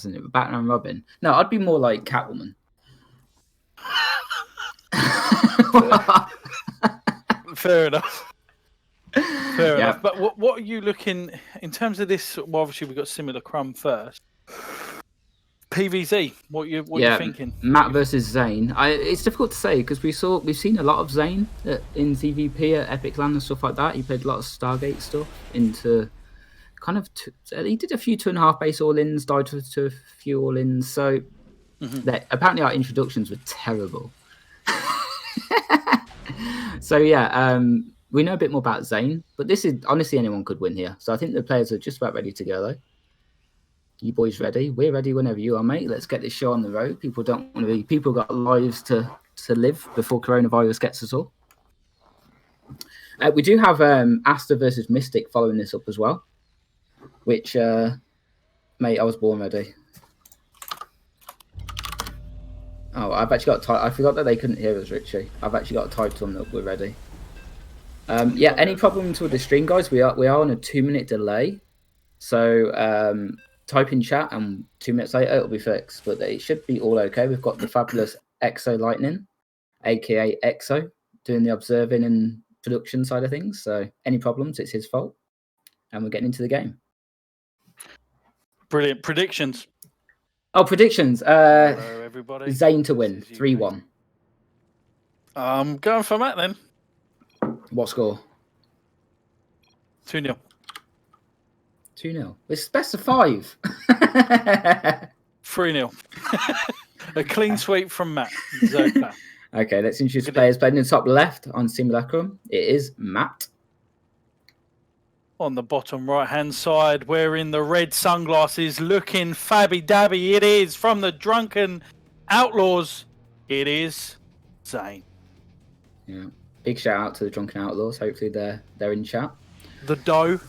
isn't it? Batman and Robin. No, I'd be more like Catwoman. Fair enough. Fair enough. But what are you looking in terms of this? Well, obviously we've got similar Crumb first. PVZ, what you thinking? Matt versus ZAiN. It's difficult to say because we've seen a lot of ZAiN in ZVP at Epic Land and stuff like that. He played a lot of Stargate stuff into kind of. He did a few 2.5 base all-ins, died to a few all-ins. So apparently our introductions were terrible. So we know a bit more about ZAiN, but this is honestly anyone could win here. So I think the players are just about ready to go though. You boys ready? We're ready whenever you are, mate. Let's get this show on the road. People don't want to be. People got lives to live before coronavirus gets us all. We do have AsTeR versus Mystic following this up as well. Which, mate, I was born ready. Oh, I've actually got. I forgot that they couldn't hear us, Richie. I've actually got typed on that we're ready. Any problems with the stream, guys? We are on a 2-minute delay, so. Type in chat and 2 minutes later it'll be fixed, but it should be all okay. We've got the fabulous ExoLightning, aka Exo, doing the observing and production side of things. So any problems, it's his fault. And we're getting into the game. Brilliant. Predictions. Oh, predictions. Hello, everybody. ZAiN to win, 3-1. I'm going for Matt then. What score? 2-0. 2-0. It's best of 5. 3-0. A clean sweep from Matt. Okay, let's introduce the players playing in the top left on Simulacrum. It is Matt. On the bottom right-hand side, wearing the red sunglasses, looking fabby-dabby. It is from the Drunken Outlaws. It is ZAiN. Yeah. Big shout out to the Drunken Outlaws. Hopefully they're in chat. The dough.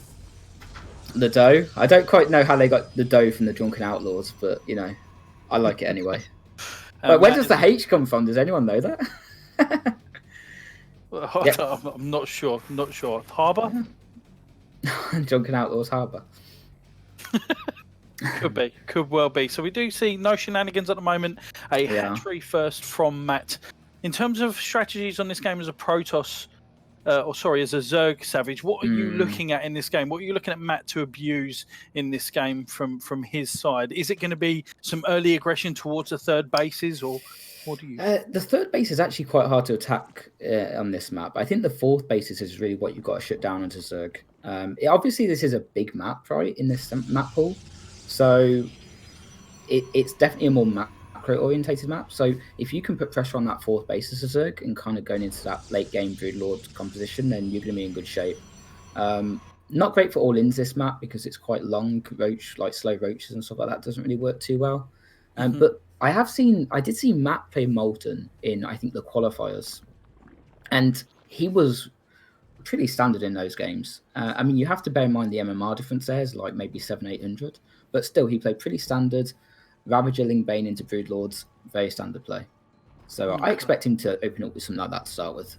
The dough. I don't quite know how they got the dough from the Drunken Outlaws, but I like it anyway. But where does the H come from? Does anyone know that? I'm not sure. Harbour? Drunken Outlaws Harbour. Could well be. So we do see no shenanigans at the moment. A hatchery first from Matt. In terms of strategies on this game as a Protoss, as a Zerg Savage, what are you looking at in this game? What are you looking at Matt to abuse in this game from his side? Is it going to be some early aggression towards the third bases, or what do you? The third base is actually quite hard to attack on this map. I think the fourth bases is really what you've got to shut down onto Zerg. Obviously, this is a big map, right, in this map pool, so it's definitely a more macro-orientated map. So if you can put pressure on that fourth base as a Zerg and kind of going into that late game Brood Lord composition, then you're going to be in good shape. Not great for all-ins this map because it's quite long, slow roaches and stuff like that doesn't really work too well. But I did see Matt play Molten in, I think, the qualifiers, and he was pretty standard in those games. I mean, you have to bear in mind the MMR difference there is like maybe 700-800, but still he played pretty standard. Ravager, Lingbane into Brood Lords, very standard play. So I expect him to open up with something like that to start with.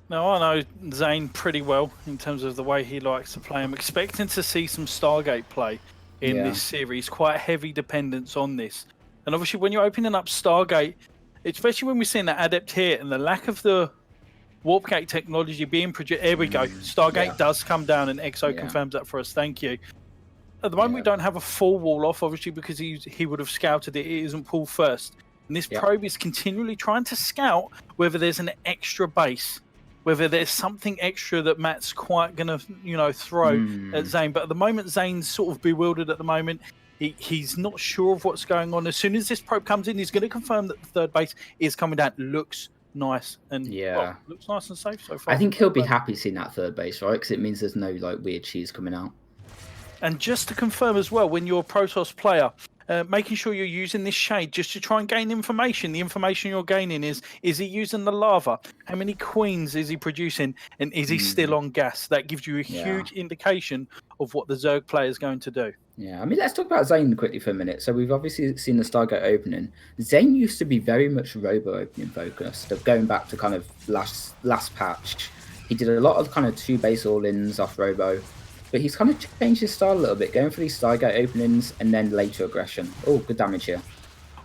Now, I know ZAiN pretty well in terms of the way he likes to play. I'm expecting to see some Stargate play in this series, quite heavy dependence on this. And obviously when you're opening up Stargate, especially when we're seeing that Adept here and the lack of the Warp Gate technology being produced. There we go. Stargate does come down and Exo confirms that for us. Thank you. At the moment, we don't have a full wall off, obviously, because he would have scouted it. It isn't pulled first. And this probe is continually trying to scout whether there's an extra base, whether there's something extra that Matt's quite going to, throw at ZAiN. But at the moment, ZAiN's sort of bewildered at the moment. He's not sure of what's going on. As soon as this probe comes in, he's going to confirm that the third base is coming down. Looks nice and looks nice and safe so far. I think he'll be happy seeing that third base, right? Because it means there's no weird cheese coming out. And just to confirm as well, when you're a Protoss player, making sure you're using this shade just to try and gain information. The information you're gaining is he using the lava? How many queens is he producing? And is he still on gas? That gives you a huge indication of what the Zerg player is going to do. Yeah, I mean, let's talk about ZAiN quickly for a minute. So we've obviously seen the Stargate opening. ZAiN used to be very much robo opening focused, going back to kind of last patch. He did a lot of kind of 2 base all-ins off robo. but he's kind of changed his style a little bit, going for these Stargate openings and then later aggression. Oh, good damage here.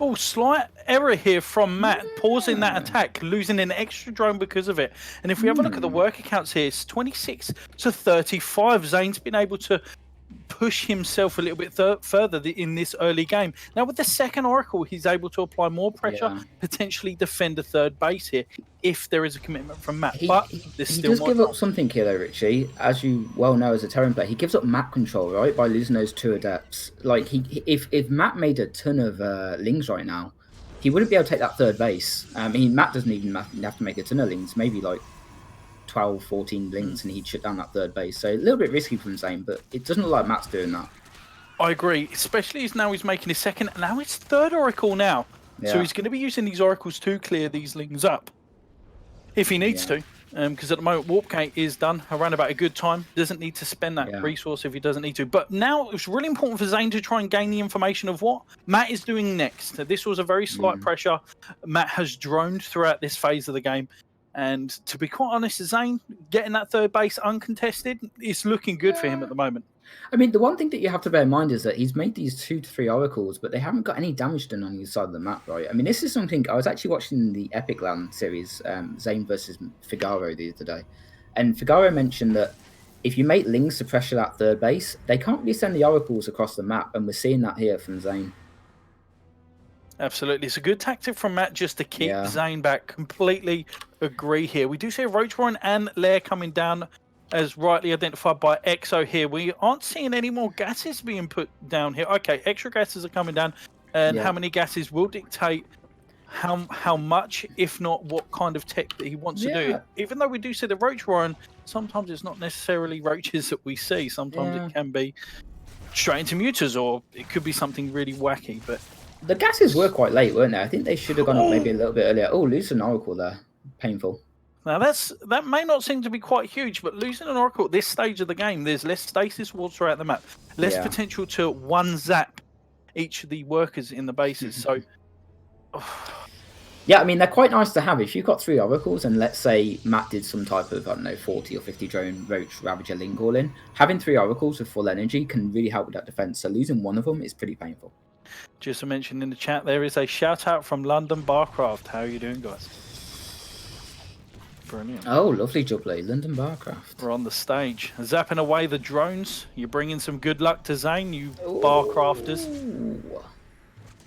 Oh, slight error here from Matt, pausing that attack, losing an extra drone because of it. And if we have a look at the work accounts here, it's 26 to 35. ZAiN's been able to push himself a little bit further in this early game. Now with the second Oracle, he's able to apply more pressure, potentially defend a third base here if there is a commitment from Matt. He still does give up something here though, Richie. As you well know as a Terran player, he gives up map control, right, by losing those 2 adepts. Like, if Matt made a ton of lings right now, he wouldn't be able to take that third base. I mean, Matt doesn't even have to make a ton of lings, maybe like 12, 14 lings, and he'd shut down that third base. So a little bit risky from ZAiN, but it doesn't look like Matt's doing that. I agree, especially as now he's making his second, and now his third Oracle now. Yeah. So he's going to be using these Oracles to clear these lings up. If he needs to, because at the moment Warp Gate is done around about a good time. Doesn't need to spend that resource if he doesn't need to. But now it's really important for ZAiN to try and gain the information of what Matt is doing next. This was a very slight pressure. Matt has droned throughout this phase of the game. And to be quite honest, ZAiN getting that third base uncontested, it's looking good for him at the moment. I mean, the one thing that you have to bear in mind is that he's made these 2 to 3 Oracles, but they haven't got any damage done on either side of the map, right? I mean, this is something I was actually watching the Epic Land series, ZAiN versus Figaro the other day. And Figaro mentioned that if you make lings to pressure that third base, they can't really send the Oracles across the map. And we're seeing that here from ZAiN. Absolutely. It's a good tactic from Matt just to keep ZAiN back. Completely agree here. We do see a Ro8 and Lair coming down as rightly identified by Exo here. We aren't seeing any more gases being put down here. Okay, extra gases are coming down. And how many gases will dictate how much, if not what kind of tech that he wants to do. Even though we do see the Ro8, sometimes it's not necessarily roaches that we see. Sometimes it can be straight into muters, or it could be something really wacky. But the gases were quite late, weren't they? I think they should have gone up maybe a little bit earlier. Oh, losing an Oracle there. Painful. Now that may not seem to be quite huge, but losing an Oracle at this stage of the game, there's less stasis walls throughout the map, less potential to one zap each of the workers in the bases. So, yeah, I mean, they're quite nice to have. If you've got 3 Oracles, and let's say Matt did some type of, I don't know, 40 or 50 drone Roach Ravager Ling all in, having 3 Oracles with full energy can really help with that defense. So losing one of them is pretty painful. Just to mention in the chat, there is a shout out from London Barcraft. How are you doing, guys? Brilliant. Oh, lovely jubbly, London Barcraft. We're on the stage. Zapping away the drones. You're bringing some good luck to ZAiN, you Barcrafters.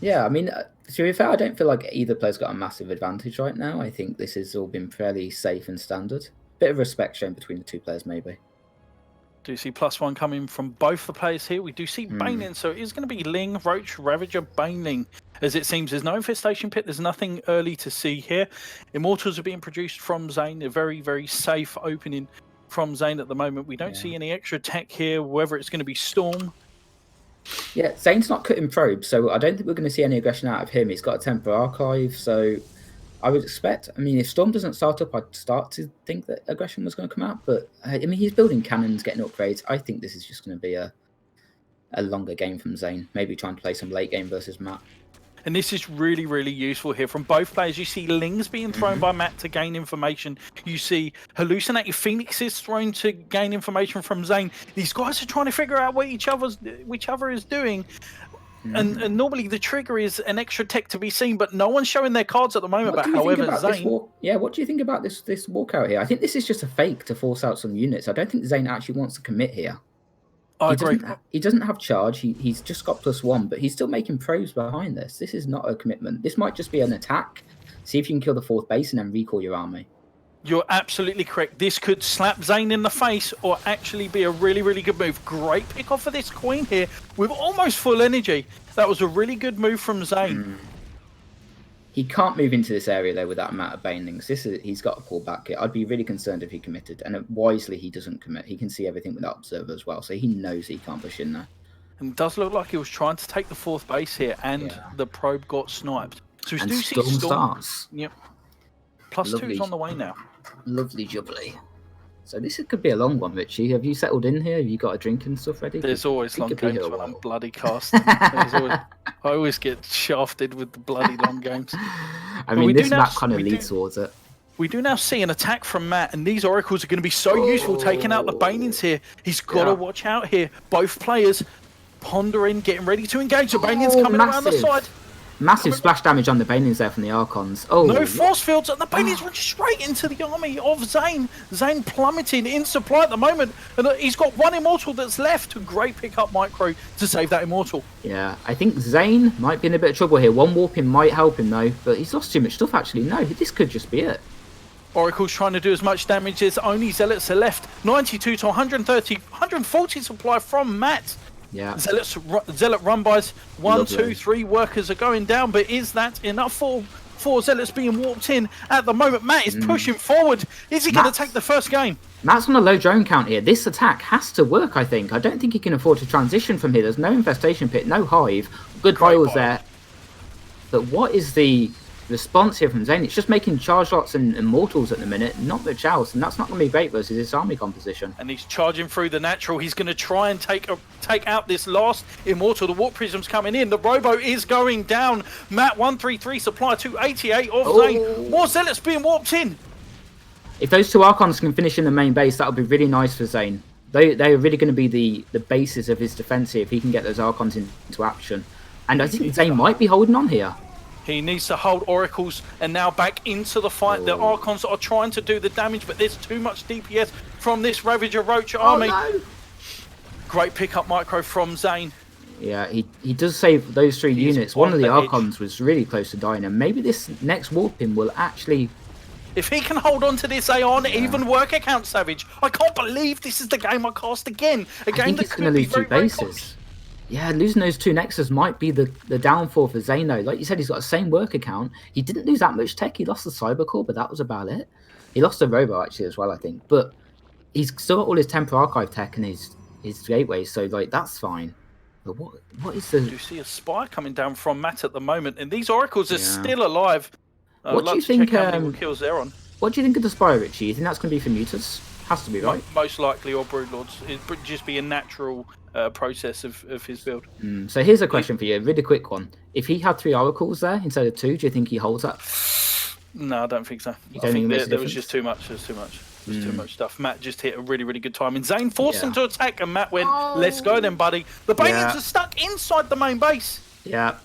Yeah, I mean, to be fair, I don't feel like either player's got a massive advantage right now. I think this has all been fairly safe and standard. Bit of respect shown between the 2 players, maybe. Do see +1 coming from both the players here. We do see Baneling, so it is going to be Ling, Roach, Ravager, Baneling. As it seems, there's no infestation pit. There's nothing early to see here. Immortals are being produced from ZAiN. A very, very safe opening from ZAiN at the moment. We don't see any extra tech here, whether it's going to be Storm. Yeah, ZAiN's not cutting probes, so I don't think we're going to see any aggression out of him. He's got a Temper Archive, so I would expect, I mean, if Storm doesn't start up, I'd start to think that aggression was going to come out. But, I mean, he's building cannons, getting upgrades. I think this is just going to be a longer game from ZAiN. Maybe trying to play some late game versus Matt. And this is really, really useful here from both players. You see Lings being thrown by Matt to gain information. You see hallucinating Phoenixes thrown to gain information from ZAiN. These guys are trying to figure out what each other is doing. And normally the trigger is an extra tech to be seen, but no one's showing their cards at the moment. But however, ZAiN... what do you think about this walkout here? I think this is just a fake to force out some units. I don't think ZAiN actually wants to commit here. I agree. He doesn't have charge. He's just got +1, but he's still making probes behind this. This is not a commitment. This might just be an attack. See if you can kill the 4th base and then recall your army. You're absolutely correct. This could slap ZAiN in the face or actually be a really, really good move. Great pick off for this Queen here with almost full energy. That was a really good move from ZAiN. He can't move into this area, though, with that amount of banelings. He's got to pull back here. I'd be really concerned if he committed. And wisely, he doesn't commit. He can see everything without Observer as well, so he knows he can't push in there. And it does look like he was trying to take the 4th base here, and the probe got sniped. So we do see Storm starts. Yep. +2's on the way now. Lovely jubbly. So this could be a long one, Richie. Have you settled in here? Have you got a drink and stuff ready? There's always long games when I'm bloody casting. I always get shafted with the bloody long games. I mean, this map kind of leads towards it. We do now see an attack from Matt, and these oracles are going to be so useful taking out the Banings here. He's got to watch out here. Both players pondering, getting ready to engage. The Banings coming around the side. Massive splash damage on the Banings there from the Archons. Oh, no force fields, and the Banings run straight into the army of ZAiN. ZAiN plummeting in supply at the moment, and he's got one immortal that's left. Great pick up micro to save that immortal. Yeah, I think ZAiN might be in a bit of trouble here. One warping might help him though, but he's lost too much stuff actually. No, this could just be it. Oracle's trying to do as much damage as only Zealots are left. 92 to 130, 140 supply from Matt. Yeah. Zealot run-bys. 1, 2, 3 workers are going down, but is that enough for Zealots being warped in at the moment? Matt is pushing forward. Is he going to take the first game? Matt's on a low drone count here. This attack has to work, I think. I don't think he can afford to transition from here. There's no infestation pit, no hive. Good bios there. But what is the response here from ZAiN? It's just making charge lots and immortals at the minute, not much else, and that's not going to be great versus his army composition. And he's charging through the natural. He's going to try and take out this last immortal. The warp prism's coming in. The robo is going down. Matt 133 supply 288 of ZAiN. More zealots being warped in. If those two Archons can finish in the main base, that'll be really nice for ZAiN. They're really going to be the basis of his defense here if he can get those Archons into action. And I think ZAiN might be holding on here. He needs to hold oracles and now back into the fight. The Archons are trying to do the damage, but there's too much DPS from this Ravager Roach army. No. Great pickup micro from ZAiN. Yeah, he does save those 3 units. One of the Archons was really close to dying, and maybe this next warping will actually... If he can hold on to this Aeon, even worker count Savage. I can't believe this is the game I cast again. A game that could be very, very close. Yeah, losing those 2 Nexus might be the downfall for ZAiN though. Like you said, he's got the same work account. He didn't lose that much tech. He lost the Cyber Core, but that was about it. He lost the Robo actually as well, I think. But he's still got all his Temper Archive tech and his gateway, so like that's fine. But what is the... You see a spy coming down from Matt at the moment, and these oracles are still alive. What do you think? Kills they're on. What do you think of the spy, Richie? You think that's going to be for Mutas? Has to be, right? Most likely, or Broodlords. It would just be a natural process of his build. So here's a question for you, a really quick one. If he had 3 oracles there instead of 2, do you think he holds that? No, I don't think so. You I think there was just too much. There's too much. There's too much stuff. Matt just hit a really, really good time. And ZAiN forced him to attack, and Matt went, let's go then, buddy. The Banings are stuck inside the main base. Yeah.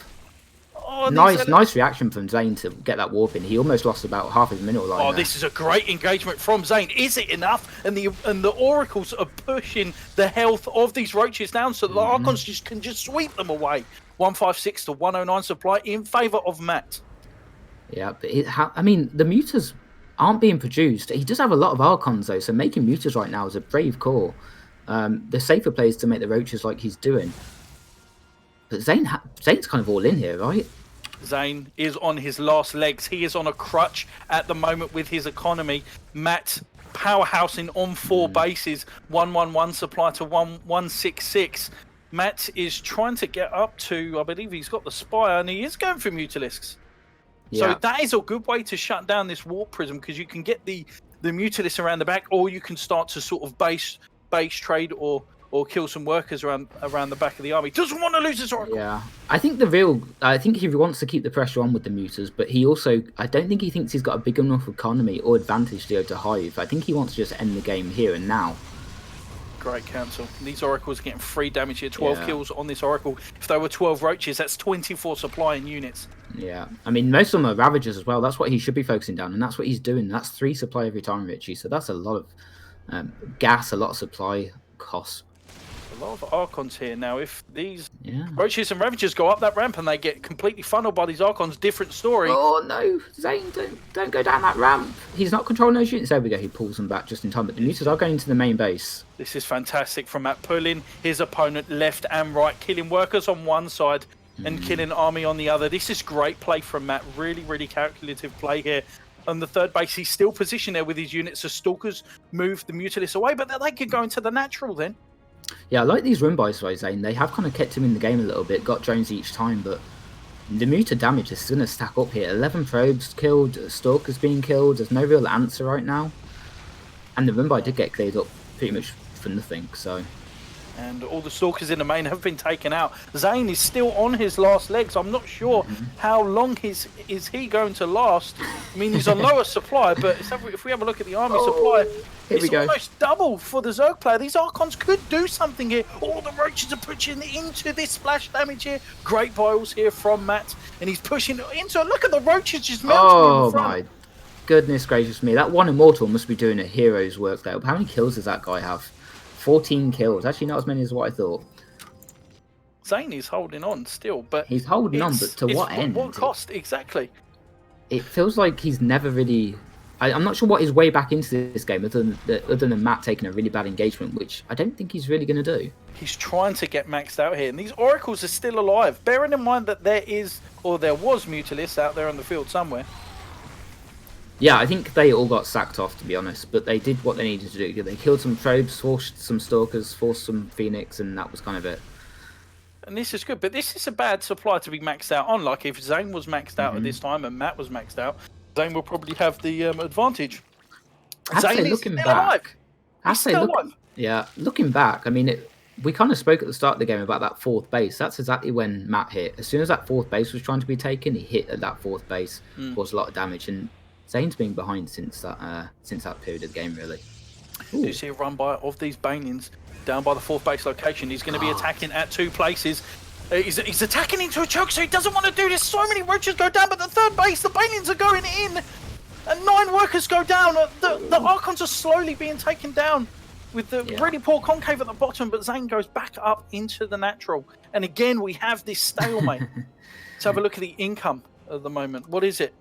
Oh, nice reaction from ZAiN to get that warp in. He almost lost about half his mineral line. Oh, this is a great engagement from ZAiN. Is it enough? And the oracles are pushing the health of these roaches down, so the Archons can just sweep them away. 156 to 109 supply in favour of Matt. Yeah, but I mean, the Mutas aren't being produced. He does have a lot of Archons though, so making Mutas right now is a brave call. The safer plays to make the roaches like he's doing. But ZAiN's kind of all in here, right? ZAiN is on his last legs. He is on a crutch at the moment with his economy. Matt powerhousing on 4 bases. 111 supply to 166. Matt is trying to get up to, I believe he's got the Spire, and he is going for Mutalisks. So that is a good way to shut down this Warp Prism, because you can get the Mutalisks around the back, or you can start to sort of base trade or kill some workers around the back of the army. Doesn't want to lose his Oracle. Yeah, I think he wants to keep the pressure on with the Mutas, but I don't think he thinks he's got a big enough economy or advantage to go to Hive. I think he wants to just end the game here and now. Great cancel. These Oracles are getting 3 damage here, 12 kills on this Oracle. If there were 12 Roaches, that's 24 supply in units. Yeah, I mean, most of them are Ravagers as well. That's what he should be focusing down, and that's what he's doing. That's 3 supply every time, Richie. So that's a lot of gas, a lot of supply costs. A lot of Archons here. Now, if these Roaches and Ravagers go up that ramp and they get completely funneled by these Archons, different story. Oh no, ZAiN, don't go down that ramp. He's not controlling those units. There we go, he pulls them back just in time. But the Mutas are going into the main base. This is fantastic from Matt, pulling his opponent left and right, killing workers on one side and killing army on the other. This is great play from Matt. Really, really calculative play here. On the 3rd base, he's still positioned there with his units. The Stalkers move the Mutalisks away, but they could go into the natural then. Yeah, I like these run-bys by ZAiN. They have kind of kept him in the game a little bit, got drones each time, but the Muta damage is going to stack up here. 11 probes killed, Stalkers being killed, there's no real answer right now. And the run-by did get cleared up pretty much for nothing, so... And all the stalkers in the main have been taken out. ZAiN is still on his last legs. I'm not sure how long is he going to last. I mean, he's on lower supply, but if we have a look at the army supply, it's almost double for the Zerg player. These Archons could do something here. All the roaches are pushing into this splash damage here. Great vials here from Matt, and he's pushing into it. Look at the roaches just melting in front. My goodness gracious me. That one Immortal must be doing a hero's work there. How many kills does that guy have? 14 kills. Actually, not as many as what I thought. ZAiN is holding on still, but he's holding on, but to what end? What cost exactly? It feels like he's never really. I'm not sure what his way back into this game, other than Matt taking a really bad engagement, which I don't think he's really going to do. He's trying to get maxed out here, and these Oracles are still alive. Bearing in mind that there was Mutalisks out there on the field somewhere. Yeah, I think they all got sacked off, to be honest, but they did what they needed to do. They killed some Probes, forced some Stalkers, forced some Phoenix, and that was kind of it. And this is good, but this is a bad supply to be maxed out on. Like, if ZAiN was maxed out at this time and Matt was maxed out, ZAiN will probably have the advantage. ZAiN is still alive. He's still alive. Yeah, looking back, I mean, we kind of spoke at the start of the game about that 4th base. That's exactly when Matt hit. As soon as that 4th base was trying to be taken, he hit at that 4th base, caused a lot of damage, and ZAiN's been behind since that period of the game, really. Ooh. You see a run by of these Banelings down by the 4th base location. He's going to be attacking at 2 places. He's attacking into a choke, so he doesn't want to do this. So many roaches go down, but the 3rd base, the Banelings are going in, and 9 workers go down. The Archons are slowly being taken down with the really poor concave at the bottom, but ZAiN goes back up into the natural. And again, we have this stalemate. Let's have a look at the income at the moment. What is it?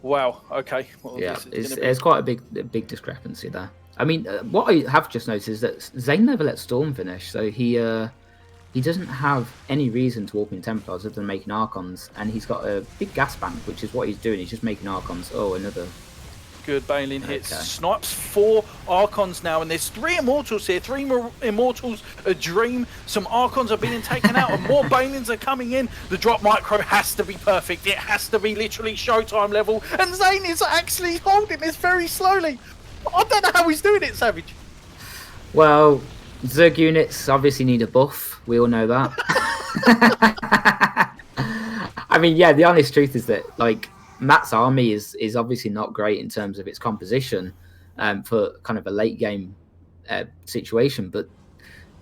Wow. Okay. Well, yeah, there's quite a big discrepancy there. I mean, what I have just noticed is that ZAiN never let Storm finish, so he doesn't have any reason to warp in Templars other than making Archons, and he's got a big gas bank, which is what he's doing. He's just making Archons. Oh, another good Baneling hits. Snipes 4 Archons now, and there's 3 Immortals here. 3 more Immortals, a dream. Some Archons are being taken out, and more Banelings are coming in. The drop micro has to be perfect. It has to be literally Showtime level, and ZAiN is actually holding this very slowly. I don't know how he's doing it, Savage. Well, Zerg units obviously need a buff. We all know that. I mean, yeah, the honest truth is that, like, Matt's army is obviously not great in terms of its composition for kind of a late game situation, but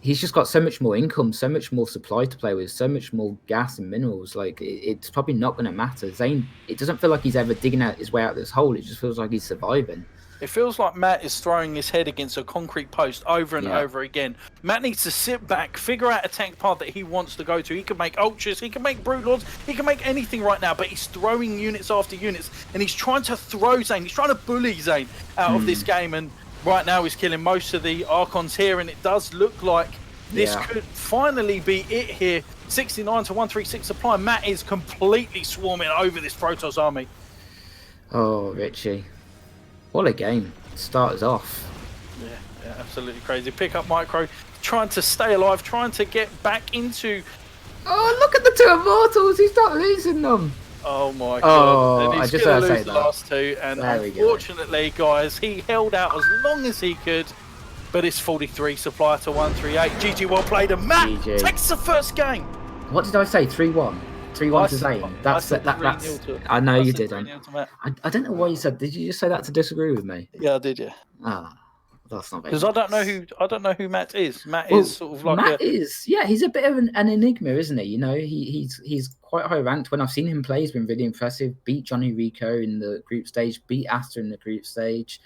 he's just got so much more income, so much more supply to play with, so much more gas and minerals. Like, it's probably not going to matter. ZAiN, it doesn't feel like he's ever digging out his way out of this hole. It just feels like he's surviving. It feels like Matt is throwing his head against a concrete post over and over again. Matt needs to sit back, figure out a tank path that he wants to go to. He can make Ultras, he can make Broodlords, he can make anything right now, but he's throwing units after units, and he's trying to throw ZAiN, he's trying to bully ZAiN out of this game, and right now he's killing most of the Archons here, and it does look like this could finally be it here. 69 to 136 supply. Matt is completely swarming over this Protoss army. Oh, Richie. What a game. Start us off. Yeah, absolutely crazy. Pick up micro, trying to stay alive, trying to get back into... Oh, look at the 2 Immortals. He's not losing them. Oh my god. Oh, and he's going to lose the last 2. And unfortunately, guys, he held out as long as he could. But it's 43 supply to 138. GG, well played. And Matt takes the first game. What did I say? 3-1? 3-1 to ZAiN. That's I know you did. I don't know why you said. Did you just say that to disagree with me? Yeah, I did. Yeah. Ah, that's not because I don't know who Matt is. Matt is sort of like Matt is. Yeah, he's a bit of an enigma, isn't he? You know, he's quite high ranked. When I've seen him play, he's been really impressive. Beat Johnny Rico in the group stage. Beat AsTeR in the group stage.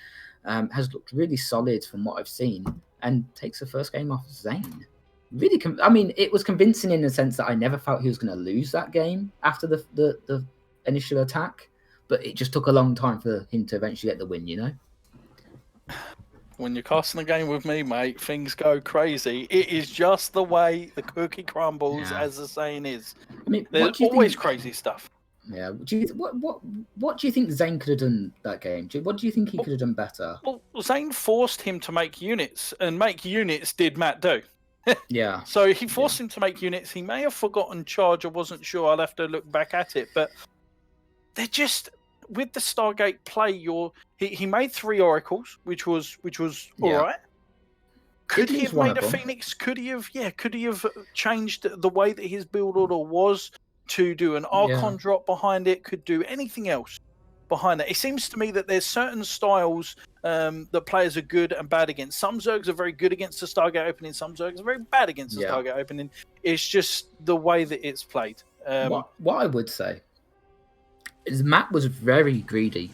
Has looked really solid from what I've seen, and takes the first game off ZAiN. Really, I mean, it was convincing in the sense that I never felt he was going to lose that game after the initial attack, but it just took a long time for him to eventually get the win, you know? When you're casting a game with me, mate, things go crazy. It is just the way the cookie crumbles, as the saying is. I mean, there's always crazy stuff. Yeah. What do you think ZAiN could have done that game? What do you think he could have done better? Well, ZAiN forced him to make units, and make units did Matt do. Yeah. So he forced him to make units. He may have forgotten charge. I wasn't sure. I'll have to look back at it. But they're just with the Stargate play. He made 3 oracles, which was all right. Could he have made a Phoenix? Could he have? Yeah. Could he have changed the way that his build order was to do an Archon drop behind it? Could do anything else behind that? It seems to me that there's certain styles that players are good and bad against. Some Zergs are very good against the Stargate opening. Some Zergs are very bad against the Stargate opening. It's just the way that it's played. What I would say is Matt was very greedy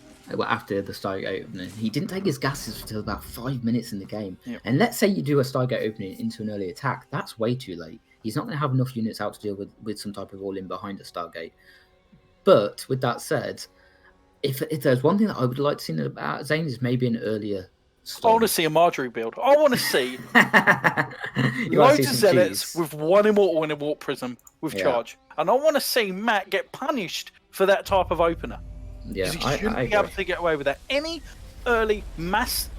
after the Stargate opening. He didn't take his gases until about 5 minutes in the game. Yep. And let's say you do a Stargate opening into an early attack, that's way too late. He's not going to have enough units out to deal with some type of all-in behind a Stargate. But with that said, if there's one thing that I would like to see about ZAiN is maybe an earlier storm. I want to see a Marjorie build. I want to see loads of zealots with one immortal and a warp prism with charge. And I want to see Matt get punished for that type of opener. Yeah, he shouldn't be able to get away with that. Any early mass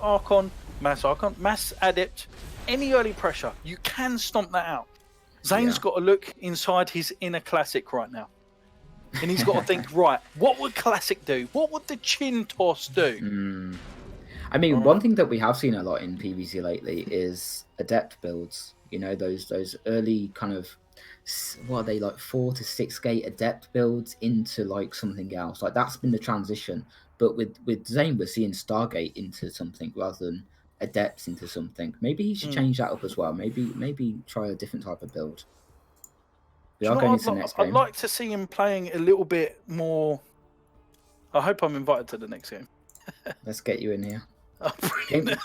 adept, any early pressure, you can stomp that out. ZAiN's got to look inside his inner classic right now. And he's got to think, right, what would classic do? What would the chin toss do? I mean, one thing that we have seen a lot in PvZ lately is adept builds. You know, those early kind of, what are they, like 4 to 6 gate adept builds into like something else. Like that's been the transition. But with ZAiN, we're seeing Stargate into something rather than adepts into something. Maybe he should change that up as well. Maybe try a different type of build. We are going into the next game. I'd like to see him playing a little bit more. I hope I'm invited to the next game. Let's get you in here.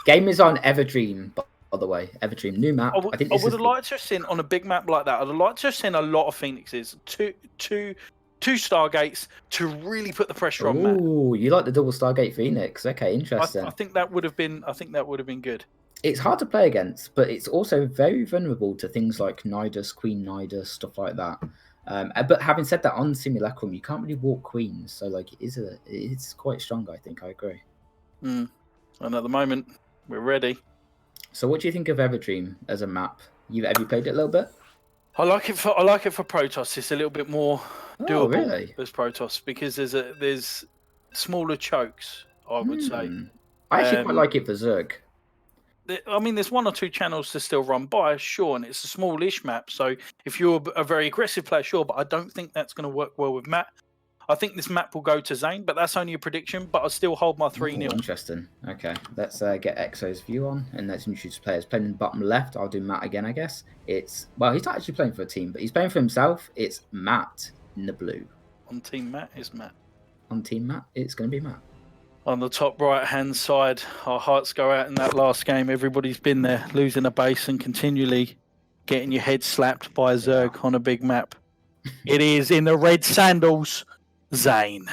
Game is on Everdream, by the way. Everdream, new map. I would have liked to have seen on a big map like that. I'd have liked to have seen a lot of Phoenixes, two Stargates to really put the pressure on Matt. Ooh, you like the double Stargate Phoenix? Okay, interesting. I think that would have been. I think that would have been good. It's hard to play against, but it's also very vulnerable to things like Nidus, Queen Nidus, stuff like that. But having said that, on Simulacrum, you can't really walk queens, so like it's quite strong. I think I agree. And at the moment, we're ready. So, what do you think of Everdream as a map? Have you played it a little bit? I like it for Protoss. It's a little bit more doable as Protoss because there's smaller chokes. I would say. I actually quite like it for Zerg. I mean, there's 1 or 2 channels to still run by, sure, and it's a smallish map. So if you're a very aggressive player, sure, but I don't think that's going to work well with Matt. I think this map will go to ZAiN, but that's only a prediction. But I still hold my 3-0. Interesting. Okay, let's get Exo's view on, and let's introduce players. Playing in the bottom left, I'll do Matt again, I guess. He's not actually playing for a team, but he's playing for himself. It's Matt in the blue. On Team Matt is Matt. On Team Matt, it's going to be Matt. On the top right-hand side, our hearts go out in that last game. Everybody's been there, losing a base and continually getting your head slapped by a Zerg on a big map. It is in the red sandals, ZAiN.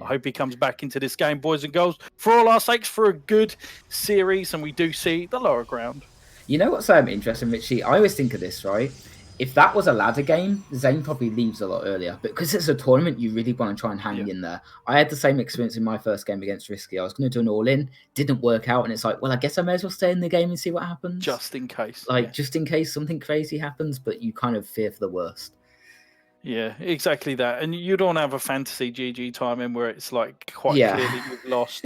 I hope he comes back into this game, boys and girls, for all our sakes, for a good series, and we do see the lower ground. You know what's interesting, Richie? I always think of this, right? If that was a ladder game, ZAiN probably leaves a lot earlier. But because it's a tournament, you really want to try and hang in there. I had the same experience in my first game against Risky. I was going to do an all-in, didn't work out, and it's like, well, I guess I may as well stay in the game and see what happens. Just in case. Just in case something crazy happens, but you kind of fear for the worst. Yeah, exactly that. And you don't have a fantasy GG time in where it's like quite clearly you've lost.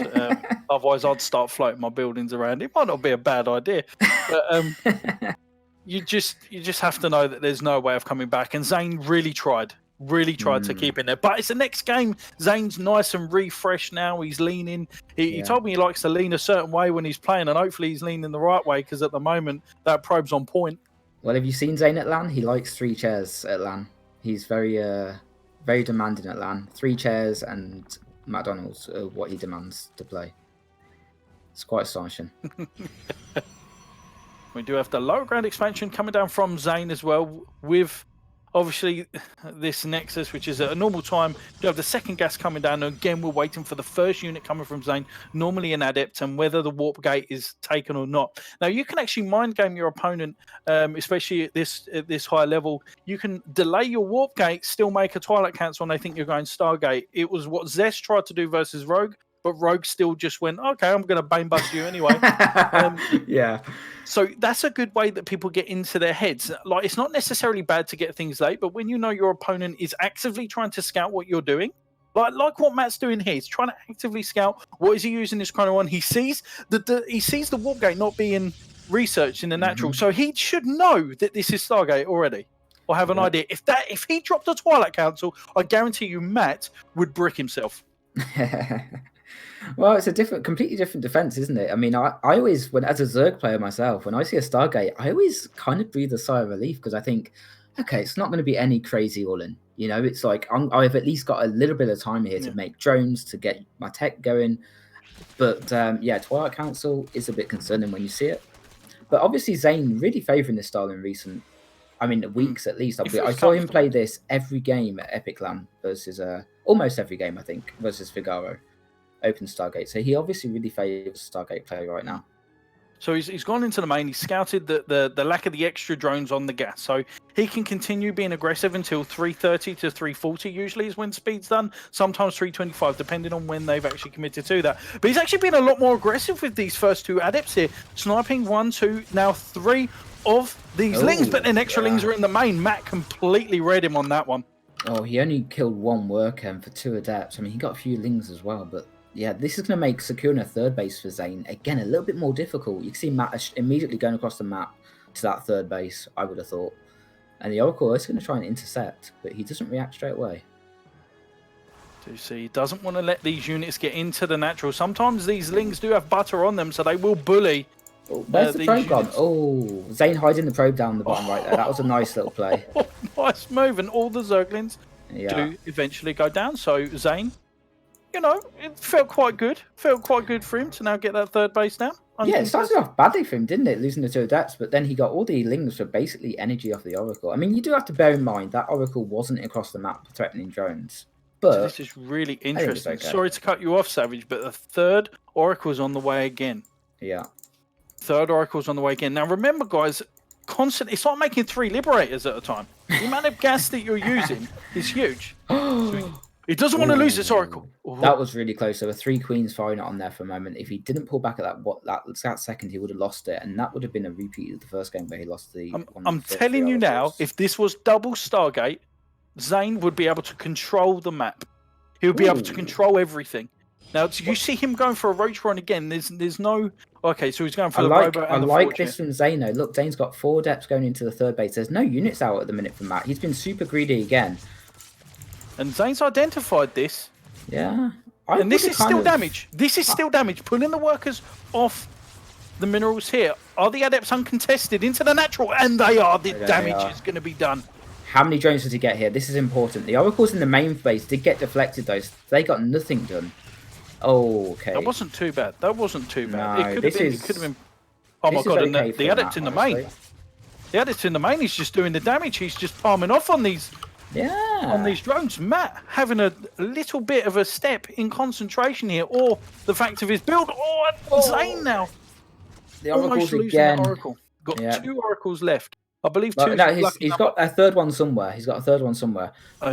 Otherwise, I'd start floating my buildings around. It might not be a bad idea, but you just have to know that there's no way of coming back. And ZAiN really tried to keep in there. But it's the next game. ZAiN's nice and refreshed now. He's leaning. He told me he likes to lean a certain way when he's playing, and hopefully he's leaning the right way because at the moment that probe's on point. Well, have you seen ZAiN at LAN? He likes 3 chairs at LAN. He's very demanding at LAN. 3 chairs and McDonald's are what he demands to play. It's quite astonishing. We do have the lower ground expansion coming down from ZAiN as well, with obviously this Nexus, which is at a normal time. You have the second gas coming down, and again we're waiting for the first unit coming from ZAiN, normally an adept, and whether the warp gate is taken or not. Now you can actually mind game your opponent, especially at this high level. You can delay your warp gate, still make a Twilight cancel, and they think you're going Stargate. It was what Zest tried to do versus Rogue, but Rogue still just went, okay, I'm going to bane bust you anyway. So that's a good way that people get into their heads. Like, it's not necessarily bad to get things late, but when you know your opponent is actively trying to scout what you're doing, like what Matt's doing here, he's trying to actively scout what is he using this chrono on. He sees the warp gate not being research in the natural, so he should know that this is Stargate already, or have an idea. If he dropped a Twilight Council, I guarantee you Matt would brick himself. Well, it's a completely different defense, isn't it? I mean, I always, as a Zerg player myself, when I see a Stargate, I always kind of breathe a sigh of relief because I think, okay, it's not going to be any crazy all-in. You know, it's like I've at least got a little bit of time here to make drones, to get my tech going. But yeah, Twilight Council is a bit concerning when you see it. But obviously, ZAiN really favouring this style in recent, weeks at least. I saw him play this every game at Epic LAN versus almost every game, I think, versus Figaro. Open Stargate. So he obviously really favours Stargate play right now. So he's gone into the main. He's scouted the lack of the extra drones on the gas. So he can continue being aggressive until 330 to 340 usually is when speed's done. Sometimes 325, depending on when they've actually committed to that. But he's actually been a lot more aggressive with these first two adepts here. Sniping 1, 2, now 3 of these lings. But then extra lings are in the main. Matt completely read him on that one. Oh, he only killed 1 worker for 2 adepts. I mean, he got a few lings as well, but yeah, this is going to make securing a third base for ZAiN, again, a little bit more difficult. You can see Matt immediately going across the map to that third base, I would have thought. And the Oracle is going to try and intercept, but he doesn't react straight away. Do you see, he doesn't want to let these units get into the natural. Sometimes these lings do have butter on them, so they will bully. Where's the probe gone? Oh, ZAiN hiding the probe down the bottom right there. That was a nice little play. Nice move, and all the Zerglings do eventually go down. So ZAiN, you know, it felt quite good. Felt quite good for him to now get that third base down. Yeah, it started off badly for him, didn't it? Losing the 2 adepts, but then he got all the lings for basically energy off the Oracle. I mean, you do have to bear in mind that Oracle wasn't across the map threatening drones. But so this is really interesting. Okay. Sorry to cut you off, Savage, but the third Oracle's on the way again. Yeah. Third Oracle's on the way again. Now, remember, guys, constantly, it's like making 3 Liberators at a time. The amount of gas that you're using is huge. So he doesn't want to lose this Oracle. That was really close. There were 3 queens firing it on there for a moment. If he didn't pull back at that second, he would have lost it, and that would have been a repeat of the first game where he lost the. I'm telling you now, if this was double Stargate, ZAiN would be able to control the map. He would be able to control everything. Now, you see him going for a roach run again. There's no. Okay, so he's going for the robot. I like this from ZAiN though. Look, ZAiN's got 4 depths going into the third base. There's no units out at the minute from Matt. He's been super greedy again. And ZAiN's identified this. Yeah. And this is still damage. This is still damage. Pulling the workers off the minerals here. Are the adepts uncontested into the natural? And they are. The damage is going to be done. How many drones does he get here? This is important. The Oracles in the main base did get deflected though. So they got nothing done. Oh, okay. That wasn't too bad. That wasn't too bad. No, it could have been. Oh my god! And the adept in the main. The adept in the main is just doing the damage. He's just palming off on these. Yeah. On these drones, Matt having a little bit of a step in concentration here, or the fact of his build. Oh, and ZAiN now. The Oracles again. Oracle. Got 2 Oracles left. I believe 2. No, he's got a third one somewhere. But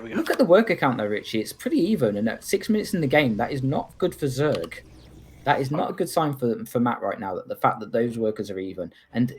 look at the worker count though, Richie. It's pretty even, and at 6 minutes in the game, that is not good for Zerg. That is not a good sign for Matt right now. That the fact that those workers are even, and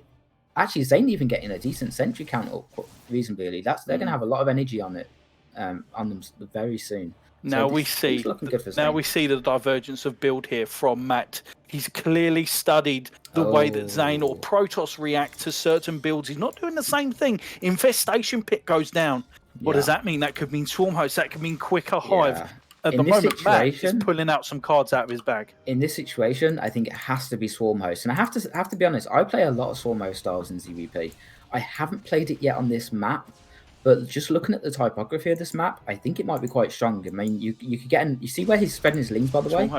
actually ZAiN even getting a decent sentry count up reasonably early. They're going to have a lot of energy on it, on them very soon. Now we see the divergence of build here from Matt. He's clearly studied the way that ZAiN or Protoss react to certain builds. He's not doing the same thing. Infestation Pit goes down. What does that mean? That could mean Swarm Host. That could mean quicker Hive. At the moment, Matt is pulling out some cards out of his bag. In this situation, I think it has to be Swarm Host. And I have to be honest, I play a lot of Swarm Host styles in ZVP. I haven't played it yet on this map. But just looking at the typography of this map, I think it might be quite strong. I mean, you could get you see where he's spreading his lings, by the way.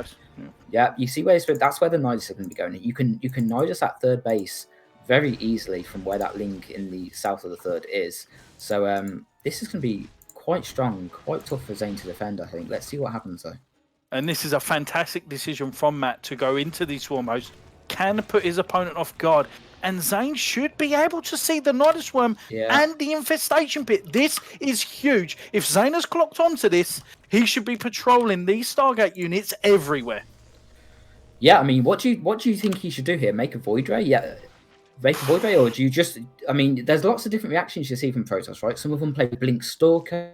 Yeah, you see where he's spread. That's where the Nidus are going to be going. You can Nidus at third base very easily from where that link in the south of the third is. So this is going to be quite strong, quite tough for ZAiN to defend. I think. Let's see what happens though. And this is a fantastic decision from Matt to go into the Swarm Host. Can put his opponent off guard. And ZAiN should be able to see the Nidus Worm and the Infestation Pit. This is huge. If ZAiN has clocked onto this, he should be patrolling these Stargate units everywhere. Yeah, I mean, what do you think he should do here? Make a Void Ray? Yeah, make a Void Ray, or do you just? I mean, there's lots of different reactions you see from Protoss, right? Some of them play Blink Stalker.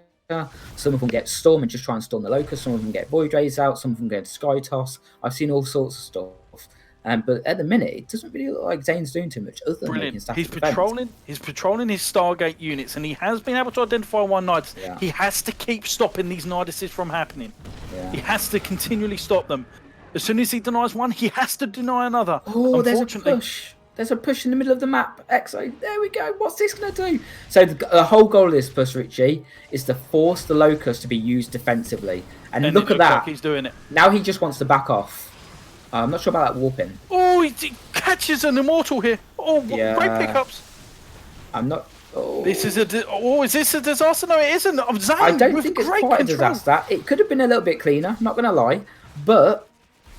Some of them get Storm and just try and storm the Locust. Some of them get Void Rays out. Some of them get Sky Toss. I've seen all sorts of stuff. But at the minute, it doesn't really look like ZAiN's doing too much other than making static defense. He's patrolling his Stargate units, and he has been able to identify one Nidus. Yeah. He has to keep stopping these Niduses from happening. Yeah. He has to continually stop them. As soon as he denies one, he has to deny another. Oh, there's a push. There's a push in the middle of the map. Exo, there we go. What's this going to do? So the whole goal of this push, Richie, is to force the Locust to be used defensively. And look at that. Like he's doing it. Now he just wants to back off. I'm not sure about that warping. Oh, he catches an Immortal here. Oh, yeah. Great pickups. I'm not... Oh. This is is this a disaster? No, it isn't. ZAiN, I don't think it's quite a disaster. It could have been a little bit cleaner, not going to lie. But...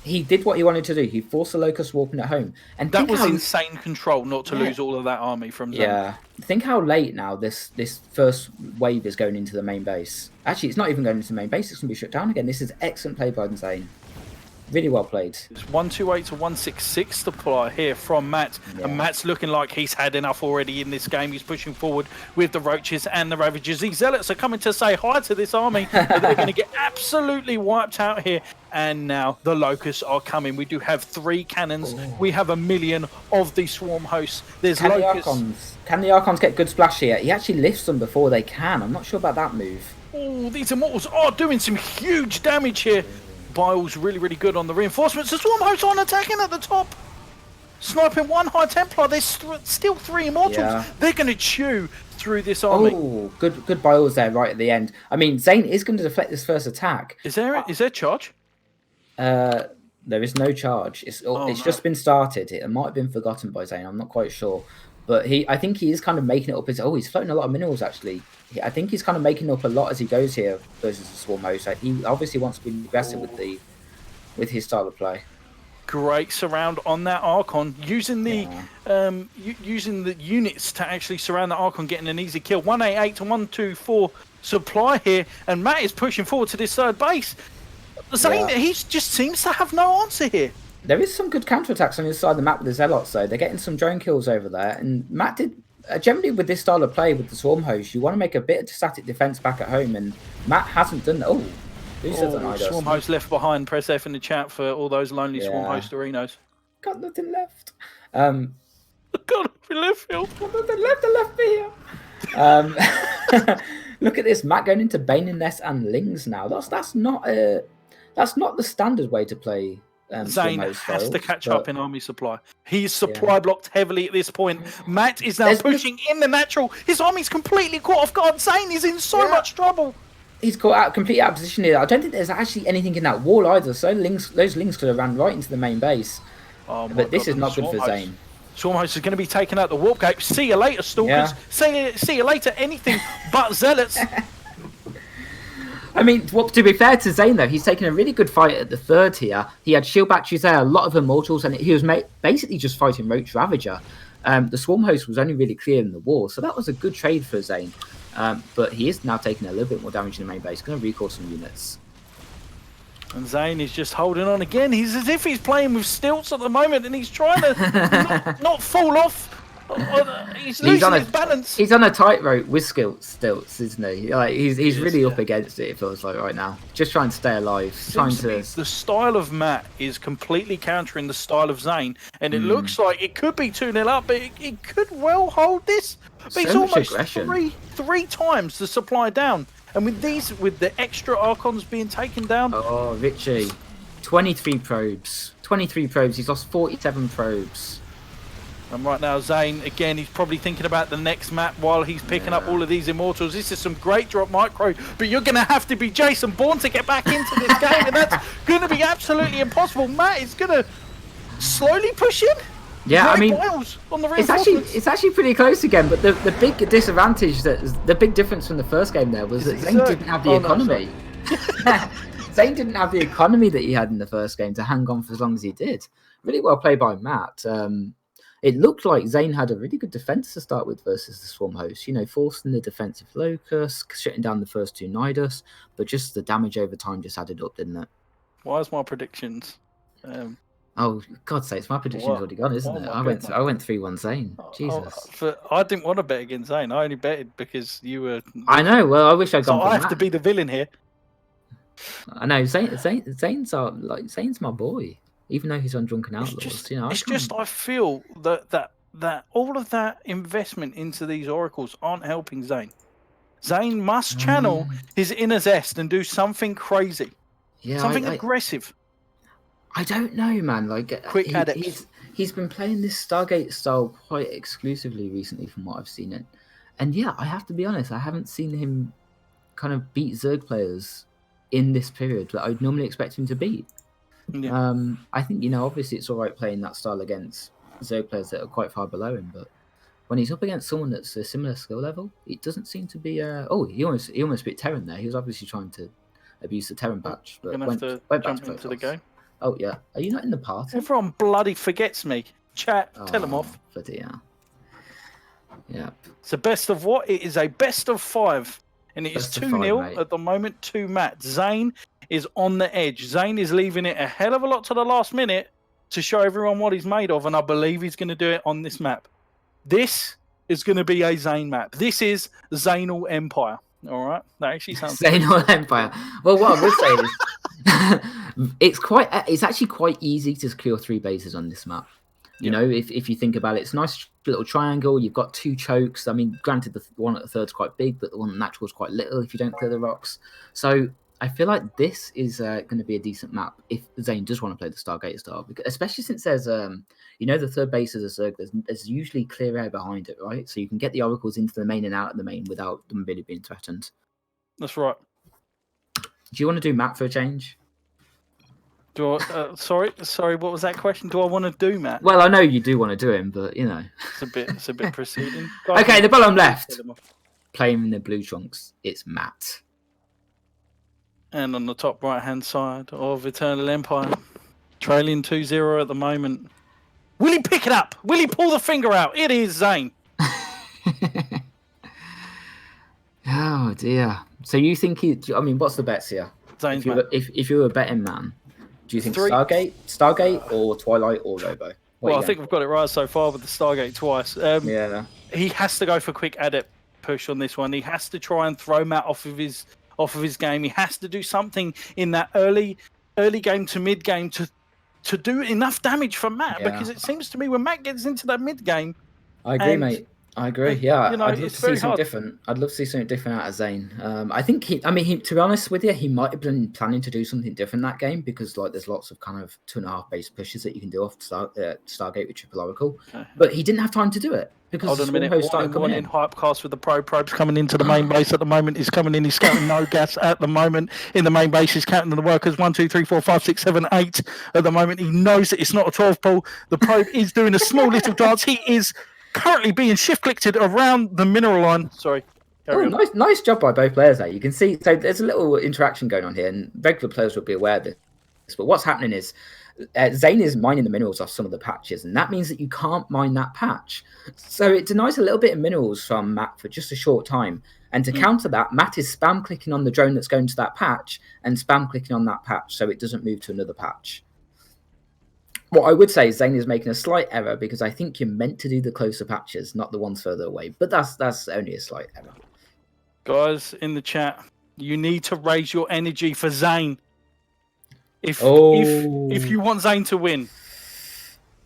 he did what he wanted to do. He forced the Locust warping at home, and that was insane control not to lose all of that army from ZAiN. Yeah, think how late now this first wave is going into the main base. Actually, it's not even going into the main base. It's going to be shut down again. This is excellent play by ZAiN. Really well played. It's 128 to 166 supply here from Matt, and Matt's looking like he's had enough already in this game. He's pushing forward with the Roaches and the Ravagers. These Zealots are coming to say hi to this army, but they're going to get absolutely wiped out here. And now the Locusts are coming. We do have 3 cannons. We have 1 million of the Swarm hosts. There's Locusts. Can the Archons get good splash here? He actually lifts them before they can. I'm not sure about that move. Oh, these Immortals are doing some huge damage here. Bile's really, really good on the reinforcements. The Swarm hosts aren't attacking at the top. Sniping 1 High Templar. There's still 3 Immortals. Yeah. They're going to chew through this army. Oh, good Biles there right at the end. I mean, ZAiN is going to deflect this first attack. Is there charge? There is no charge. It's just been started. It might have been forgotten by ZAiN. I'm not quite sure. But I think he is kind of making it up. He's floating a lot of minerals, actually. I think he's kind of making up a lot as he goes here versus the Swarm host. He obviously wants to be aggressive with his style of play. Great surround on that Archon, using the using the units to actually surround the Archon, getting an easy kill. 188 to 124 supply here, and Matt is pushing forward to this third base. ZAiN, he just seems to have no answer here. There is some good counterattacks on his side of the map with the Zealots, though. They're getting some drone kills over there, and Matt did... generally, with this style of play with the Swarm host, you want to make a bit of static defense back at home, and Matt hasn't done that. Oh, who said that? Swarm host left behind. Press F in the chat for all those lonely Swarm host arenos. Got nothing left. Got nothing left field. Got nothing left to left field. Look at this, Matt going into Baning Nest and Lings now. That's not the standard way to play. ZAiN has to catch up in army supply. He's supply blocked heavily at this point. Matt is now pushing in the natural. His army's completely caught off guard. ZAiN is in so much trouble. He's caught completely out of position here. I don't think there's actually anything in that wall either. So those Lings could have ran right into the main base. But this is not good for ZAiN. Swarm host is going to be taking out the warp gate. See you later, Stalkers. See you later, anything but Zealots. I mean, to be fair to ZAiN, though, he's taken a really good fight at the third here. He had shield batteries there, a lot of Immortals, and he was basically just fighting Roach Ravager. The Swarm host was only really clearing the wall, so that was a good trade for ZAiN. But he is now taking a little bit more damage in the main base. Going to recall some units. And ZAiN is just holding on again. He's as if he's playing with stilts at the moment, and he's trying to not fall off. He's losing his balance. He's on a tightrope with stilts, isn't he? Like he's really up against it. It feels like right now, just trying to stay alive. The style of Matt is completely countering the style of ZAiN, and it looks like it could be 2-0 up, but it could well hold this. But it's almost three times the supply down, and with the extra Archons being taken down. Oh, Richie, 23 probes. He's lost 47 probes. And right now, ZAiN, again, he's probably thinking about the next map while he's picking up all of these Immortals. This is some great drop micro, but you're going to have to be Jason Bourne to get back into this game, and that's going to be absolutely impossible. Matt is going to slowly push in. Yeah, I mean, on the it's actually pretty close again, but the big disadvantage, the big difference from the first game there was that ZAiN didn't have the economy. ZAiN didn't have the economy that he had in the first game to hang on for as long as he did. Really well played by Matt. It looked like ZAiN had a really good defense to start with versus the Swarm host. You know, forcing the defensive Locust, shutting down the first 2 Nidus, but just the damage over time just added up, didn't it? Why is my predictions? Oh, God's sakes, my prediction's already gone, isn't it? I went 3-1 ZAiN. Jesus. I didn't want to bet against ZAiN. I only betted because you were... I know, well, I wish I'd gone for I have to be the villain here. I know, ZAiN's my boy. even though he's on Drunken Outlaws. You know, I feel that all of that investment into these oracles aren't helping ZAiN. ZAiN must channel his inner zest and do something crazy, something aggressive. I don't know, man. Like, quick adepts. He's been playing this Stargate style quite exclusively recently, from what I've seen it. And yeah, I have to be honest, I haven't seen him kind of beat Zerg players in this period that I'd normally expect him to beat. Yeah. I think, you know, obviously it's all right playing that style against Zerg players that are quite far below him, but when he's up against someone that's a similar skill level, it doesn't seem to be. He almost beat Terran there. He was obviously trying to abuse the Terran patch, but went jump into the game. Oh yeah, are you not in the party? Everyone bloody forgets me. Chat, tell them off. Bloody hell. Yeah. It's a best of what? It is a best of 5, and it is 2-0 at the moment to Matt. ZAiN is on the edge. ZAiN is leaving it a hell of a lot to the last minute to show everyone what he's made of, and I believe he's going to do it on this map. This is going to be a ZAiN map. This is ZAiNal Empire. All right, that actually sounds ZAiNal Empire. Well, what I would say is it's actually quite easy to secure 3 bases on this map. You know, if you think about it, it's a nice little triangle. You've got 2 chokes. I mean, granted, the one at the third's quite big, but the one at natural is quite little if you don't clear the rocks. So I feel like this is going to be a decent map if ZAiN does want to play the Stargate style, because, especially since there's, you know, the third base is a Zerg. There's usually clear air behind it, right? So you can get the oracles into the main and out of the main without them really being threatened. That's right. Do you want to do map for a change? Sorry, what was that question? Do I want to do Matt? Well, I know you do want to do him, but you know, it's a bit proceeding. Okay, the bottom left, playing in the blue trunks, it's Matt. And on the top right hand side of Eternal Empire, trailing 2-0 at the moment. Will he pick it up? Will he pull the finger out? It is ZAiN. Oh dear. So you think I mean, what's the bets here? If you were a betting man, do you think Stargate or Twilight or Robo? Well, I think we've got it right so far with the Stargate twice. Yeah. He has to go for quick adept push on this one. He has to try and throw Matt off of his game. He has to do something in that early game to mid game to do enough damage for Matt, because it seems to me when Matt gets into that mid game. I agree, mate. I agree. Yeah, you know, I'd love to see something different. I'd love to see something different out of ZAiN. I think to be honest with you, he might have been planning to do something different that game, because like there's lots of kind of 2.5 base pushes that you can do off Stargate with Triple Oracle, but he didn't have time to do it because hold on a minute. One in Hypecast with the probes coming into the main base at the moment. He's coming in. He's scouting no gas at the moment in the main base. He's counting the workers 1, 2, 3, 4, 5, 6, 7, 8 at the moment. He knows that it's not a 12 pull. The probe is doing a small little dance. He is currently being shift-clicked around the mineral line. Sorry. Nice job by both players there. You can see, so there's a little interaction going on here, and regular players will be aware of this. But what's happening is ZAiN is mining the minerals off some of the patches, and that means that you can't mine that patch. So it denies a little bit of minerals from Matt for just a short time. And to counter that, Matt is spam-clicking on the drone that's going to that patch and spam-clicking on that patch so it doesn't move to another patch. What I would say is ZAiN is making a slight error, because I think you're meant to do the closer patches, not the ones further away. But that's only a slight error. Guys in the chat, you need to raise your energy for ZAiN. If you want ZAiN to win,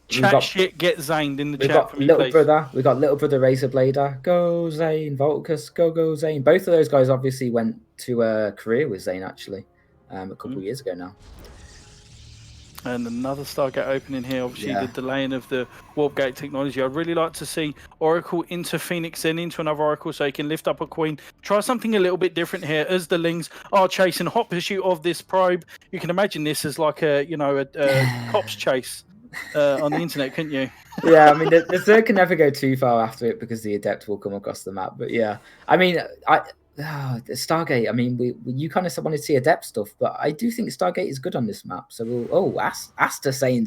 get ZAiN'd in the chat for me, please. We got little brother Razorblader. Go ZAiN, Volticus, go ZAiN. Both of those guys obviously went to a career with ZAiN actually, a couple of years ago now. And another Stargate opening here. Obviously, the delaying of the warp gate technology. I'd really like to see Oracle into Phoenix, then into another Oracle, so he can lift up a Queen. Try something a little bit different here as the Lings are chasing hot pursuit of this probe. You can imagine this as like a cops chase on the internet, couldn't you? Yeah, I mean, the Zerg can never go too far after it because the Adept will come across the map. But yeah, I mean, the Stargate, I mean, you kind of wanted to see Adept stuff, but I do think Stargate is good on this map. So AsTeR saying,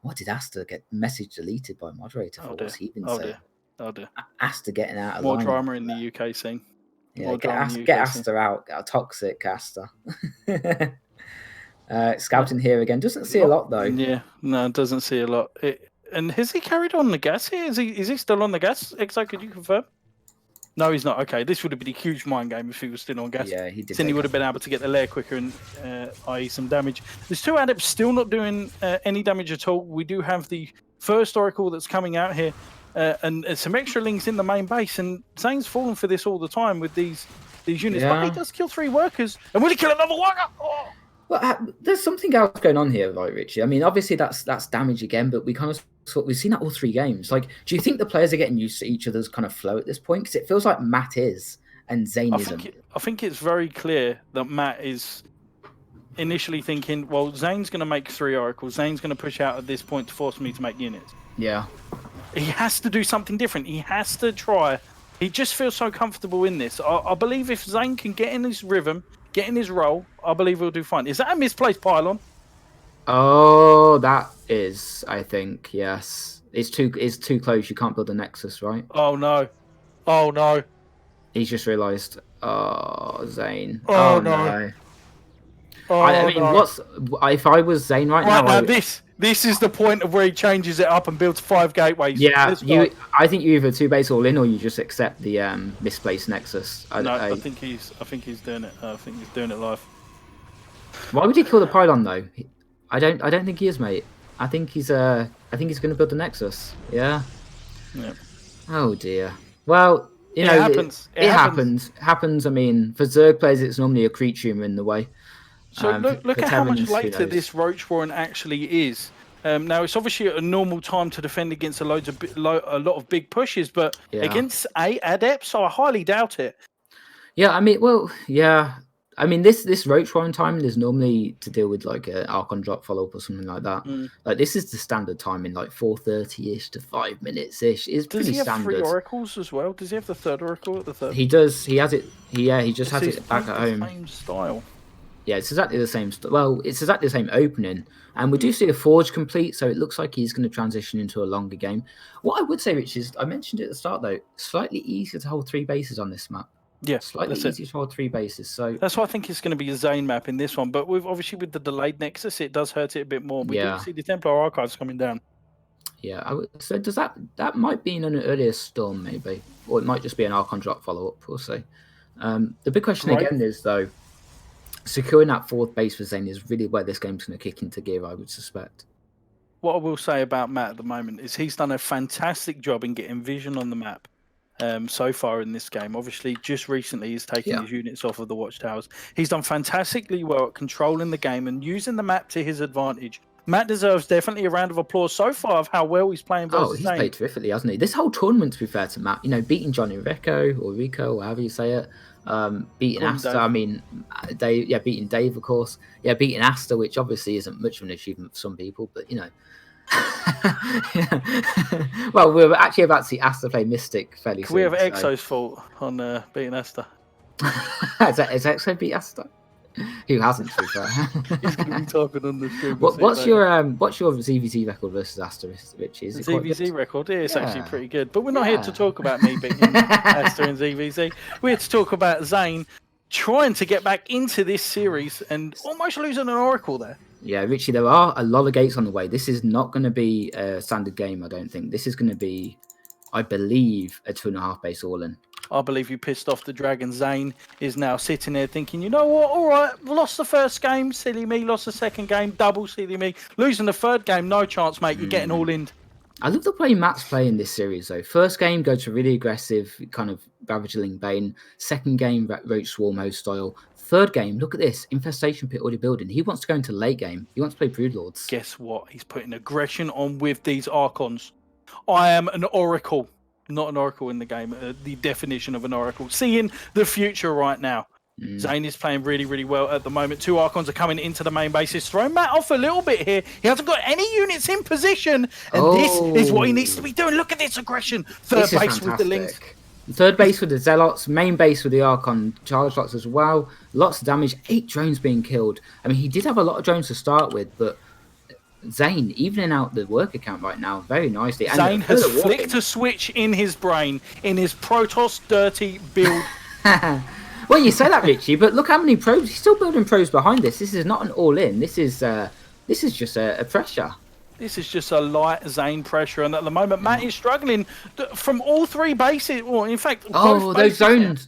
what did AsTeR get? Message deleted by moderator for? What's he been saying? Oh dear. AsTeR getting out of more drama in the UK scene. Yeah, get AsTeR out. Toxic AsTeR. Scouting here again. Doesn't see a lot though. Yeah, no, doesn't see a lot. And has he carried on the gas here? Is he still on the gas? Exo, could you confirm? No, he's not. Okay, this would have been a huge mind game if he was still on gas. Yeah, he did. Then he would have been able to get the lair quicker and, i.e. some damage. There's 2 adepts still not doing any damage at all. We do have the first Oracle that's coming out here, and some extra links in the main base. And ZAiN's falling for this all the time with these units. Yeah. But he does kill 3 workers, and will he kill another worker? Oh! Well, there's something else going on here, right, Richie? I mean, obviously that's damage again, but we've seen that all 3 games. Like, do you think the players are getting used to each other's kind of flow at this point? Because it feels like Matt is and ZAiN isn't. I think it's very clear that Matt is initially thinking, well, ZAiN's going to make 3 oracles. ZAiN's going to push out at this point to force me to make units. Yeah. He has to do something different. He has to try. He just feels so comfortable in this. I believe if ZAiN can get in his rhythm, get in his role, I believe he'll do fine. Is that a misplaced pylon? Oh, that is, I think, yes. It's too close. You can't build a nexus, right? Oh no. Oh no. He's just realised. Oh, ZAiN. Oh no. Oh, I mean, no. if I was ZAiN right now? This is the point of where he changes it up and builds 5 gateways. Yeah, I think you either 2-base all in or you just accept the misplaced nexus. I think he's doing it. I think he's doing it live. Why would he kill the pylon though? I don't think he is, mate. I think he's going to build the nexus. Yeah. Yeah. Oh dear. Well, you know, it happens. I mean, for Zerg players, it's normally a creature in the way. So look at how much later this Roach Warren actually is. Now it's obviously a normal time to defend against a lot of big pushes, but against 8 adepts, so I highly doubt it. Yeah, I mean, well, yeah. I mean, this Roach Warren time is normally to deal with like an Archon drop follow up or something like that. Like this is the standard timing, like 4:30ish to 5 minutes ish. It's pretty standard. Does he have 3 oracles as well? Does he have the 3rd oracle at the 3rd? He does. He has it. He just has it back at home. Same style. Yeah, it's exactly the same. Well, it's exactly the same opening, and we do see a forge complete, so it looks like he's going to transition into a longer game. What I would say, Rich, is I mentioned it at the start though, slightly easier to hold 3 bases on this map. Yeah, slightly easier to hold 3 bases. So that's why I think it's going to be a ZAiN map in this one. But with the delayed nexus, it does hurt it a bit more. We do see the Templar archives coming down. Yeah, so does that might be in an earlier storm maybe, or it might just be an Archon drop follow up. We'll see. The big question again is though, securing that 4th base for ZAiN is really where this game's going to kick into gear, I would suspect. What I will say about Matt at the moment is he's done a fantastic job in getting vision on the map so far in this game. Obviously, just recently he's taken his units off of the watchtowers. He's done fantastically well at controlling the game and using the map to his advantage. Matt deserves definitely a round of applause so far of how well he's playing versus ZAiN. Oh, he's played terrifically, hasn't he? This whole tournament, to be fair to Matt, you know, beating Johnny Rico, or however you say it, beating AsTeR, I mean, beating Dave, of course. Yeah, beating AsTeR, which obviously isn't much of an achievement for some people, but, you know. Well, we're actually about to see AsTeR play Mystic fairly soon. We have Exo's fault on beating AsTeR. Is Exo beat AsTeR? Who hasn't, to be fair? He's going to be typing on the screen. What's your ZVZ record versus AsTeR, Richie? Is it ZVZ record? Yeah, it's actually pretty good. But we're not here to talk about me beating AsTeR and ZVZ. We're here to talk about ZAiN trying to get back into this series and almost losing an oracle there. Yeah, Richie, there are a lot of gates on the way. This is not going to be a standard game, I don't think. This is going to be, I believe, a 2.5 base all-in. I believe you pissed off the dragon. ZAiN is now sitting there thinking, you know what, all right, lost the first game, silly me, lost the second game, double silly me. Losing the 3rd game, no chance, mate, you're getting all in. I love the way Matt's playing this series, though. First game, go to really aggressive, kind of Ravageling Bane. Second game, Roach Swarm host style. 3rd game, look at this, Infestation Pit already building. He wants to go into late game. He wants to play Broodlords. Guess what? He's putting aggression on with these Archons. I am an Oracle. Not an oracle in the game, the definition of an oracle. Seeing the future right now. ZAiN is playing really, really well at the moment. 2 Archons are coming into the main base. He's thrown Matt off a little bit here. He hasn't got any units in position. And this is what he needs to be doing. Look at this aggression. 3rd base with the links. 3rd base with the Zealots. Main base with the Archon charge lots as well. Lots of damage. 8 drones being killed. I mean, he did have a lot of drones to start with, but ZAiN evening out the worker count right now very nicely. ZAiN has flicked a switch in his brain, in his Protoss dirty build. Well, you say that, Richie, but look how many probes. He's still building probes behind this. This is not an all-in. This is just a pressure. This is just a light ZAiN pressure, and at the moment, Matt is struggling from all 3 bases. Well, in fact, oh, those drones.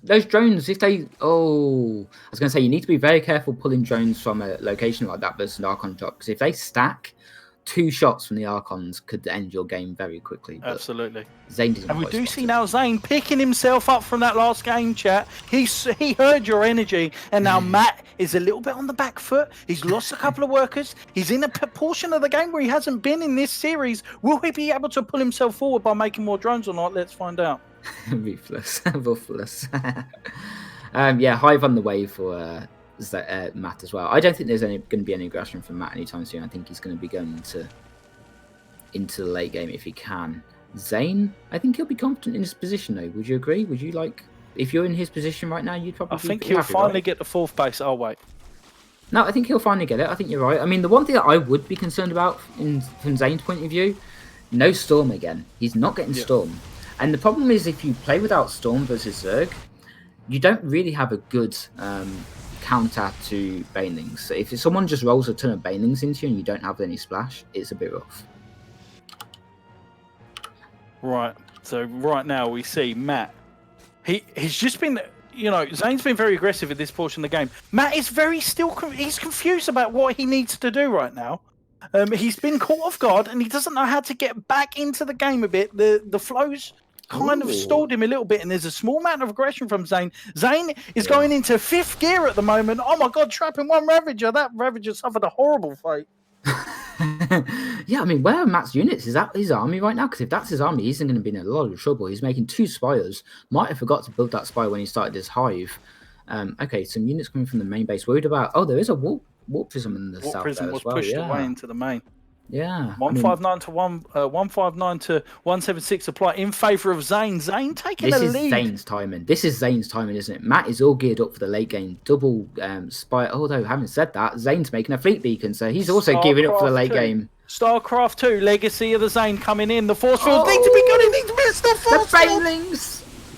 If they, I was going to say, you need to be very careful pulling drones from a location like that versus an Archon drop, because if they stack, 2 shots from the Archons could end your game very quickly. Absolutely. ZAiN didn't. And we do see now ZAiN picking himself up from that last game, chat. He heard your energy, and now Matt is a little bit on the back foot. He's lost a couple of workers. He's in a portion of the game where he hasn't been in this series. Will he be able to pull himself forward by making more drones or not? Let's find out. Ruthless. Ruthless. Yeah, Hive on the way for Matt as well. I don't think there's going to be any aggression from Matt anytime soon. I think he's going to be going into the late game if he can. ZAiN, I think he'll be confident in his position though. Would you agree? Would you like, if you're in his position right now, you'd probably. I think he'll finally get the 4th base. Oh wait. No, I think he'll finally get it. I think you're right. I mean, the one thing that I would be concerned about from ZAiN's point of view, no Storm again. He's not getting Storm. And the problem is if you play without Storm versus Zerg, you don't really have a good counter to Banelings. So if someone just rolls a ton of Banelings into you and you don't have any splash, it's a bit rough. Right. So right now we see Matt. He's just been, you know, ZAiN's been very aggressive at this portion of the game. Matt is he's confused about what he needs to do right now. He's been caught off guard and he doesn't know how to get back into the game a bit. The flows kind of stalled him a little bit, and there's a small amount of aggression from ZAiN. ZAiN is going into 5th gear at the moment. Oh my god, trapping 1 Ravager. That Ravager suffered a horrible fate. Yeah, I mean, where are Matt's units? Is that his army right now? Because if that's his army, he's going to be in a lot of trouble. He's making 2 spires. Might have forgot to build that spire when he started his hive. Okay, some units coming from the main base. Worried about... Oh, there is a warp prism in the south prism there was as well. pushed away into the main. Yeah, 159 to 159 to 176 apply in favor of ZAiN. ZAiN taking a lead. This is ZAiN's timing. This is ZAiN's timing, isn't it? Matt is all geared up for the late game. Double spire. Although, having said that, ZAiN's making a fleet beacon, so he's also gearing up for the late game. StarCraft 2, Legacy of the ZAiN coming in. The force field needs to be good. It needs to be the force field.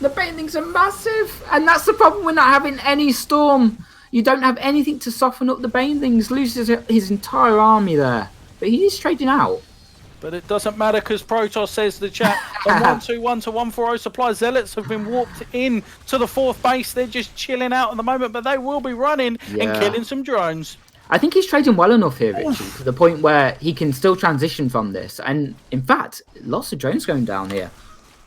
The Banelings are massive, and that's the problem with not having any Storm. You don't have anything to soften up the Banelings. Loses his entire army there. But he is trading out. But it doesn't matter because Protoss says the chat. The 121 to 140 supply Zealots have been warped in to the 4th base. They're just chilling out at the moment, but they will be running and killing some drones. I think he's trading well enough here, Richie, to the point where he can still transition from this. And in fact, lots of drones going down here.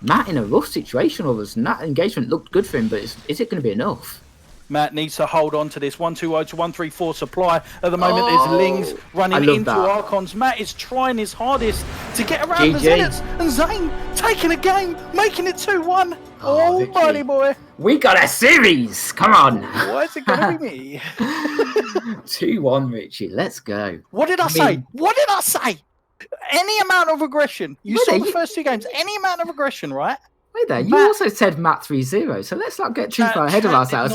Matt in a rough situation with us. And that engagement looked good for him, but is it going to be enough? Matt needs to hold on to this 120 to 134 supply. At the moment, there's Lings running into Archons. Matt is trying his hardest to get around the Zealots. And ZAiN taking a game, making it 2-1. Oh, buddy boy. We got a series. Come on. Why is it going to be me? 2-1, Richie. Let's go. What did I say? What did I say? Any amount of aggression. You saw the first 2 games. Any amount of aggression, right? Wait there, you also said Matt 3-0, so let's not get too far ahead of ourselves.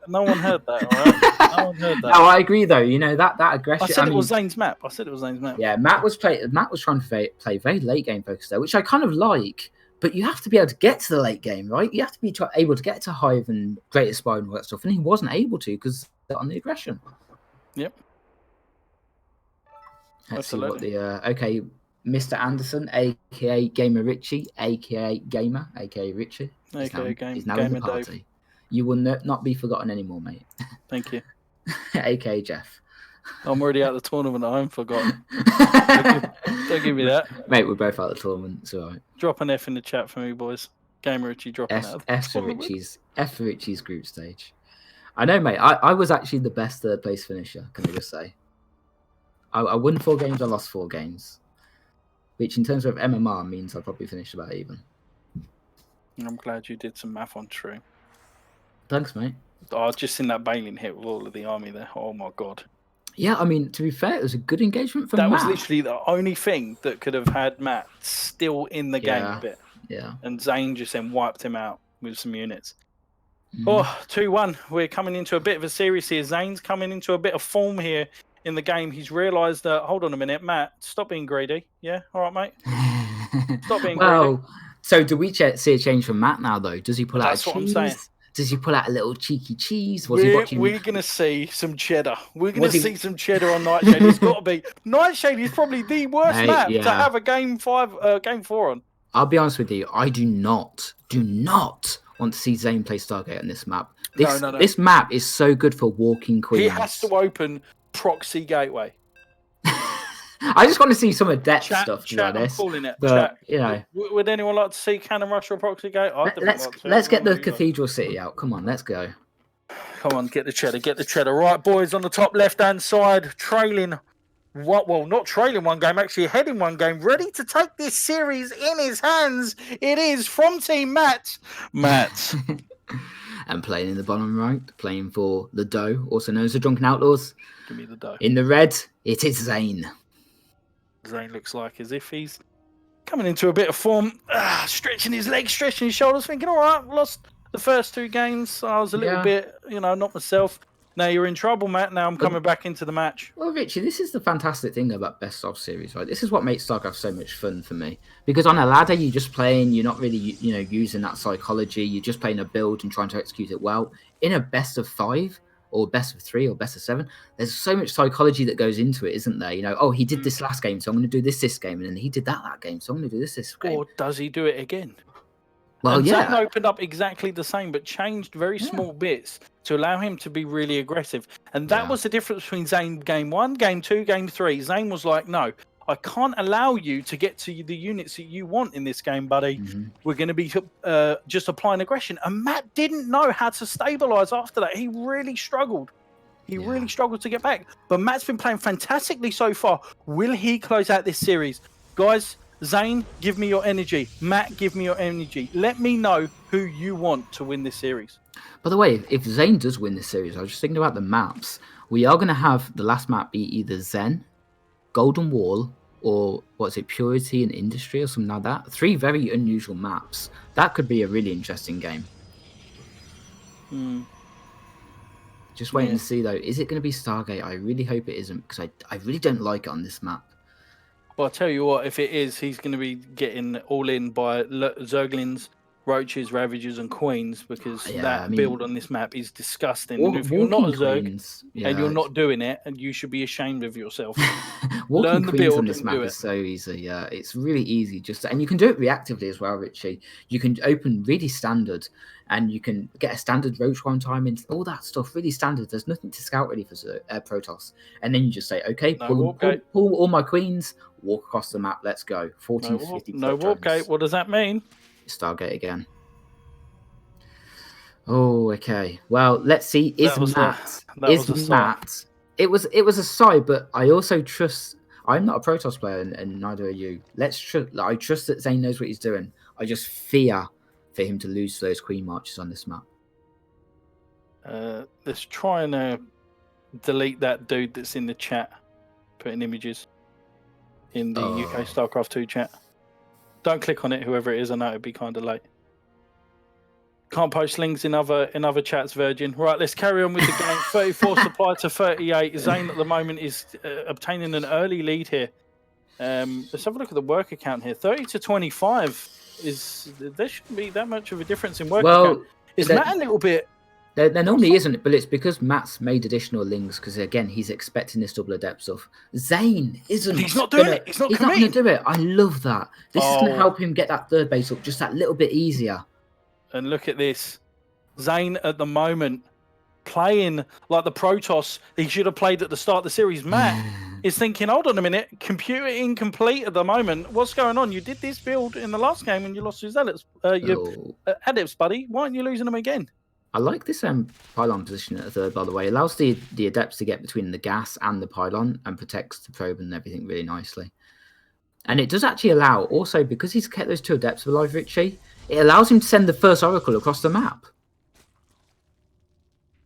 No one heard that, all right? No one heard that. No, I agree though. You know that aggression. I said it was ZAiN's map. I said it was ZAiN's map. Yeah, Matt was trying to play very late game focus there, which I kind of like. But you have to be able to get to the late game, right? You have to be able to get to Hive and Greater Spire and all that stuff, and he wasn't able to because on the aggression. Yep. Let's see what the okay. Mr. Anderson, aka GamerRichy, aka Gamer, aka Richie. He's now in the party. Dave. You will not be forgotten anymore, mate. Thank you. aka Jeff. I'm already out of the tournament. I'm forgotten. Don't give me that. Mate, we're both out of the tournament. It's all right. Drop an F in the chat for me, boys. GamerRichy dropping out. F for Richie's group stage. I know, mate. I was actually the best 3rd place finisher, can I just say. I won 4 games, I lost 4 games. Which in terms of MMR means I probably finished about even. I'm glad you did some math on true. Thanks, mate. Oh, just in that Baneling hit with all of the army there. Oh my god. Yeah, I mean, to be fair, it was a good engagement from Matt. That was literally the only thing that could have had Matt still in the game a bit. Yeah. And ZAiN just then wiped him out with some units. Oh, 2-1. We're coming into a bit of a series here. ZAiN's coming into a bit of form here in the game. He's realised that, hold on a minute, Matt, stop being greedy. Yeah? All right, mate? Stop being greedy. So do we see a change from Matt now, though? Does he pull out a cheese? Does he pull out a little cheeky cheese? Was he watching? We're going to see some cheddar. We're going to see some cheddar on Nightshade. It's got to be. Nightshade is probably the worst map to have a game 4 on. I'll be honest with you. I do not want to see ZAiN play Stargate on this map. No. This map is so good for walking queens. He has to open proxy gateway. I just want to see some adept stuff, to be honest. I'm calling it. But, you know, would anyone like to see Cannon Rush or proxy gate? Let's get the Cathedral City out. Come on, let's go. Come on, get the cheddar. Right, boys, on the top left-hand side, trailing. Well, not trailing one game, actually heading one game, ready to take this series in his hands. It is from Team Matt. And playing in the bottom right, playing for the Doe, also known as the Drunken Outlaws. Give me the Doe. In the red, it is ZAiN. ZAiN looks like as if he's coming into a bit of form, stretching his legs, stretching his shoulders, thinking, all right, lost the first 2 games. I was a little bit, not myself. Now you're in trouble, Matt. Now I'm coming back into the match. Well, Richie, this is the fantastic thing about Best of series, right? This is what makes StarCraft so much fun for me. Because on a ladder, you're just playing, you're not really, using that psychology. You're just playing a build and trying to execute it well. In a Best of 5, or Best of 3, or Best of 7, there's so much psychology that goes into it, isn't there? Oh, he did this last game, so I'm going to do this game. And then he did that game, so I'm going to do this game. Or does he do it again? Well, and ZAiN opened up exactly the same, but changed very small bits to allow him to be really aggressive. And that was the difference between ZAiN game 1, game 2, game 3. ZAiN was like, no, I can't allow you to get to the units that you want in this game, buddy. We're going to be just applying aggression. And Matt didn't know how to stabilize after that. He really struggled. He really struggled to get back. But Matt's been playing fantastically so far. Will he close out this series? Guys, ZAiN, give me your energy. Matt, give me your energy. Let me know who you want to win this series. By the way, if ZAiN does win this series, I was just thinking about the maps. We are going to have the last map be either ZEN, Golden Wall, or what's it, Purity and Industry or something like that. 3 very unusual maps. That could be a really interesting game. Just waiting to see, though. Is it going to be Stargate? I really hope it isn't, because I really don't like it on this map. Well, I'll tell you what, if it is, he's going to be getting all in by Zerglings, Roaches, Ravagers, and Queens, because build on this map is disgusting. And if you're not a Zerg and you're not doing it, and you should be ashamed of yourself. Learn the build on this map is so easy. It's really easy, and you can do it reactively as well, Richie. You can open really standard, and you can get a standard Roach one time, and all that stuff really standard. There's nothing to scout really for Protoss, and then you just say, okay, pull all my Queens, walk across the map, let's go. 14 to 50. No warp gate. What does that mean? Stargate again. Oh, okay. Well, let's see. Is Matt? It was a side, but I also trust. I'm not a Protoss player, and neither are you. I trust that ZAiN knows what he's doing. I just fear for him to lose those Queen Marches on this map. Let's try and delete that dude that's in the chat, putting images in the UK StarCraft 2 chat. Don't click on it, whoever it is. I know it'd be kind of late. Can't post links in other chats, Virgin. Right, let's carry on with the game. 34 supply to 38. ZAiN at the moment is obtaining an early lead here. Let's have a look at the worker count here. 30 to 25 there shouldn't be that much of a difference in worker count. Is Matt a little bit? There normally isn't, but it's because Matt's made additional links, because again he's expecting this double adept stuff. ZAiN isn't. He's not doing it. He's not going to do it. I love that. This is going to help him get that third base up just that little bit easier. And look at this. ZAiN at the moment playing like the Protoss he should have played at the start of the series. Matt is thinking, hold on a minute, computer incomplete at the moment. What's going on? You did this build in the last game and you lost your Zealots, your Adepts, buddy. Why aren't you losing them again? I like this pylon position at the third, by the way. It allows the Adepts to get between the gas and the pylon and protects the probe and everything really nicely. And it does actually allow, also, because he's kept those 2 Adepts alive, Richie, it allows him to send the first Oracle across the map.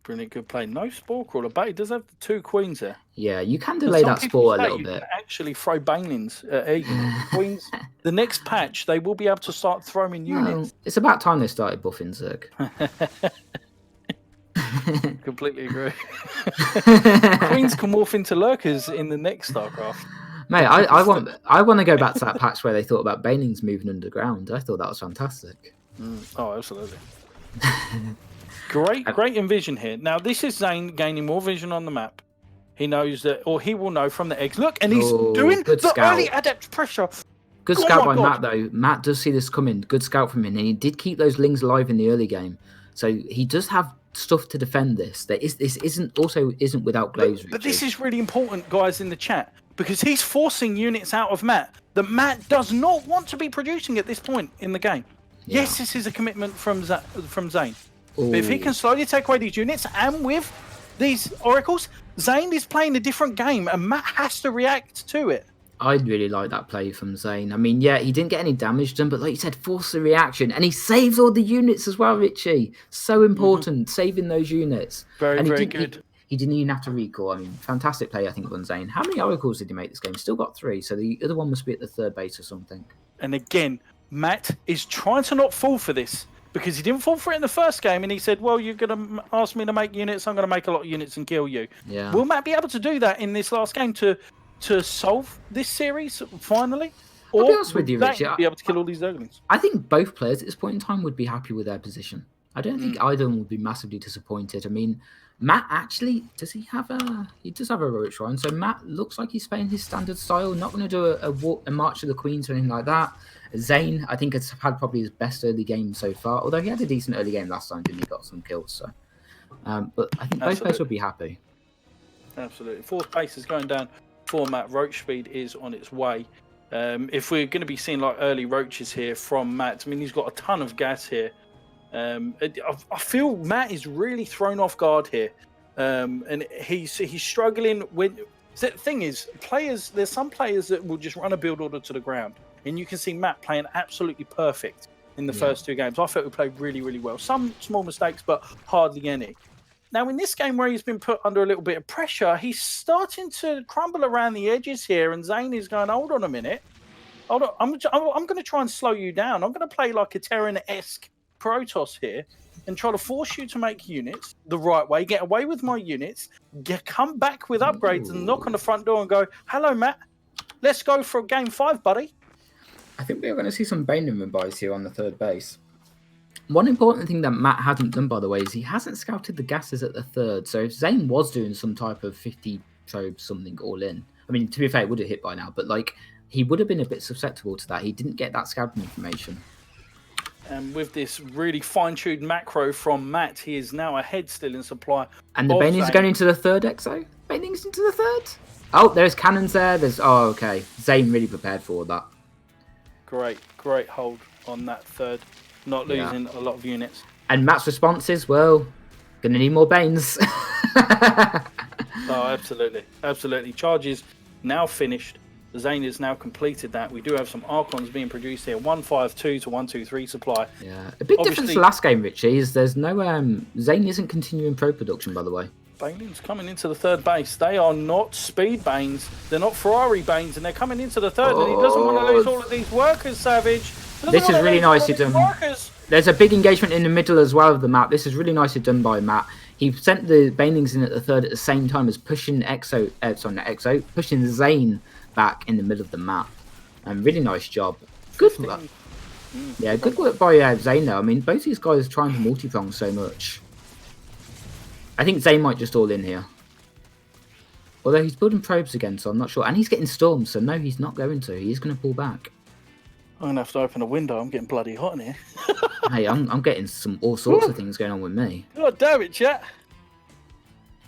Brilliant, good play. No Spore Crawler, but he does have 2 Queens there. Yeah, you can delay that Spore a little bit. You can actually throw Banelings at Queens. The next patch, they will be able to start throwing units. It's about time they started buffing Zerg. Completely agree. Queens can morph into lurkers in the next StarCraft. Mate, I want to go back to that patch where they thought about Banelings moving underground. I thought that was fantastic. Oh, absolutely. Great envision here. Now, this is ZAiN gaining more vision on the map. He knows that, or he will know from the eggs. Look, and he's doing the early adept pressure. Good scout by Matt, though. Matt does see this coming. Good scout from him, and he did keep those lings alive in the early game. So he does have stuff to defend this. This isn't without glaze. But this is really important, guys, in the chat, because he's forcing units out of Matt that Matt does not want to be producing at this point in the game. Yeah. Yes, this is a commitment from ZAiN. But if he can slowly take away these units, and with these oracles, ZAiN is playing a different game, and Matt has to react to it. I really like that play from ZAiN. I mean, yeah, he didn't get any damage done, but like you said, force the reaction. And he saves all the units as well, Richie. So important, saving those units. Very good. He didn't even have to recall. I mean, fantastic play, I think, on ZAiN. How many oracles did he make this game? Still got 3, so the other one must be at the 3rd base or something. And again, Matt is trying to not fall for this, because he didn't fall for it in the first game, and he said, well, you're going to ask me to make units, I'm going to make a lot of units and kill you. Yeah. Will Matt be able to do that in this last game to solve this series finally? Or I'll be honest with you, Richie, be able to kill all these Zerglings? I think both players at this point in time would be happy with their position. I don't think either of them would be massively disappointed. I mean, Matt actually, he does have a Ro8 run, so Matt looks like he's playing his standard style, not going to do a March of the Queens or anything like that. ZAiN, I think, has had probably his best early game so far, although he had a decent early game last time, didn't he? Got some kills, so. But I think both players would be happy. Absolutely. 4th base is going down for Matt. Roach speed is on its way. If we're going to be seeing like early roaches here from Matt, I mean, he's got a ton of gas here. I feel Matt is really thrown off guard here, and he's struggling with. The thing is, there's some players that will just run a build order to the ground, and you can see Matt playing absolutely perfect in the first 2 games. I thought he played really, really well. Some small mistakes, but hardly any. Now, in this game where he's been put under a little bit of pressure, he's starting to crumble around the edges here, and ZAiN is going, hold on a minute. Hold on, I'm going to try and slow you down. I'm going to play like a Terran-esque Protoss here and try to force you to make units the right way, get away with my units, come back with upgrades and knock on the front door and go, hello, Matt, let's go for game 5, buddy. I think we're going to see some Baneman buys here on the 3rd base. One important thing that Matt hasn't done, by the way, is he hasn't scouted the gases at the 3rd. So if ZAiN was doing some type of 50 probes, something all in, I mean, to be fair, it would have hit by now, but like he would have been a bit susceptible to that. He didn't get that scouting information. And with this really fine-tuned macro from Matt, he is now ahead still in supply. And the Banings are going into the 3rd, Exo? Banings into the 3rd? Oh, there's cannons there. Oh, okay. ZAiN really prepared for that. Great hold on that 3rd. Not losing a lot of units. And Matt's response is, well, going to need more Banes. Oh, absolutely. Charge is now finished. ZAiN has now completed that. We do have some Archons being produced here. 152 to 123 supply. Yeah. A big difference to last game, Richie, is there's no... ZAiN isn't continuing pro production, by the way. Banelings coming into the 3rd base. They are not speed Banes. They're not Ferrari Banes, and they're coming into the 3rd. And he doesn't want to lose all of these workers, Savage. This is really nicely done. There's a big engagement in the middle as well of the map. This is really nicely done by Matt. He sent the Banelings in at the 3rd at the same time as pushing pushing ZAiN back in the middle of the map. And really nice job. Good work. Yeah, good work by ZAiN though. I mean, both these guys are trying to multi-prong so much. I think ZAiN might just all in here. Although he's building probes again, so I'm not sure. And he's getting stormed, so no, he's not going to. He's going to pull back. I'm going to have to open a window. I'm getting bloody hot in here. Hey, I'm getting all sorts of things going on with me. God damn it, chat.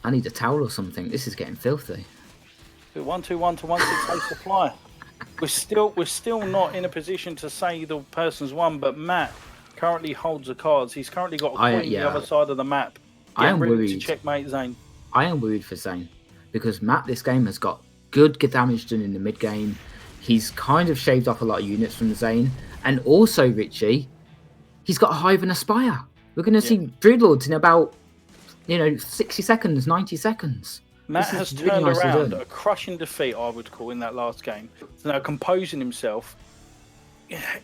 I need a towel or something. This is getting filthy. 121 to 168 supply. We're still not in a position to say the person's won, but Matt currently holds the cards. He's currently got a queen on the other side of the map. I am worried to checkmate ZAiN. I am worried for ZAiN because Matt this game has got good damage done in the mid game. He's kind of shaved off a lot of units from ZAiN, and also Richie, he's got a Hive and a Spire. We're going to see Broodlords in about 60 seconds, 90 seconds. Matt has turned around a crushing defeat, I would call, in that last game. So now composing himself,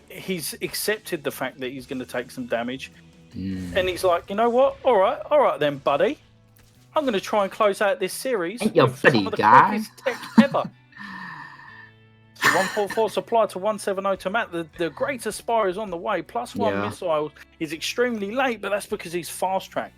he's accepted the fact that he's going to take some damage. And he's like, you know what? All right then, buddy. I'm going to try and close out this series. Ain't your buddy, guy. Ever. 144 supply to 170 to Matt. The greater Spire is on the way. +1 missile is extremely late, but that's because he's fast-tracked.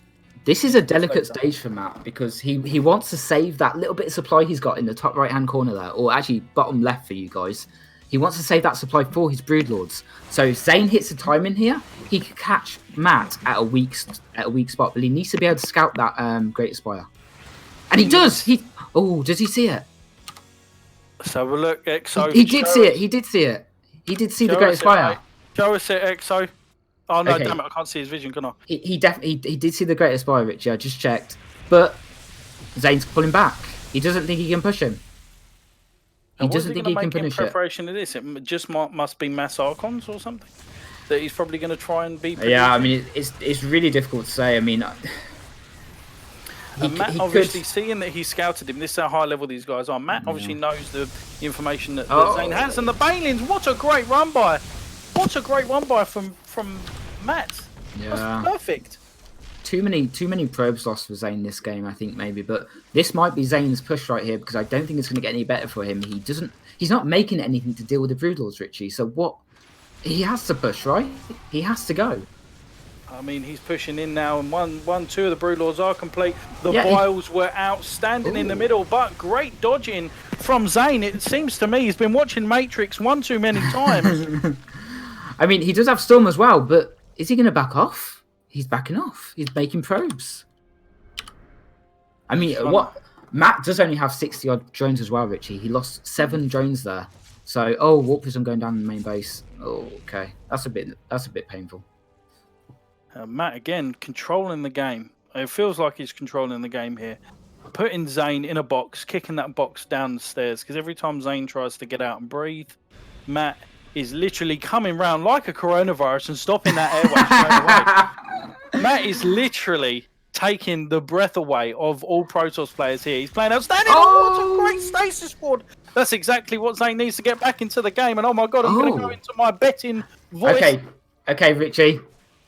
This is a delicate stage for Matt because he wants to save that little bit of supply he's got in the top right-hand corner there, or actually bottom left for you guys. He wants to save that supply for his Broodlords. So ZAiN hits the time in here. He could catch Matt at a weak spot, but he needs to be able to scout that Great Spire. And he does! Does he see it? So look, Exo. He did see it. He did see it. He did see the Great Spire. Show us it, Exo. Oh no, Okay. damn it! I can't see his vision, can I? He did see the Great Spire, Richie. I just checked, but ZAiN's pulling back. He doesn't think he can push him. He doesn't think he can finish it. Preparation of this, it just must be mass Archons or something that he's probably going to try and be. Yeah, I mean it's really difficult to say. I mean, Matt obviously seeing that he scouted him. This is how high level these guys are. Matt obviously knows the information that ZAiN has, and the Banelings. What a great run by! What a great run by from Matt. Yeah, that's perfect. Too many probes lost for ZAiN this game, I think maybe, but this might be ZAiN's push right here because I don't think it's going to get any better for him. He's not making anything to deal with the Broodlords, Richie. So what? He has to push, right? He has to go. I mean, he's pushing in now, and two of the Broodlords are complete. The Vials were outstanding in the middle, but great dodging from ZAiN. It seems to me he's been watching Matrix one too many times. I mean, he does have Storm as well, but is he going to back off? He's backing off. He's making probes. I mean, Matt does only have 60-odd drones as well, Richie. He lost 7 drones there. So, Warp Prism going down the main base. Oh, okay. That's a bit painful. Matt, again, controlling the game. It feels like he's controlling the game here. Putting ZAiN in a box, kicking that box down the stairs, because every time ZAiN tries to get out and breathe, Matt is literally coming round like a coronavirus and stopping that airway straight away. Matt is literally taking the breath away of all Protoss players here. He's playing outstanding. What a great stasis squad. That's exactly what ZAiN needs to get back into the game. And oh my God, I'm going to go into my betting voice. Okay, Richie.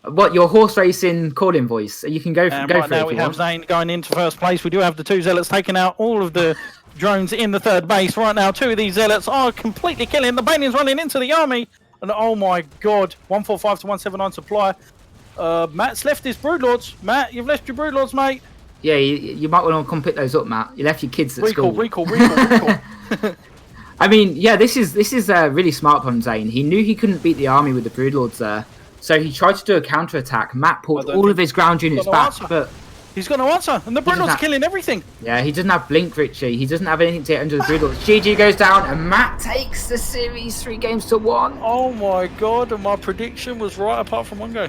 What, your horse racing calling voice? You can go for it. Right now we have ZAiN going into first place. We do have the 2 Zealots taking out all of the drones in the 3rd base. Right now, 2 of these Zealots are completely killing. The Banelings running into the army. And oh my God, 145 to 179 supply. Matt's left his Broodlords. Matt, you've left your Broodlords, mate. Yeah, you might want to come pick those up, Matt. You left your kids at school. Recall. I mean, yeah, this is really smart from ZAiN. He knew he couldn't beat the army with the Broodlords there. So he tried to do a counter-attack. Matt pulled all of his ground units back, but he's going to answer, and the Broodlords killing everything. Yeah, he doesn't have Blink, Richie. He doesn't have anything to get under the Broodlords. GG goes down, and Matt takes the series 3-1. Oh my God, and my prediction was right apart from one go.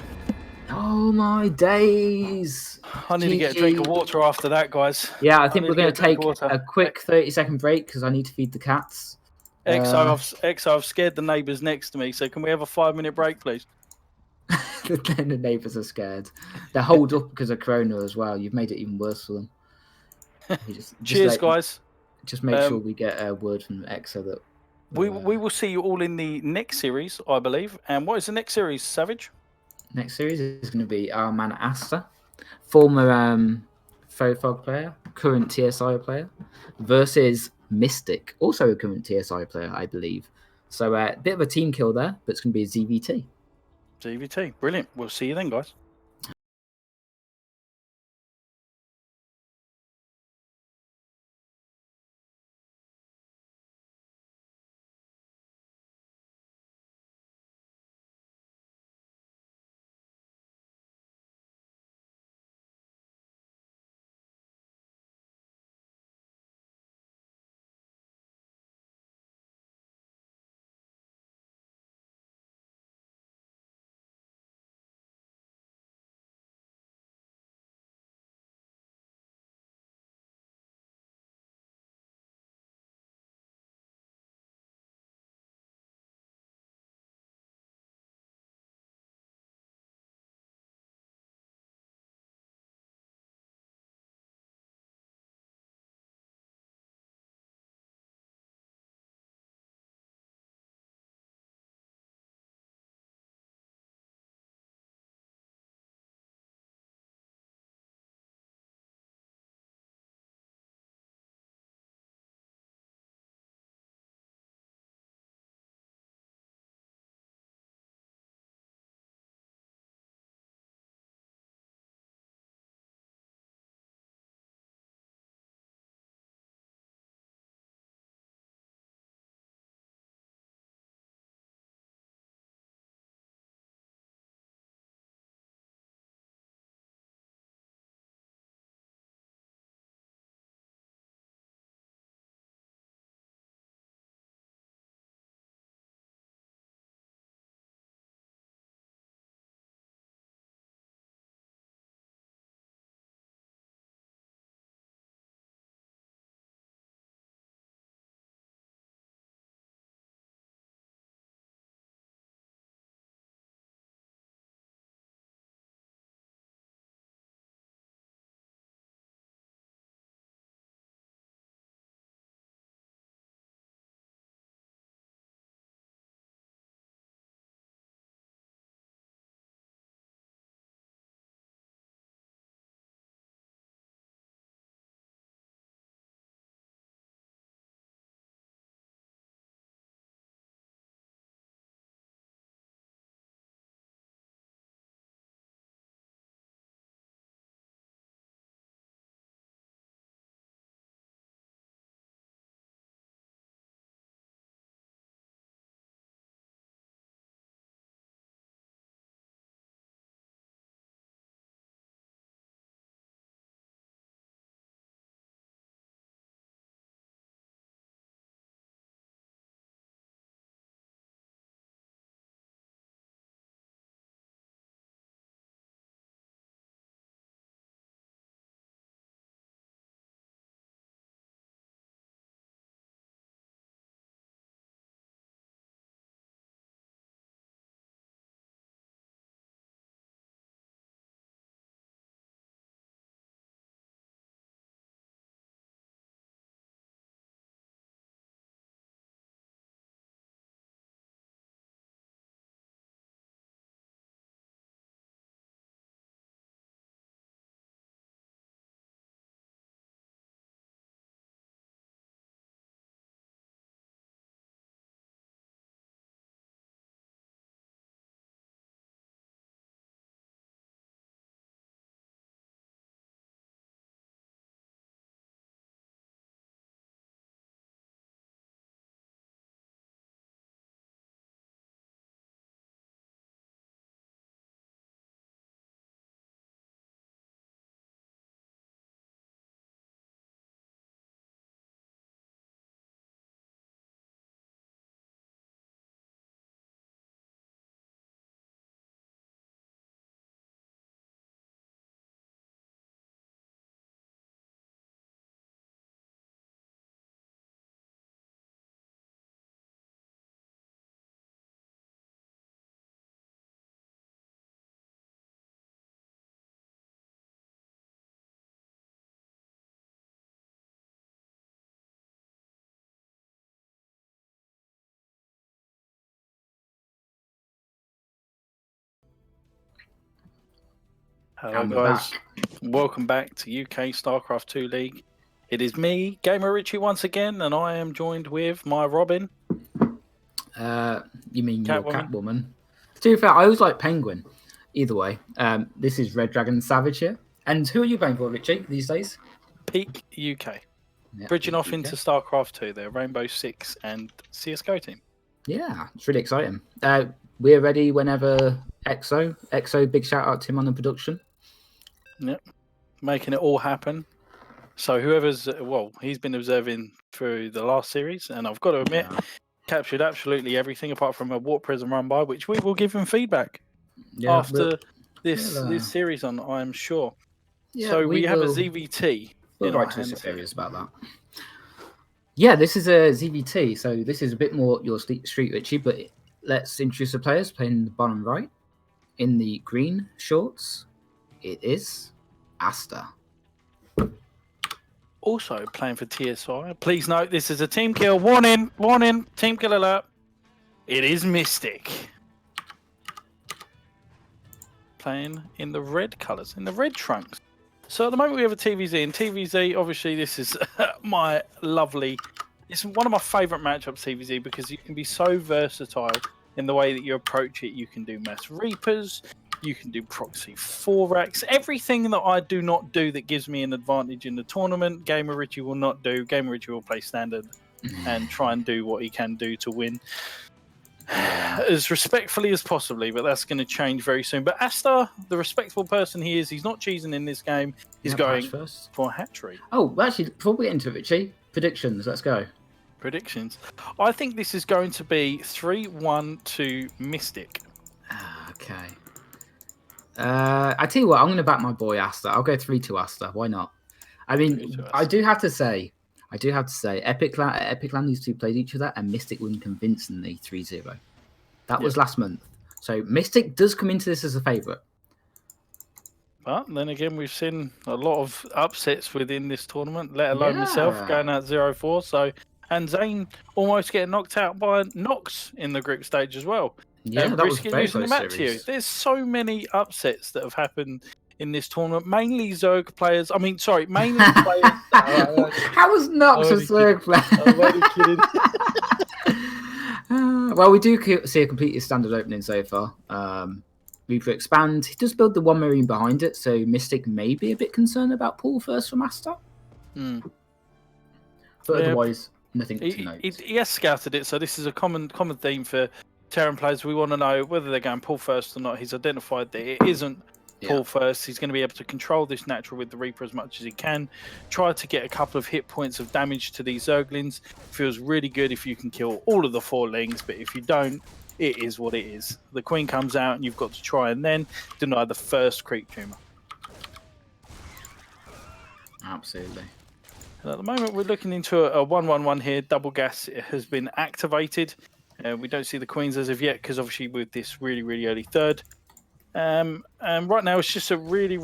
Oh my days. I need to get a drink of water after that, guys. Yeah, I think we're going to take a quick 30-second break because I need to feed the cats. Exo, I've scared the neighbours next to me, so can we have a 5-minute break, please? The neighbours are scared. They're holed up because of Corona as well. You've made it even worse for them. Cheers, guys. Just make sure we get a word from Exo that we will see you all in the next series, I believe. And what is the next series, Savage? Next series is going to be our man AsTeR, former Fog player, current TSI player, versus Mystic, also a current TSI player, I believe. So a bit of a team kill there, but it's going to be a ZVT. ZVT, brilliant. We'll see you then, guys. Hello guys, welcome back to UK StarCraft 2 League. It is me, GamerRichy once again, and I am joined with my Robin. You mean your Catwoman? To be fair, I always like Penguin. Either way, this is Red Dragon Savage here. And who are you playing for, Richie, these days? Peak UK. Yeah, Bridging off into StarCraft 2, their Rainbow Six and CSGO team. Yeah, it's really exciting. We're ready whenever Exo, big shout out to him on the production. Yep, making it all happen. So whoever's, well, he's been observing through the last series, and I've got to admit, captured absolutely everything apart from a Warp Prism run by, which we will give him feedback after this series on, I'm sure. Yeah, so we have a ZVT. We'll write to the series about that. Yeah, this is a ZVT, so this is a bit more your street, Richie, but let's introduce the players playing in the bottom right. In the green shorts, it is AsTeR. Also playing for TSI. Please note this is a team kill. Warning, team kill alert. It is Mystic. Playing in the red colours, in the red trunks. So at the moment we have a TVZ, and TVZ, obviously this is my lovely, it's one of my favourite matchups, TVZ, because you can be so versatile in the way that you approach it. You can do Mass Reapers, you can do Proxy 4X, everything that I do not do that gives me an advantage in the tournament, GamerRichy will not do. GamerRichy will play standard and try and do what he can do to win as respectfully as possibly, but that's going to change very soon. But AsTeR, the respectable person he is, he's not cheesing in this game. He's going for a hat-trick. Oh, actually, before we get into it, Richie, predictions, let's go. Predictions. I think this is going to be 3-1 to Mystic. Okay. I tell you what, I'm going to back my boy AsTeR. I'll go 3-2 AsTeR. Why not? I mean, I do have to say, Epic Land, these two played each other, and Mystic won convincingly 3-0. That was last month. So Mystic does come into this as a favourite. But then again, we've seen a lot of upsets within this tournament, let alone myself going out 0-4. So, and ZAiN almost getting knocked out by Nox in the group stage as well. Yeah, that was very losing the match to you. There's so many upsets that have happened in this tournament, mainly Zerg players. I mean, sorry, mainly players. How was Nox a Zerg player? I'm only kidding. Well, we do see a completely standard opening so far. Reaper expand. He does build the one Marine behind it, so Mystic may be a bit concerned about pull first from AsTeR. But otherwise, nothing to note. He has scouted it, so this is a common theme for Terran players. We want to know whether they're going pull first or not. He's identified that it isn't pull first. He's going to be able to control this natural with the Reaper as much as he can. Try to get a couple of hit points of damage to these Zerglings. Feels really good if you can kill all of the 4 lings, but if you don't, it is what it is. The Queen comes out and you've got to try and then deny the first creep tumor. Absolutely. And at the moment we're looking into a 1-1-1 here. Double gas has been activated. We don't see the Queens as of yet because obviously with this really early third. And right now it's just a really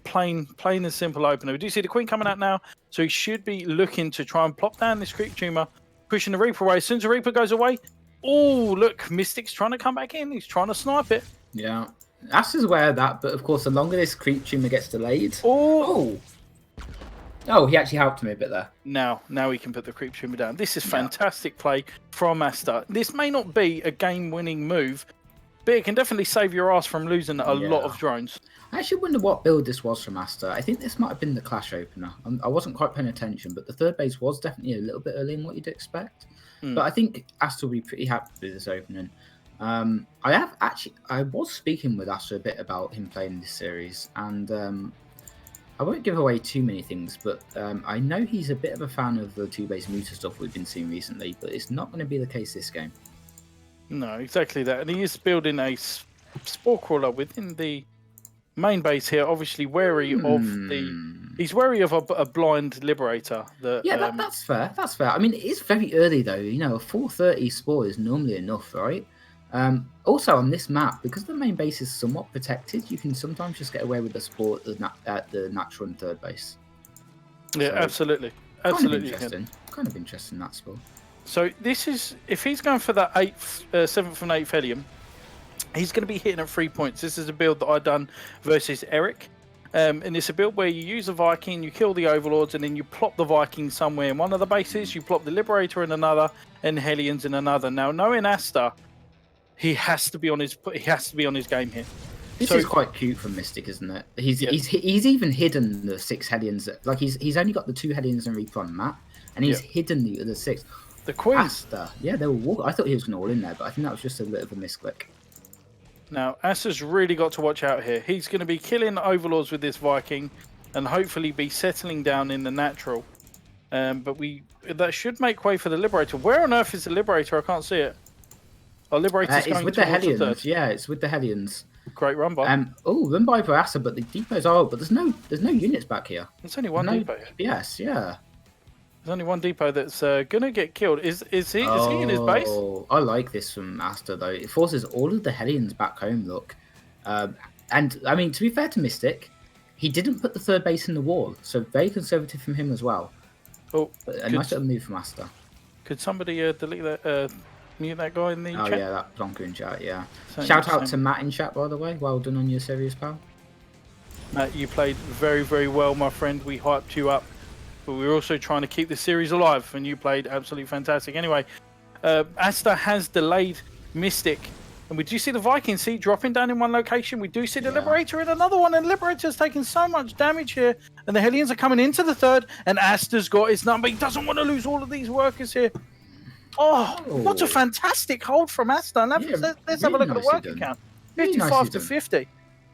plain and simple opener. We do see the Queen coming out now, so he should be looking to try and plop down this creep tumor, pushing the Reaper away. As soon as the Reaper goes away, oh look, Mystic's trying to come back in. He's trying to snipe it. Yeah, AsTeR's aware of that, but of course the longer this creep tumor gets delayed. Oh, he actually helped me a bit there. Now he can put the creep tumor down. This is fantastic play from AsTeR. This may not be a game-winning move, but it can definitely save your ass from losing a lot of drones. I actually wonder what build this was from AsTeR. I think this might have been the Clash opener. I wasn't quite paying attention, but the third base was definitely a little bit early in what you'd expect. But I think AsTeR will be pretty happy with this opening. I was speaking with AsTeR a bit about him playing this series, and I won't give away too many things, but I know he's a bit of a fan of the 2-base muta stuff we've been seeing recently, but it's not going to be the case this game. No, exactly that. And he is building a Spore Crawler within the main base here, obviously wary of the... He's wary of a blind Liberator. That's fair. That's fair. I mean, it is very early, though. You know, a 430 Spore is normally enough, right? Also, on this map, because the main base is somewhat protected, you can sometimes just get away with the Spore at the natural and third base. Yeah, so, absolutely. Absolutely. Kind of interesting, that Spore. So this is, if he's going for that 7th and 8th Helium, he's going to be hitting at 3 points. This is a build that I done versus Eric. And it's a build where you use a Viking, you kill the Overlords, and then you plop the Viking somewhere in one of the bases. You plop the Liberator in another, and Hellions in another. Now, knowing AsTeR, he has to be on his game here. This is quite cute from Mystic, isn't it? He's even hidden the 6 Hellions. Like he's only got the 2 Hellions and Reaper on the map, and he's hidden the other 6. The Queens. AsTeR, yeah, they were walking. I thought he was going to all in there, but I think that was just a bit of a misclick. Now, AsTeR's really got to watch out here. He's going to be killing Overlords with this Viking and hopefully be settling down in the natural. But that should make way for the Liberator. Where on earth is the Liberator? I can't see it. Oh, Liberator's going with the Hellions. Yeah, it's with the Hellions. Great run by. Run by for AsTeR, but the depots are. But there's no units back here. There's only one depot. Yes, yeah. There's only one depot that's gonna get killed. Is he in his base? I like this from AsTeR though. It forces all of the Hellions back home. Look, and I mean, to be fair to Mystic, he didn't put the 3rd base in the wall, so very conservative from him as well. Oh, a nice little move from AsTeR. Could somebody delete that? Mute that guy in the chat? Oh yeah, that plonker in chat. Yeah. Shout out to Matt in chat, by the way. Well done on your series, pal. Matt, you played very, very well, my friend. We hyped you up. But we were also trying to keep the series alive, and you played absolutely fantastic. Anyway, AsTeR has delayed Mystic, and we do see the Viking seat dropping down in one location. We do see the Liberator in another one, and Liberator's taking so much damage here, and the Hellions are coming into the 3rd, and AsTeR's got his number. He doesn't want to lose all of these workers here. Oh, what a fantastic hold from AsTeR. Let's have a look at the worker count. 55 to 50.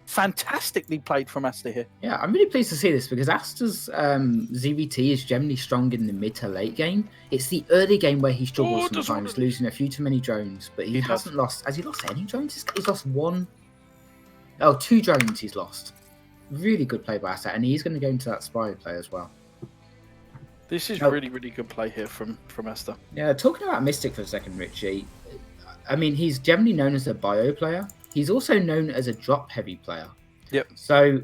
Fantastically played from AsTeR here. Yeah, I'm really pleased to see this because AsTeR's ZVT is generally strong in the mid to late game. It's the early game where he struggles sometimes, losing a few too many drones. But he hasn't lost. Has he lost any drones? He's lost 1. Oh, 2 drones he's lost. Really good play by AsTeR, and he's going to go into that Spire play as well. This is really, really good play here from AsTeR. Yeah, talking about Mystic for a second, Richie. I mean, he's generally known as a bio player. He's also known as a drop-heavy player. Yep. So,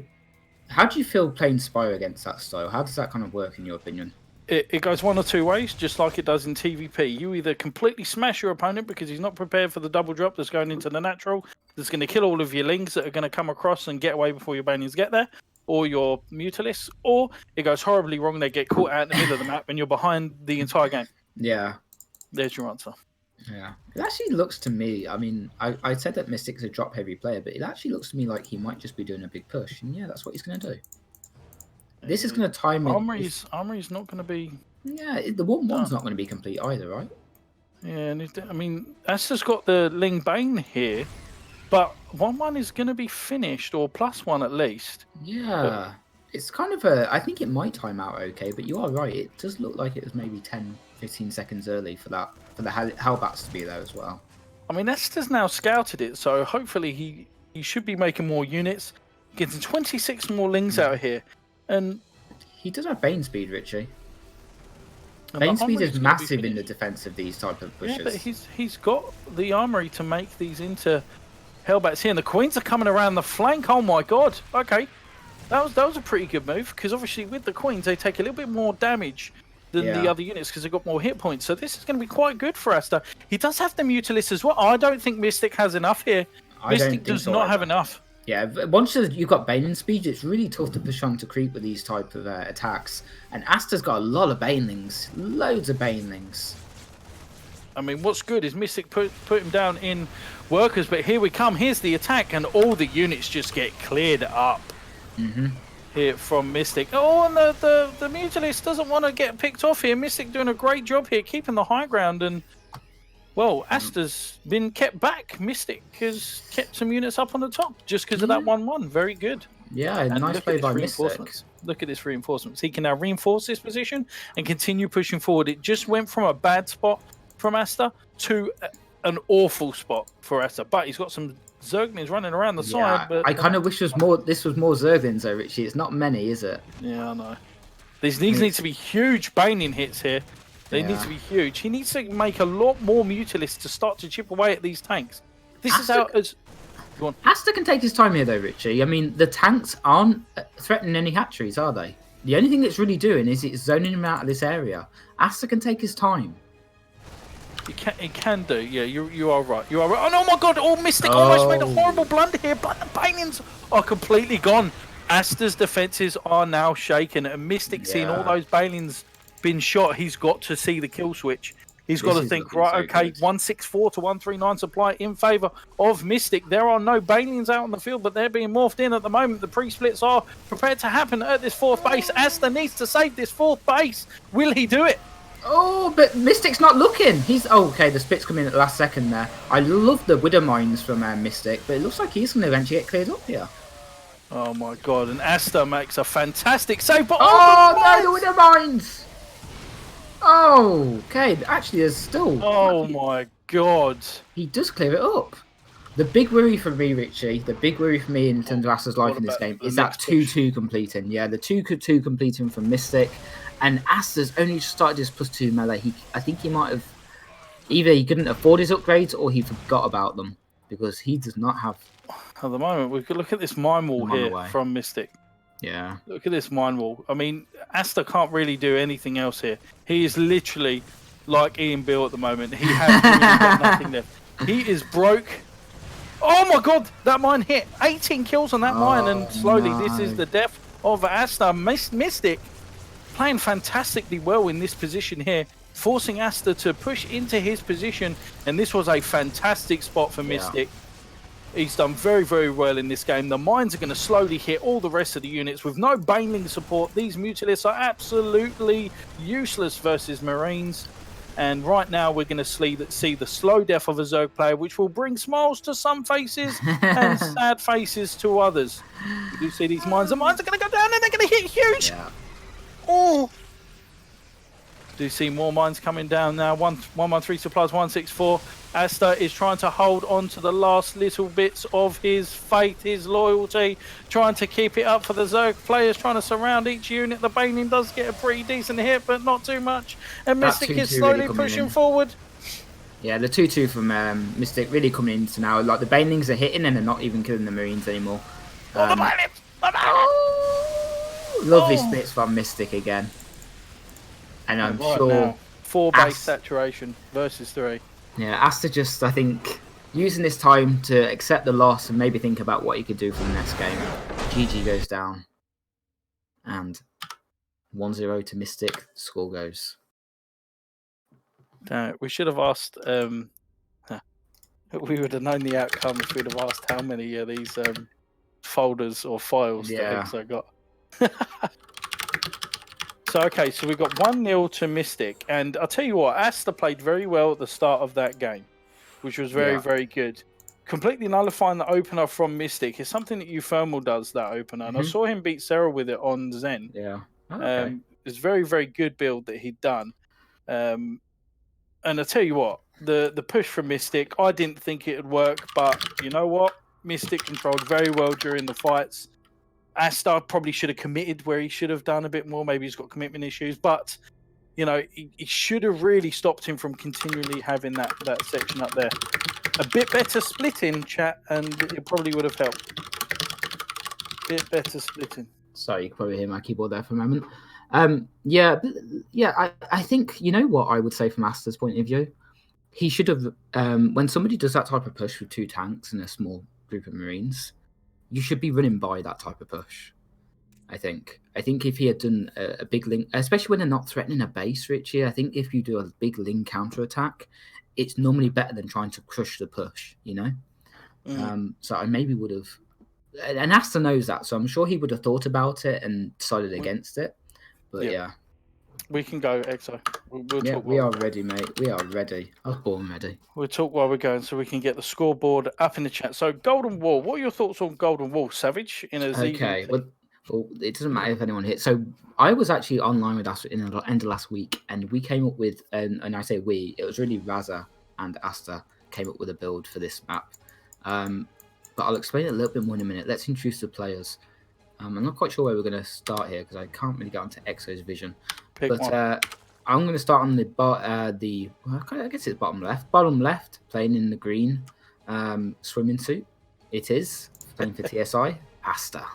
how do you feel playing Spire against that style? How does that kind of work in your opinion? It goes one or two ways, just like it does in TVP. You either completely smash your opponent because he's not prepared for the double drop that's going into the natural, that's going to kill all of your lings that are going to come across and get away before your Bannions get there, or your Mutalisks, or it goes horribly wrong, they get caught out in the middle of the map and you're behind the entire game. Yeah. There's your answer. Yeah. It actually looks to me, I mean, I said that Mystic's a drop-heavy player, but it actually looks to me like he might just be doing a big push. And yeah, that's what he's going to do. This is going to time it. Armory's not going to be... Yeah, the 1-1's not going to be complete either, right? Yeah, and I mean, AsTeR's got the Ling Bane here, but 1-1 is going to be finished, or +1 at least. Yeah. It's kind of a... I think it might time out okay, but you are right. It does look like it was maybe 10, 15 seconds early for the Hellbats to be there as well. I mean, AsTeR's now scouted it, so hopefully he should be making more units, getting 26 more Lings out here. And he does have Bane speed, Richie. Bane speed is massive in the defense of these type of pushes. Yeah, but he's got the armory to make these into Hellbats here. And the Queens are coming around the flank. Oh my god. Okay. That was a pretty good move, because obviously with the Queens they take a little bit more damage than the other units because they've got more hit points. So this is going to be quite good for AsTeR. He does have the Mutalisks as well. I don't think Mystic has enough here. Mystic does not have enough. Yeah, once you've got Bane speed, it's really tough to push on to creep with these type of attacks. And AsTeR's got a lot of Banelings, loads of Banelings. I mean, what's good is Mystic put him down in workers, but here we come. Here's the attack, and all the units just get cleared up. Here from Mystic. Oh, and the Mutalist doesn't want to get picked off here. Mystic doing a great job here, keeping the high ground, and well, AsTeR's been kept back. Mystic has kept some units up on the top just because of that 1-1. Very good. Yeah, and nice play by Mystic. Look at this reinforcements. He can now reinforce this position and continue pushing forward. It just went from a bad spot from AsTeR to an awful spot for AsTeR, but he's got some Zerglings running around the side. But I kind of wish this was more Zerglings though, Richie. It's not many, is it? Yeah, I know. These need to be huge Baning hits here. They need to be huge. He needs to make a lot more Mutalisks to start to chip away at these tanks. This is how... Go on. AsTeR can take his time here though, Richie. I mean, the tanks aren't threatening any hatcheries, are they? The only thing it's really doing is it's zoning him out of this area. AsTeR can take his time. He can do. Yeah, you are right. You are right. Oh my God! Oh, Mystic almost made a horrible blunder here, but the Banelings are completely gone. AsTeR's defenses are now shaken, and Mystic seeing all those Banelings been shot. He's got to see the kill switch. He's got to think, right, okay, 164 to 139 supply in favor of Mystic. There are no Banelings out on the field, but they're being morphed in at the moment. The pre-splits are prepared to happen at this fourth base. AsTeR needs to save this fourth base. Will he do it? Oh, but Mystic's not looking. He's okay. The split's coming in at the last second there. I love the Widow Mines from Mystic, but it looks like he's going to eventually get cleared up here. Oh my God! And AsTeR makes a fantastic save, but no, the Widow Mines! Oh, okay. Actually, there's still. Oh my God! He does clear it up. The big worry for me, Richie, the big worry for me in terms of AsTeR's life in this game is that 2-2 completing. Yeah, the 2-2 completing from Mystic. And AsTeR's only just started his +2 melee. I think he might have either he couldn't afford his upgrades or he forgot about them because he does not have. At the moment, we could look at this mine wall here from Mystic. Yeah. Look at this mine wall. I mean, AsTeR can't really do anything else here. He is literally like Ian Bill at the moment. He has really got nothing left. He is broke. Oh my God, that mine hit 18 kills on that mine, and slowly this is the death of AsTeR. Mystic playing fantastically well in this position here, forcing AsTeR to push into his position, and this was a fantastic spot for Mystic. He's done very, very well in this game. The mines are going to slowly hit all the rest of the units with no Baneling support. These Mutalisks are absolutely useless versus Marines. And right now we're going to see the slow death of a Zerg player, which will bring smiles to some faces and sad faces to others. You do see these mines. The mines are going to go down and they're going to hit huge. Yeah. Oh! Do see more mines coming down now. 113 supplies, 164. AsTeR is trying to hold on to the last little bits of his faith, his loyalty, trying to keep it up for the Zerg players, trying to surround each unit. The Baneling does get a pretty decent hit, but not too much. And Mystic is slowly really pushing forward. Yeah, the 2-2 from Mystic really coming into now. Like the Banelings are hitting and they're not even killing the Marines anymore. The Banelings! Lovely splits from Mystic again. And I'm sure now, 4 base saturation versus 3. Yeah, AsTeR just, I think, using this time to accept the loss and maybe think about what he could do for the next game. GG goes down. And 1-0 to Mystic, the score goes. We should have asked, we would have known the outcome if we'd have asked how many of these folders or files that Exo got. So, okay, so we got 1-0 to Mystic. And I'll tell you what, AsTeR played very well at the start of that game, which was very, very good. Completely nullifying the opener from Mystic is something that Ufernal does, that opener. And I saw him beat Sarah with it on ZAiN. Yeah. Okay. It's a very, very good build that he'd done. And I'll tell you what, the push from Mystic, I didn't think it would work. But you know what? Mystic controlled very well during the fights. AsTeR probably should have committed where he should have done a bit more. Maybe he's got commitment issues, but you know, he should have really stopped him from continually having that section up there. A bit better splitting, chat, and it probably would have helped. Bit better splitting. Sorry, you can probably hear my keyboard there for a moment. I think, you know what I would say from AsTeR's point of view? He should have, when somebody does that type of push with 2 tanks and a small group of Marines, you should be running by that type of push, I think. I think if he had done a big link, especially when they're not threatening a base, Richie, I think if you do a big link counter-attack, it's normally better than trying to crush the push, you know? So I maybe would have... And AsTeR knows that, so I'm sure he would have thought about it and decided against it. But yeah. We can go, Exo. We'll talk. We are ready, mate. We are ready. I was born ready. We'll talk while we're going so we can get the scoreboard up in the chat. So, Golden Wall. What are your thoughts on Golden Wall, Savage? Okay. Well, it doesn't matter if anyone hits. So, I was actually online with AsTeR in the end of last week, and we came up with, and I say we, it was really Raza and AsTeR came up with a build for this map. But I'll explain it a little bit more in a minute. Let's introduce the players. I'm not quite sure where we're going to start here because I can't really get onto Exo's vision. I'm going to start on I guess it's bottom left. Bottom left, playing in the green swimming suit. It is playing for TSI, AsTeR.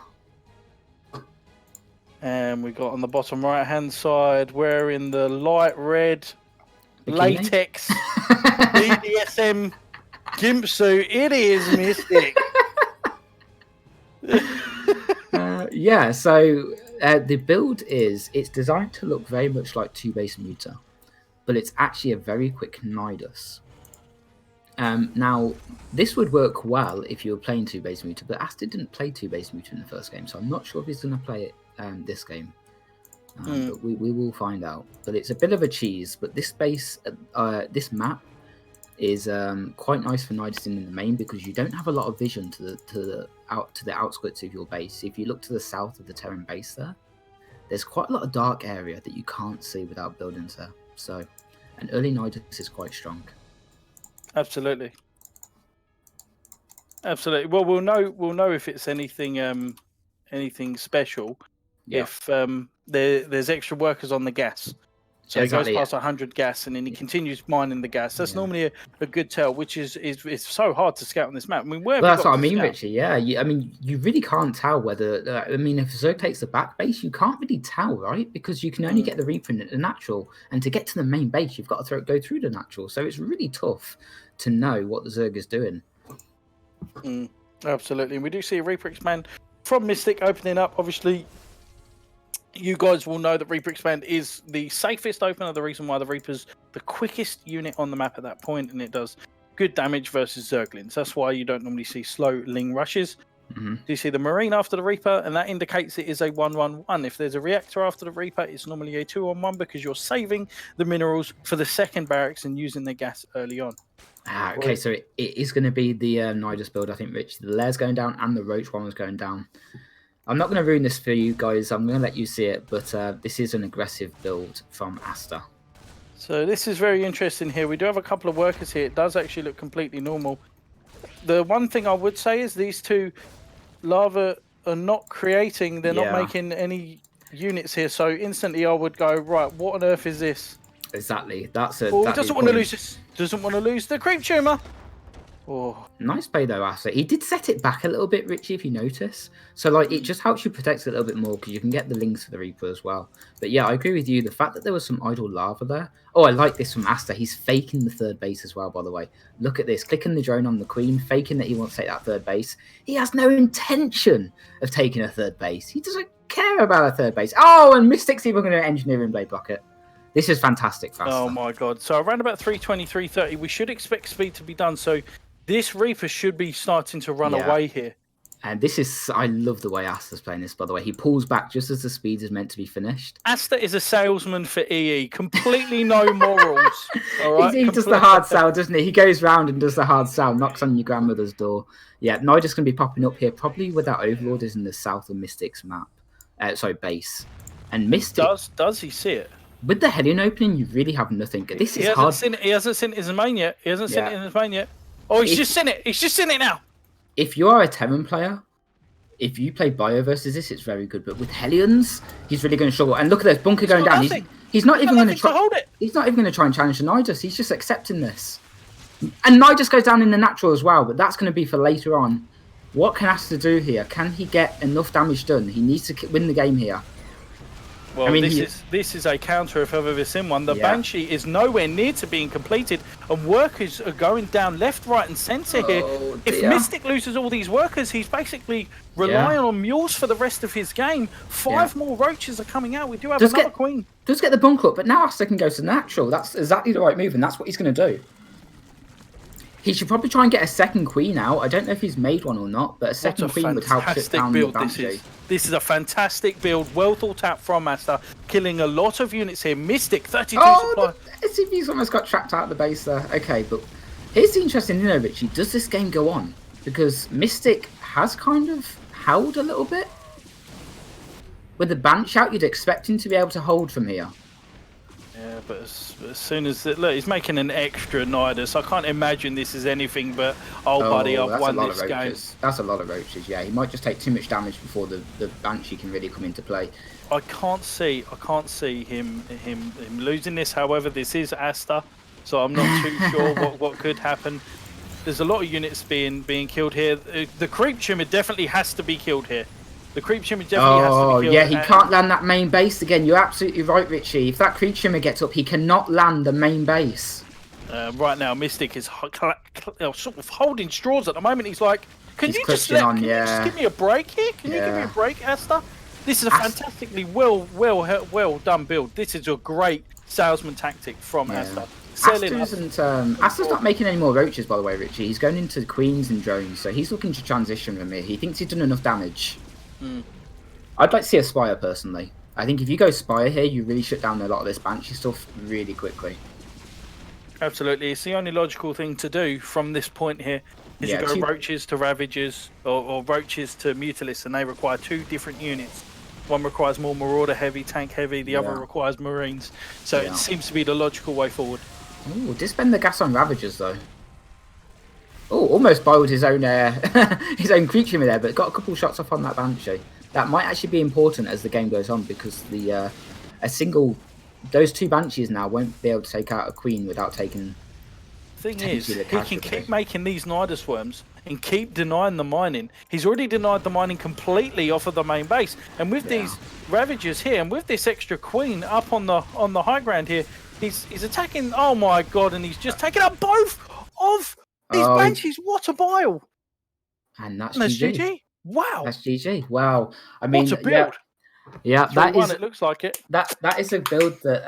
And we got on the bottom right hand side wearing the light red Bikini? latex BDSM gimp suit. It is Mystic. Yeah, so the build it's designed to look very much like 2-base Muta, but it's actually a very quick Nidus. Now, this would work well if you were playing 2-base Muta, but AsTeR didn't play 2-base Muta in the first game, so I'm not sure if he's going to play it this game. But we will find out. But it's a bit of a cheese, but this this map is quite nice for Nidus in the main because you don't have a lot of vision to the outskirts of your base. If you look to the south of the Terran base there's quite a lot of dark area that you can't see without buildings there. So an early Nidus is quite strong. Absolutely. Well, we'll know if it's anything special if there's extra workers on the gas. So he goes past 100 gas and then he continues mining the gas. That's normally a good tell, which is so hard to scout on this map. I mean, that's what I mean, Richie. Yeah, I mean, you really can't tell whether. I mean, if Zerg takes the back base, you can't really tell, right? Because you can only get the reprint at the natural, and to get to the main base, you've got to go through the natural. So it's really tough to know what the Zerg is doing. Absolutely, and we do see a Reaper Expand from Mystic opening up. Obviously, you guys will know that Reaper Expand is the safest opener. The reason why the Reaper's the quickest unit on the map at that point, and it does good damage versus Zerglings. That's why you don't normally see slow Ling rushes. You see the Marine after the Reaper, and that indicates it is a 1-1-1. If there's a Reactor after the Reaper, it's normally a 2-on-1 because you're saving the minerals for the second barracks and using the gas early on. Okay, so it is going to be the Nidus build, I think, Rich. The Lair's going down and the Roach one was going down. I'm not going to ruin this for you guys. I'm going to let you see it, but this is an aggressive build from AsTeR. So this is very interesting here. We do have a couple of workers here. It does actually look completely normal. The one thing I would say is these two lava are not creating. They're not making any units here. So instantly I would go, right, what on earth is this? Exactly. That's a. Well, he doesn't want to lose this. Doesn't want to lose the creep tumor. Oh. Nice play though, AsTeR. He did set it back a little bit, Richie, if you notice. So like it just helps you protect it a little bit more because you can get the links for the Reaper as well. But yeah, I agree with you. The fact that there was some idle lava there. Oh, I like this from AsTeR. He's faking the third base as well, by the way. Look at this. Clicking the drone on the Queen, faking that he wants to take that third base. He has no intention of taking a third base. He doesn't care about a third base. Oh, and Mystic's even going to engineer in Blade Bucket. This is fantastic for AsTeR. Oh my god. So around about 320, 330, we should expect speed to be done. So this Reaper should be starting to run away here. And this is, I love the way AsTeR's playing this, by the way. He pulls back just as the speed is meant to be finished. AsTeR is a salesman for EE. Completely no morals. All right? He does the hard sell, doesn't he? He goes round and does the hard sell, knocks on your grandmother's door. Yeah, Nidus going to be popping up here, probably where that Overlord is in the south of Mystic's map. Base. And Mystic... Does he see it? With the Hellion opening, you really have nothing. This is hard. He hasn't seen it in his main yet. Oh, he's just seen it. He's just seen it now. If you are a Terran player, if you play Bio versus this, it's very good. But with Hellions, he's really going to struggle. And look at this bunker going down. He's not even going to try. He's not even going to try and challenge the Nidus. He's just accepting this. And Nidus goes down in the natural as well. But that's going to be for later on. What can AsTeR do here? Can he get enough damage done? He needs to win the game here. Well, I mean, this is a counter if I've ever seen one. The Banshee is nowhere near to being completed, and workers are going down left, right, and centre here. If Mystic loses all these workers, he's basically relying on mules for the rest of his game. 5 more roaches are coming out. We do have another queen. Does get the bunker up, but now AsTeR can go to the natural. That's exactly the right move, and that's what he's going to do. He should probably try and get a second queen out. I don't know if he's made one or not, but a second queen would help shut down the Banshee. This is a fantastic build, well thought out from AsTeR, killing a lot of units here. Mystic, 32 supply. The SCV's almost got trapped out of the base there. Okay, but here's the interesting thing, Richie. Does this game go on? Because Mystic has kind of held a little bit. With the Banshee out, you'd expect him to be able to hold from here. Yeah, but as soon as... Look, he's making an extra Nidus. I can't imagine this is anything but, buddy, I've won this game. That's a lot of roaches, yeah. He might just take too much damage before the Banshee can really come into play. I can't see him losing this. However, this is AsTeR, so I'm not too sure what could happen. There's a lot of units being killed here. The creep tumor definitely has to be killed here. The creep tumor definitely has to be killed. Yeah, he can't land that main base again. You're absolutely right, Richie. If that creep tumor gets up, he cannot land the main base. Right now, Mystic is sort of holding straws at the moment. He's like, can you just give me a break here? Can you give me a break, AsTeR? This is a fantastically well done build. This is a great salesman tactic from AsTeR. AsTeR's not making any more roaches, by the way, Richie. He's going into queens and drones, so he's looking to transition from here. He thinks he's done enough damage. I'd like to see a Spire, personally. I think if you go Spire here, you really shut down a lot of this Banshee stuff really quickly. Absolutely. It's the only logical thing to do from this point here. Is you go Roaches to Ravagers, or Roaches to Mutalisks, and they require 2 different units. One requires more Marauder heavy, tank heavy, the other requires Marines. So it seems to be the logical way forward. Ooh, disbend the gas on Ravagers, though. Oh, almost boiled his own his own creature in there, but got a couple shots off on that Banshee. That might actually be important as the game goes on, because the those 2 Banshees now won't be able to take out a Queen without taking... Thing is, he can keep making these Nidus Worms and keep denying the mining. He's already denied the mining completely off of the main base, and with these Ravagers here, and with this extra Queen up on the high ground here, he's attacking. Oh my god! And he's just taking out both of these Banshees. What a bile! And that's GG. Wow, that's GG. Wow. I mean, what a build. Yeah, that is. It looks like it. That is a build that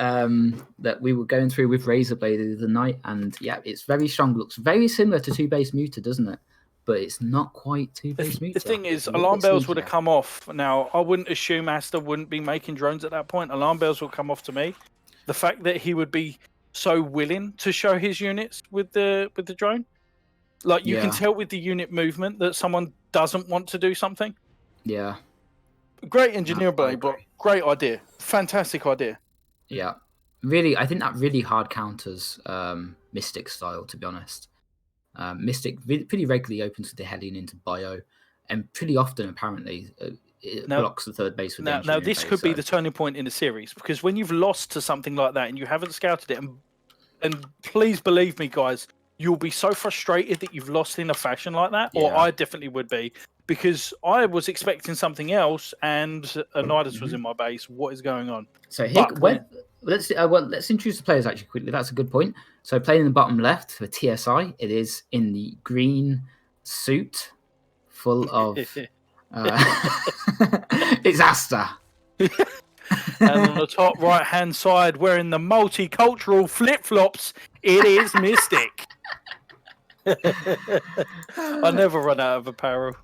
that we were going through with Razorblade the other night, and yeah, it's very strong. Looks very similar to 2-base Muta, doesn't it? But it's not quite 2-base Muta. The thing is, alarm bells would have come off. Now, I wouldn't assume AsTeR wouldn't be making drones at that point. Alarm bells will come off to me. The fact that he would be so willing to show his units with the drone, like you can tell with the unit movement that someone doesn't want to do something. Yeah. Great engineer blade, but great idea. Fantastic idea. Yeah. Really, I think that really hard counters Mystic style, to be honest. Mystic pretty regularly opens the Hellion into bio, and pretty often, apparently, it blocks the 3rd base with the Now, this could be the turning point in the series, because when you've lost to something like that and you haven't scouted it, and please believe me, guys, you'll be so frustrated that you've lost in a fashion like that, or I definitely would be. Because I was expecting something else, and a Nidus was in my base. What is going on? So here, let's introduce the players actually quickly. That's a good point. So playing in the bottom left for TSI, it is in the green suit, full of. It's AsTeR. And on the top right-hand side, wearing the multicultural flip-flops, it is Mystic. I never run out of apparel.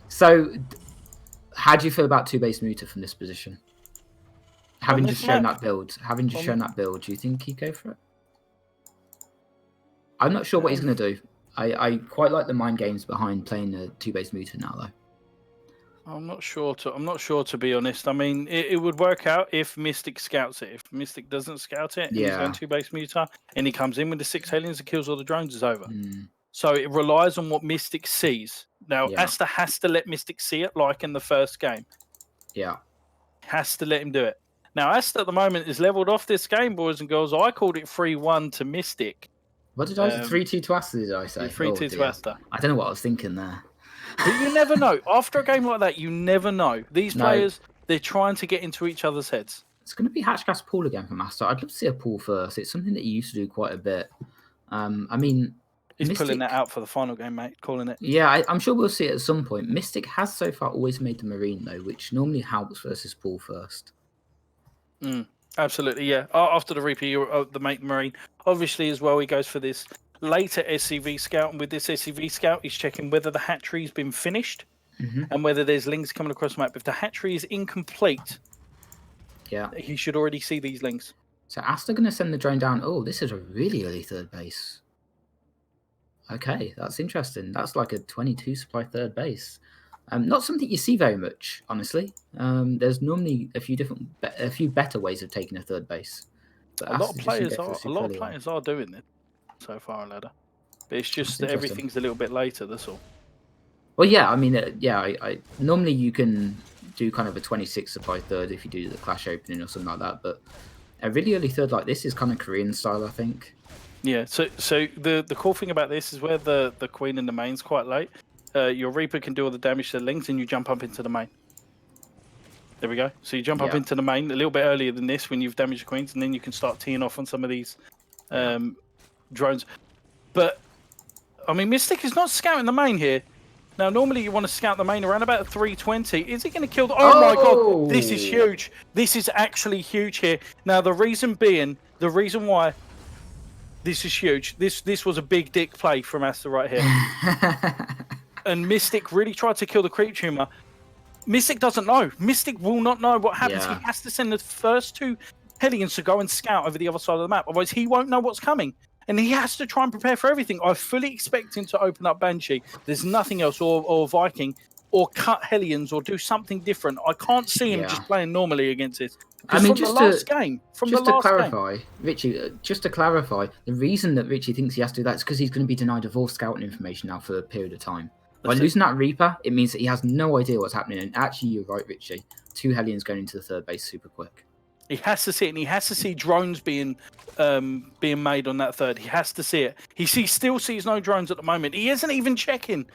So, how do you feel about 2-base Muta from this position? Having just shown that build, do you think he'd go for it? I'm not sure what he's going to do. I quite like the mind games behind playing a 2-base Muta now, though. I'm not sure to be honest. I mean, it would work out if Mystic scouts it. If Mystic doesn't scout it, and he's going 2-base Muta, and he comes in with the 6 Hellions and kills all the drones, it's over. So it relies on what Mystic sees. Now, AsTeR has to let Mystic see it, like in the first game. Yeah. Has to let him do it. Now, AsTeR at the moment is leveled off this game, boys and girls. I called it 3-1 to Mystic. What did I say? 3-2 to AsTeR, did I say? 3-2 to AsTeR. I don't know what I was thinking there. But you never know. After a game like that, you never know. These players, they're trying to get into each other's heads. It's going to be Hatchcast Pool again from AsTeR. I'd love to see a pool first. It's something that he used to do quite a bit. I mean... He's pulling that out for the final game, mate. Calling it. Yeah, I'm sure we'll see it at some point. Mystic has so far always made the Marine, though, which normally helps versus pool first. Absolutely, yeah. After the Reaper, the mate Marine. Obviously, as well, he goes for this later SCV scout, and with this SCV scout, he's checking whether the hatchery's been finished and whether there's links coming across the map. If the hatchery is incomplete, he should already see these links. So AsTeR going to send the drone down. Oh, this is a really early 3rd base. Okay, that's interesting. That's like a 22 supply 3rd base. Not something you see very much, honestly. There's normally a few better ways of taking a 3rd base. But a lot of players are doing it so far, ladder. But it's just that everything's a little bit later. That's all. Well, yeah. I mean, I normally you can do kind of a 26 supply 3rd if you do the clash opening or something like that. But a really early 3rd like this is kind of Korean style, I think. Yeah. So the cool thing about this is where the Queen and the main's quite late. Your Reaper can do all the damage to the links, and you jump up into the main. There we go. So you jump up into the main a little bit earlier than this when you've damaged the Queens, and then you can start teeing off on some of these drones. But, I mean, Mystic is not scouting the main here. Now, normally you want to scout the main around about 320. Is he going to kill the... Oh, my God. This is huge. This is actually huge here. Now, the reason why this is huge, this was a big dick play from AsTeR right here. And Mystic really tried to kill the creep tumor. Mystic doesn't know. Mystic will not know what happens. Yeah. He has to send the first 2 Hellions to go and scout over the other side of the map. Otherwise, he won't know what's coming. And he has to try and prepare for everything. I fully expect him to open up Banshee. There's nothing else, or Viking, or cut Hellions, or do something different. I can't see him just playing normally against this. I mean, just to clarify, Richie, just to clarify, the reason that Richie thinks he has to do that is because he's going to be denied of all scouting information now for a period of time. By losing that Reaper, it means that he has no idea what's happening. And actually, you're right, Richie. 2 Hellions going into the 3rd base super quick. He has to see it, and he has to see drones being made on that 3rd. He has to see it. He still sees no drones at the moment. He isn't even checking.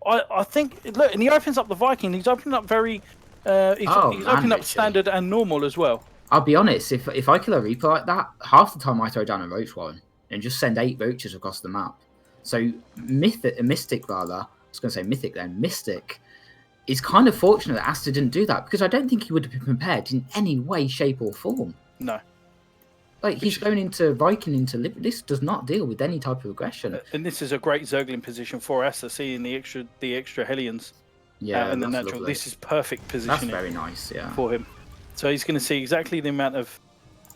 I think, look, and he opens up the Viking. He's opening up very... he's opening up standard and normal as well. I'll be honest, if I kill a Reaper like that, half the time I throw down a Roach one and just send 8 Roaches across the map. So Mystic, rather, I was going to say Mythic then, Mystic is kind of fortunate that AsTeR didn't do that, because I don't think he would have been prepared in any way, shape or form. No. Like, he's going into Viking, into this does not deal with any type of aggression. And this is a great Zergling position for AsTER, seeing the extra Hellions. Yeah, and the natural. Lovely. This is perfect positioning. That's very nice, yeah. For him. So he's going to see exactly the amount of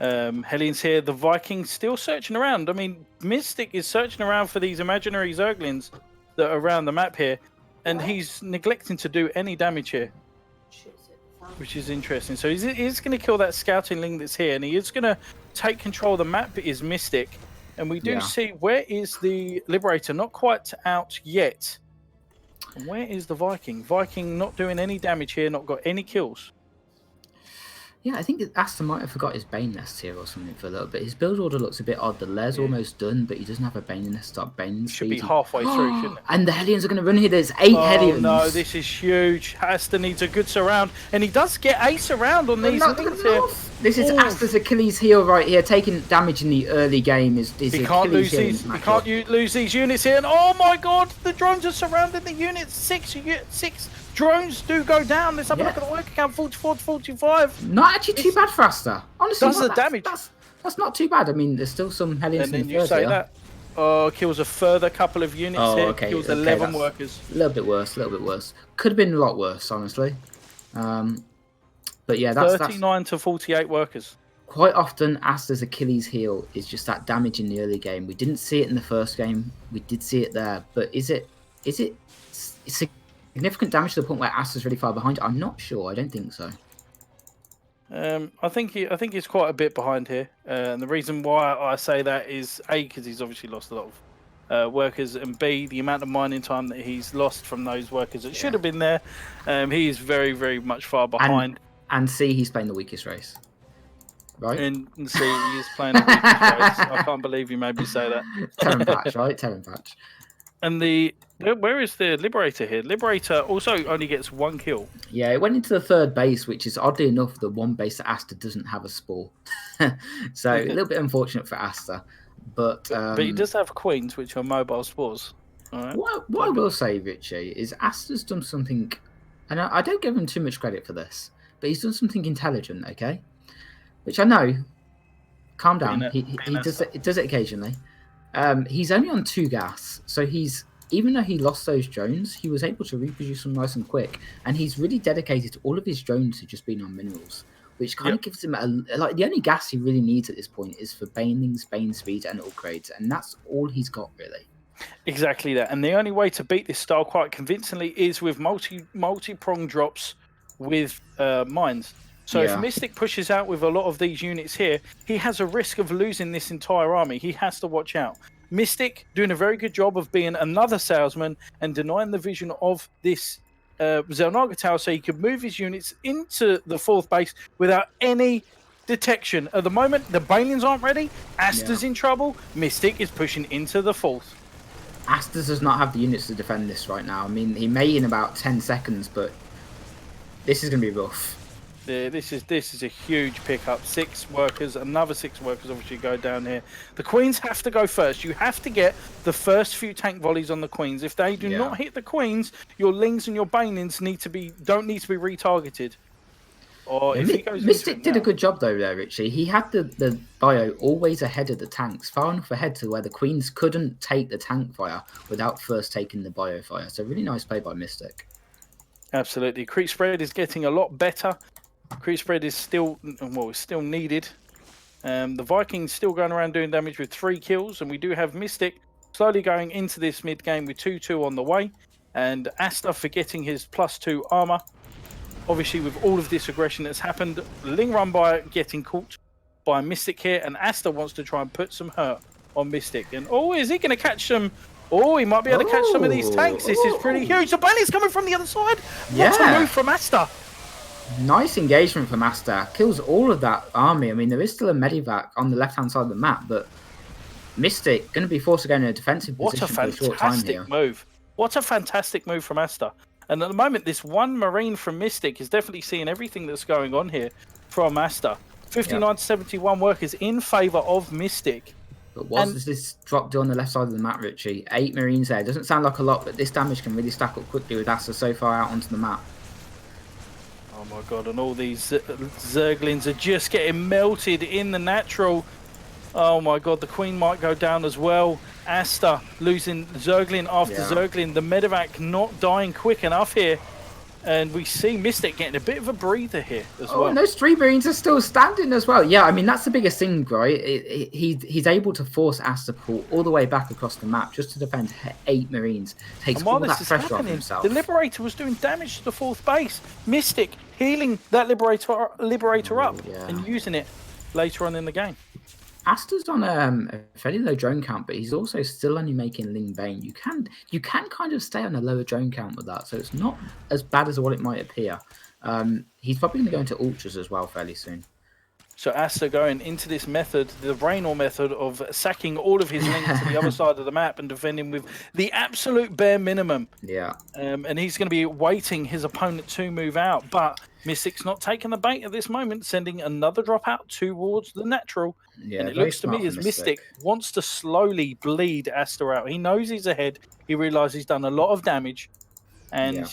Hellions here. The Vikings still searching around. I mean, Mystic is searching around for these imaginary Zerglings that are around the map here. And he's neglecting to do any damage here, which is interesting. So he's going to kill that scouting link that's here, and he is going to take control of the map. It is Mystic, and we do see, where is the Liberator? Not quite out yet. And where is the Viking? Viking not doing any damage here, not got any kills. Yeah, I think AsTeR might have forgot his Bane Nest here or something for a little bit. His build order looks a bit odd. The Lair's almost done, but he doesn't have a Bane Nest. Start Bane should be halfway through, shouldn't it? And the Hellions are going to run here. There's 8 Hellions. No, this is huge. AsTeR needs a good surround, and he does get a surround on these links here. This is AsTER's Achilles heel right here. Taking damage in the early game is he can't lose these. He can't lose these units here. And oh my God, the drones are surrounding the units. 6 drones do go down. Let's have a look at the work count. 44 to 45. Not actually too bad for AsTER. Honestly, does the damage. That's not too bad. I mean, there's still some Hellions in the third. And then you say that. Kills a further couple of units here. Okay. Kills 11 workers. A little bit worse. Could have been a lot worse, honestly. But yeah, that's 39 to 48 workers. Quite often, AsTER's Achilles heel is just that damage in the early game. We didn't see it in the first game. We did see it there. But is it significant damage to the point where AsTER's really far behind? I'm not sure. I don't think so. I think he's quite a bit behind here, and the reason why I say that is A, because he's obviously lost a lot of workers, and B, the amount of mining time that he's lost from those workers that should have been there. He is very, very much far behind. And C, he's playing the weakest race, right? And C, he is playing the weakest race. I can't believe you made me say that. Terran patch, right? Terran patch. And where is the Liberator here? Liberator also only gets 1 kill. Yeah, it went into the 3rd base, which is oddly enough the one base that AsTER doesn't have a spore. So a little bit unfortunate for AsTER. But he does have queens, which are mobile spores. All right. What I will say, Richie, is AsTER's done something, and I don't give him too much credit for this, but he's done something intelligent, okay? Which I know. Calm down. He does it occasionally. He's only on 2 gas, so even though he lost those drones, he was able to reproduce them nice and quick, and he's really dedicated all of his drones to just being on minerals, which kind of gives him the only gas he really needs at this point is for banelings, bane speed, and upgrades, and that's all he's got really. Exactly that, and the only way to beat this style quite convincingly is with multi-prong drops with mines. So if Mystic pushes out with a lot of these units here, he has a risk of losing this entire army. He has to watch out. Mystic doing a very good job of being another salesman and denying the vision of this Xel'Naga tower so he could move his units into the 4th base without any detection. At the moment, the Banelings aren't ready. AsTER's in trouble. Mystic is pushing into the 4th. AsTER does not have the units to defend this right now. I mean, he may in about 10 seconds, but this is going to be rough. Yeah, this is a huge pickup. 6 workers, another 6 workers obviously go down here. The Queens have to go first. You have to get the first few tank volleys on the Queens. If they do not hit the Queens, your Lings and your Banelings don't need to be retargeted. Or if he goes Mystic into did a good job though there, Richie. He had the bio always ahead of the tanks, far enough ahead to where the Queens couldn't take the tank fire without first taking the bio fire. So really nice play by Mystic. Absolutely. Creep spread is getting a lot better. Creep spread is still needed. The Vikings still going around doing damage with 3 kills, and we do have Mystic slowly going into this mid game with 2-2 on the way, and AsTeR forgetting his +2 armor. Obviously, with all of this aggression that's happened, Ling run by getting caught by Mystic here, and AsTeR wants to try and put some hurt on Mystic. And is he going to catch some? Oh, he might be able to catch some of these tanks. This is pretty huge. The Bailey's coming from the other side. What a move from AsTeR. Nice engagement from AsTeR. Kills all of that army. I mean, there is still a medivac on the left-hand side of the map, but Mystic going to be forced to go in a defensive position for a short time here. What a fantastic move from AsTeR. And at the moment, this one Marine from Mystic is definitely seeing everything that's going on here from AsTeR. 59 to 71 workers in favour of Mystic. But what does this drop do on the left side of the map, Richie? 8 Marines there. Doesn't sound like a lot, but this damage can really stack up quickly with AsTeR so far out onto the map. Oh my god, and all these Zerglings are just getting melted in the natural. Oh my god, the Queen might go down as well. AsTeR losing Zergling after Zergling. The Medivac not dying quick enough here. And we see Mystic getting a bit of a breather here as well. And those 3 Marines are still standing as well. Yeah, I mean, that's the biggest thing, right? He's able to force AsTeR to pull all the way back across the map just to defend 8 Marines. Takes all that pressure off himself. The Liberator was doing damage to the 4th base. Mystic healing that Liberator up and using it later on in the game. AsTeR's on a fairly low drone count, but he's also still only making Ling Bane. You can kind of stay on a lower drone count with that, so it's not as bad as what it might appear. He's probably going to go into ultras as well fairly soon. So AsTeR going into this method, the Raynor method of sacking all of his Lings to the other side of the map and defending with the absolute bare minimum. Yeah. And he's going to be waiting his opponent to move out, but Mystic's not taking the bait at this moment, sending another drop out towards the natural. Yeah, and it looks to me as Mystic wants to slowly bleed AsTeR out. He knows he's ahead. He realizes he's done a lot of damage. And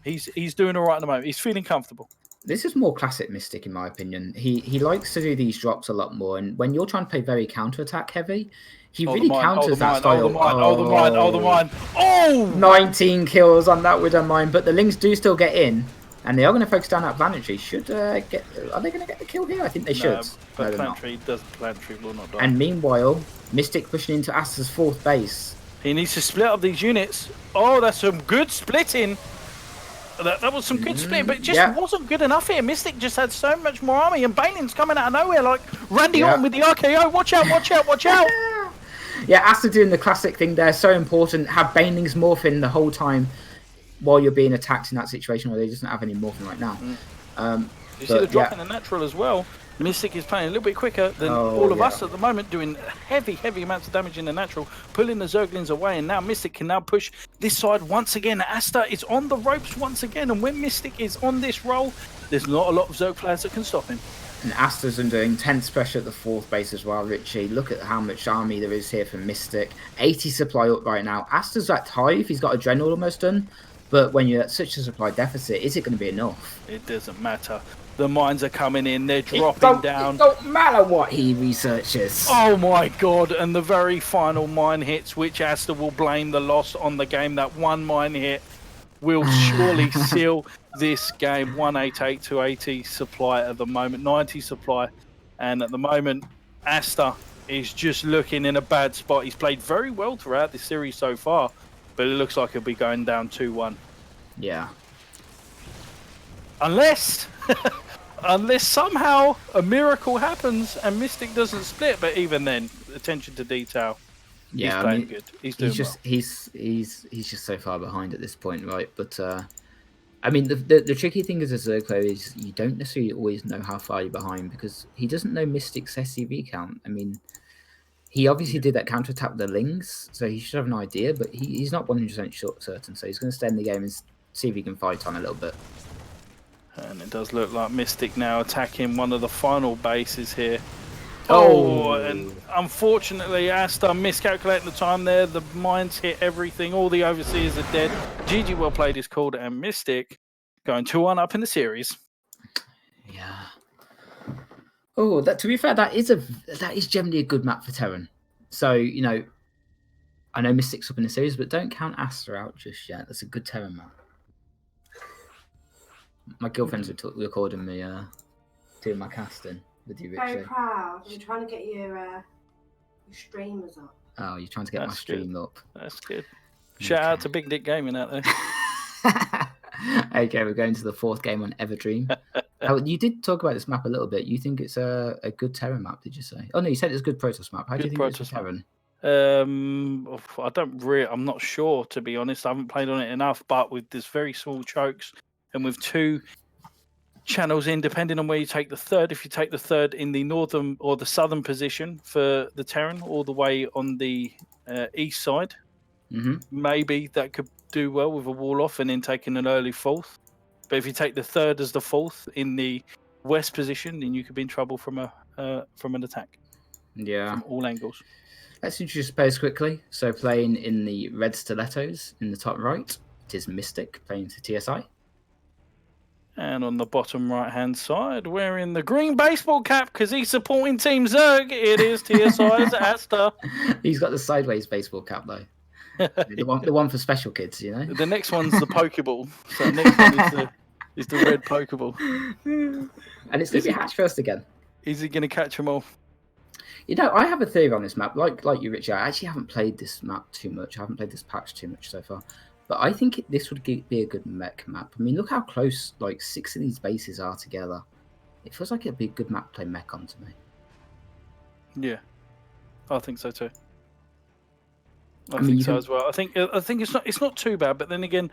he's doing all right at the moment. He's feeling comfortable. This is more classic Mystic, in my opinion. He likes to do these drops a lot more. And when you're trying to play very counter-attack heavy, he really counters that style. The mine. Oh! 19 kills on that Widow mine. But the Lings do still get in. And they are going to focus down that Planetary. Are they going to get the kill here? I think they should. But Planetary will not die. And meanwhile, Mystic pushing into AsTeR's 4th base. He needs to split up these units. Oh, that's some good splitting. That was some good splitting, but it just wasn't good enough here. Mystic just had so much more army, and Baneling's coming out of nowhere like Randy Orton with the RKO. Watch out, watch out, watch out. Yeah, AsTeR doing the classic thing there. So important. Have Banelings morphing the whole time while you're being attacked in that situation where they doesn't have any morphing right now. You see the drop in the natural as well. Mystic is playing a little bit quicker than all of us at the moment, doing heavy amounts of damage in the natural, pulling the Zerglings away, and now Mystic can now push this side once again. AsTeR is on the ropes once again, and when Mystic is on this roll, there's not a lot of Zerg players that can stop him. And AsTeR's under intense pressure at the 4th base as well, Richie. Look at how much army there is here for Mystic. 80 supply up right now. AsTeR's at Hive, he's got Adrenal almost done. But when you're at such a supply deficit, is it going to be enough? It doesn't matter. The mines are coming in. They're dropping down. It don't matter what he researches. Oh my god. And the very final mine hits, which AsTeR will blame the loss on the game. That one mine hit will surely seal this game. 188 to 80 supply at the moment. 90 supply. And at the moment, AsTeR is just looking in a bad spot. He's played very well throughout this series so far. But it looks like he'll be going down 2-1. Yeah. Unless somehow a miracle happens and Mystic doesn't split. But even then, attention to detail. Yeah, he's playing good. He's doing well. He's just so far behind at this point, right? But I mean, the tricky thing as a Zerg player is you don't necessarily always know how far you're behind because he doesn't know Mystic's SCV count. I mean, he obviously did that counter-attack with the Lings, so he should have an idea, but he's not 100% certain, so he's going to stay in the game and see if he can fight on a little bit. And it does look like Mystic now attacking one of the final bases here. Oh, And unfortunately, AsTeR miscalculating the time there. The mines hit everything. All the overseers are dead. GG well played is called, and Mystic going 2-1 up in the series. Yeah. Oh, to be fair, that is generally a good map for Terran. So, you know, I know Mystic's up in the series, but don't count AsTeR out just yet. That's a good Terran map. My girlfriend's recording me doing my casting with you, Richie. Very proud. I'm trying to get your streamers up. Oh, you're trying to get my stream up. That's good. Shout out to Big Dick Gaming out there. Okay, we're going to the 4th game on Everdream. Oh, you did talk about this map a little bit. You think it's a good Terran map, did you say? Oh no, you said it's a good Protoss map. How do you think it's a Terran? I'm not sure, to be honest. I haven't played on it enough, but with this very small chokes and with 2 channels in, depending on where you take the 3rd, if you take the 3rd in the northern or the southern position for the Terran, all the way on the east side, maybe that could do well with a wall off and then taking an early 4th. But if you take the 3rd as the 4th in the west position, then you could be in trouble from an attack. Yeah, from all angles. Let's introduce players quickly. So playing in the red stilettos in the top right, it is Mystic playing for TSI. And on the bottom right-hand side, wearing the green baseball cap because he's supporting Team Zerg, it is TSI's AsTeR. He's got the sideways baseball cap, though. the one for special kids, you know? The next one's the Pokeball. So the next one is the red Pokeball. And it's going to be hatch first again. Is he going to catch them all? You know, I have a theory on this map. Like you, Richie, I actually haven't played this map too much. I haven't played this patch too much so far. But I think this would be a good mech map. I mean, look how close, like, 6 of these bases are together. It feels like it'd be a good map to play mech on to me. Yeah, I think so too. I think so as well. I think it's not too bad. But then again,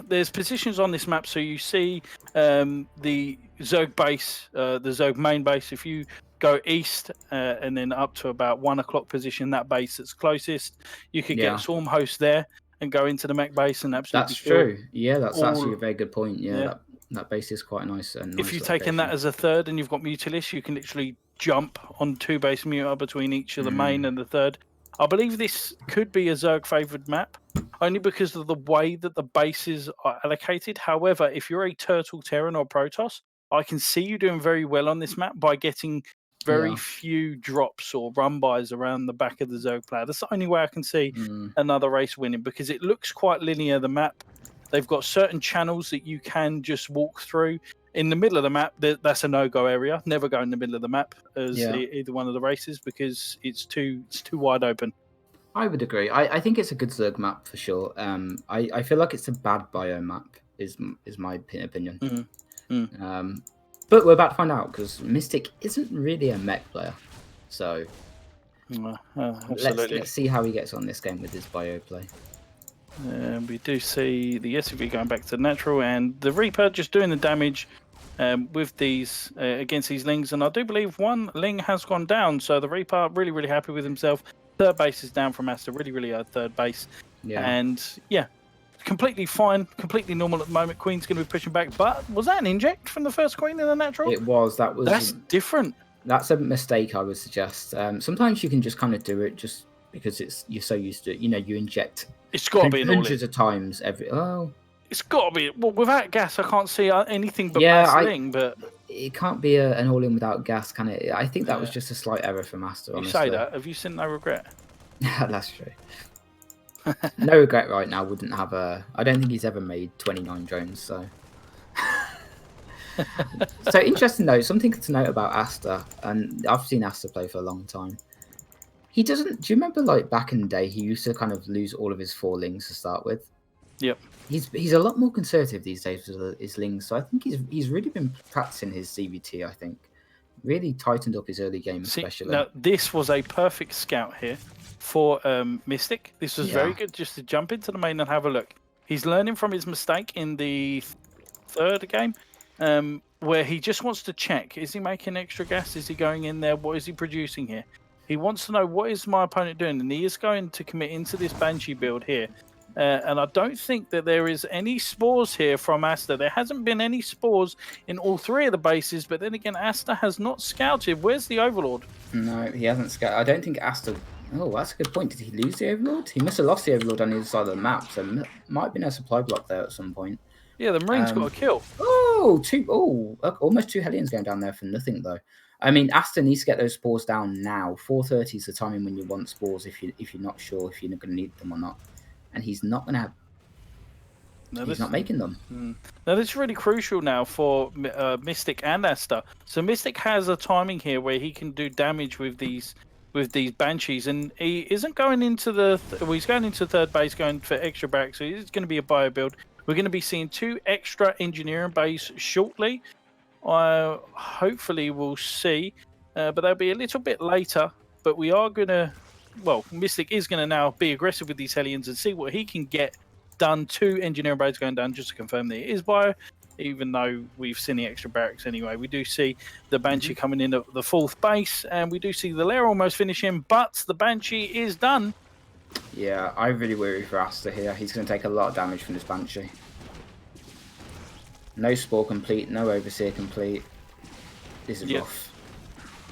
there's positions on this map. So you see the Zerg base, the Zerg main base. If you go east and then up to about 1 o'clock position, that base that's closest, you could get a swarm host there and go into the mech base and absolutely. That's true. Yeah, that's actually a very good point. Yeah. That base is quite nice. And if you've taken that as a 3rd and you've got Mutalisk, you can literally jump on 2 base muta between each of the main and the 3rd. I believe this could be a Zerg favoured map, only because of the way that the bases are allocated. However, if you're a Turtle Terran or Protoss, I can see you doing very well on this map by getting very few drops or run-bys around the back of the Zerg player. That's the only way I can see another race winning, because it looks quite linear, the map. They've got certain channels that you can just walk through. In the middle of the map, that's a no-go area. Never go in the middle of the map as either one of the races, because it's too wide open. I would agree. I think it's a good Zerg map for sure. I feel like it's a bad bio map, is my opinion. But we're about to find out, because Mystic isn't really a mech player. So let's see how he gets on this game with his bio play. We do see the SUV going back to natural, and the Reaper just doing the damage with these against these Lings. And I do believe 1 Ling has gone down, so the Reaper really, really happy with himself. 3rd base is down from AsTeR, really, really hard 3rd base. And completely fine, completely normal at the moment. Queen's going to be pushing back, but was that an inject from the first Queen in the natural? It was. That's different. That's a mistake, I would suggest. Sometimes you can just kind of do it just because you're so used to it. You know, you inject. It's got to be hundreds of times every. Oh, it's got to be. Well, without gas, I can't see anything but Ling. But it can't be an all-in without gas, can it? I think that was just a slight error from AsTeR. You say that. Have you seen No Regret? That's true. No Regret right now wouldn't have a. I don't think he's ever made 29 drones. So. So interesting though. Something to note about AsTeR, and I've seen AsTeR play for a long time. He doesn't. Do you remember, like, back in the day, he used to kind of lose all of his 4 Lings to start with? Yep. He's a lot more conservative these days with his Lings, so I think he's really been practicing his CVT. I think really tightened up his early game, especially. Now this was a perfect scout here for Mystic. This was very good, just to jump into the main and have a look. He's learning from his mistake in the 3rd game, where he just wants to check: is he making extra gas? Is he going in there? What is he producing here? He wants to know, what is my opponent doing? And he is going to commit into this Banshee build here. And I don't think that there is any spores here from AsTeR. There hasn't been any spores in all 3 of the bases, but then again, AsTeR has not scouted. Where's the Overlord? No, he hasn't scouted. I don't think AsTeR... Oh, that's a good point. Did he lose the Overlord? He must have lost the Overlord on the other side of the map, so might have been a supply block there at some point. Yeah, the Marine's got a kill. Almost 2 Hellions going down there for nothing, though. I mean, AsTeR needs to get those spores down now. 4:30 is the timing when you want spores if you're not sure if you're going to need them or not. And he's not going to have... he's not making them. Now, this is really crucial now for Mystic and AsTeR. So Mystic has a timing here where he can do damage with these Banshees, and he isn't going into the... he's going into third base, going for extra back, so he's going to be a bio build. We're going to be seeing 2 extra engineering base shortly. Hopefully we'll see, but they'll be a little bit later. But we are going to... Well, Mystic is going to now be aggressive with these Hellions and see what he can get done. 2 engineering bases going down, just to confirm that it is bio, even though we've seen the extra barracks anyway. We do see the Banshee coming in at the 4th base, and we do see the Lair almost finishing, but the Banshee is done. Yeah, I really worry for AsTeR here. He's going to take a lot of damage from this Banshee. No Spore complete, no Overseer complete. This is rough.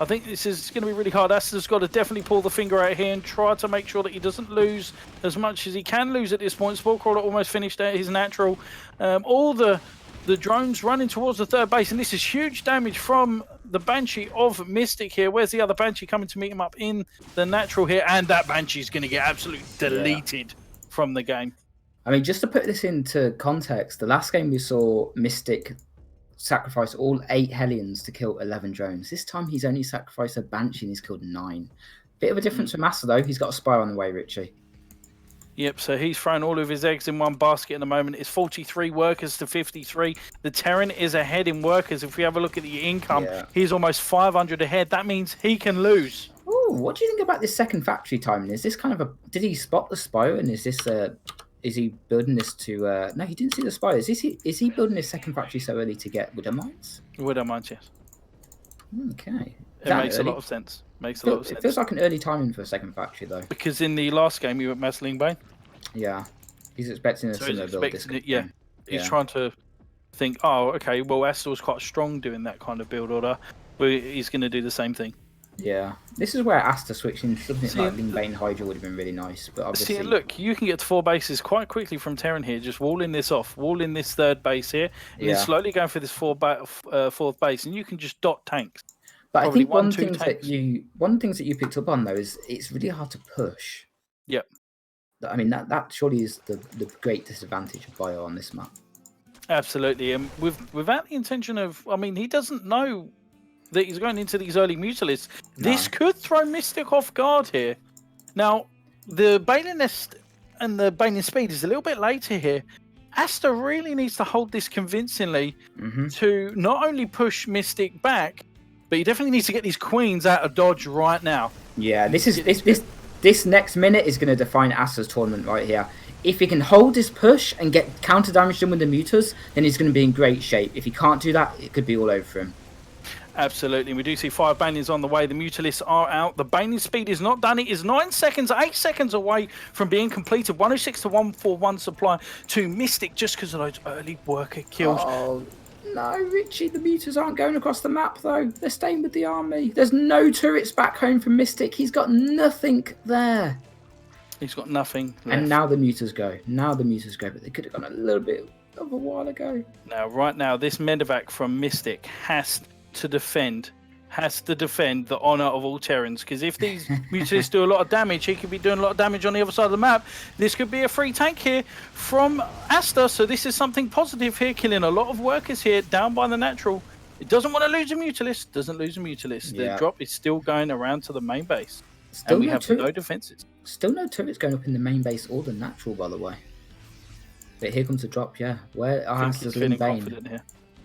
I think this is going to be really hard. AsTER's got to definitely pull the finger out here and try to make sure that he doesn't lose as much as he can lose at this point. Spore Crawler almost finished at his natural. All the drones running towards the 3rd base, and this is huge damage from the Banshee of Mystic here. Where's the other Banshee coming to meet him up in the natural here? And that Banshee's going to get absolutely deleted from the game. I mean, just to put this into context, the last game we saw Mystic sacrifice all 8 Hellions to kill 11 drones. This time he's only sacrificed a Banshee and he's killed 9. Bit of a difference from AsTeR though. He's got a Spire on the way, Richie. Yep, so he's thrown all of his eggs in one basket at the moment. It's 43 workers to 53. The Terran is ahead in workers. If we have a look at the income, he's almost 500 ahead. That means he can lose. Oh, what do you think about this second factory timing? Is this kind of a... Did he spot the Spire and is this... Is he building this to... No, he didn't see the Spires. Is he building this second factory so early to get Widow Mines? Widow Mines, yes. Okay. It makes a lot of sense. It feels like an early timing for a second factory, though. Because in the last game, you went Massling Bane. Yeah. He's expecting a similar build. He's trying to think, oh, okay, well, AsTeR was quite strong doing that kind of build order. But he's going to do the same thing. Yeah, this is where AsTeR switching something like Ling Bane Hydra would have been really nice. But obviously, see, look, you can get to 4 bases quite quickly from Terran here. Just walling this off, walling this 3rd base here, and then slowly going for this 4th base, and you can just dot tanks. But I think one thing that you picked up on though is it's really hard to push. Yep. I mean that surely is the great disadvantage of Bio on this map. Absolutely, and without the intention of, I mean, he doesn't know that he's going into these early Mutalisks. No. This could throw Mystic off guard here. Now, the Baneling Nest and the Baneling Speed is a little bit later here. AsTeR really needs to hold this convincingly to not only push Mystic back, but he definitely needs to get these Queens out of dodge right now. Yeah, this next minute is going to define AsTER's tournament right here. If he can hold his push and get counter damage done with the Mutas, then he's going to be in great shape. If he can't do that, it could be all over for him. Absolutely. We do see 5 Banelings on the way. The Mutalisks are out. The Baneling Speed is not done. It is 8 seconds away from being completed. 106 to 141 supply to Mystic just because of those early worker kills. Oh, no, Richie. The Mutas aren't going across the map, though. They're staying with the army. There's no turrets back home from Mystic. He's got nothing there. He's got nothing left. And now the Mutas go. But they could have gone a little bit of a while ago. Now, right now, this medevac from Mystic has to defend the honor of all Terrans, because if these Mutalisks do a lot of damage, he could be doing a lot of damage on the other side of the map. This could be a free tank here from AsTeR, so this is something positive here, killing a lot of workers here down by the natural. It doesn't want to lose a Mutalist, The drop is still going around to the main base. And we have no defenses. Still no turrets going up in the main base or the natural, by the way. But here comes the drop, yeah. Where are AsTER's Ling Bane?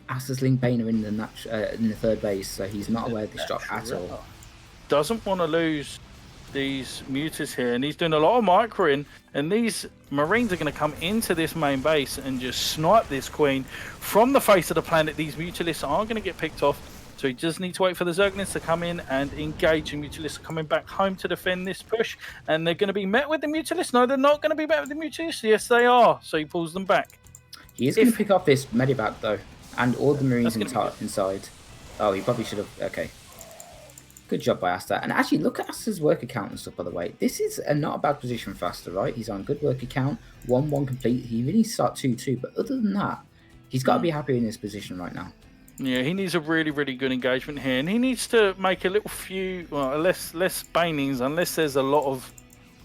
AsTER's Ling Bane are in the 3rd base, so he's not aware of this drop at all. Doesn't want to lose these Mutas here, and he's doing a lot of microing, and these Marines are going to come into this main base and just snipe this Queen from the face of the planet. These Mutalisks are going to get picked off. So he just needs to wait for the Zerglings to come in and engage. And Mutalisks are coming back home to defend this push. And they're going to be met with the Mutalisks. No, they're not going to be met with the Mutalisks. Yes, they are. So he pulls them back. He is going to pick up this medivac, though. And all the Marines inside. Oh, he probably should have... Okay. Good job by AsTeR. And actually, look at AsTeR's work account and stuff, by the way. This is not a bad position for AsTeR, right? He's on good work account. 1-1 complete. He really start 2-2. But other than that, he's got to be happy in this position right now. Yeah, he needs a really, really good engagement here. And he needs to make a little few... Well, less banings, unless there's a lot of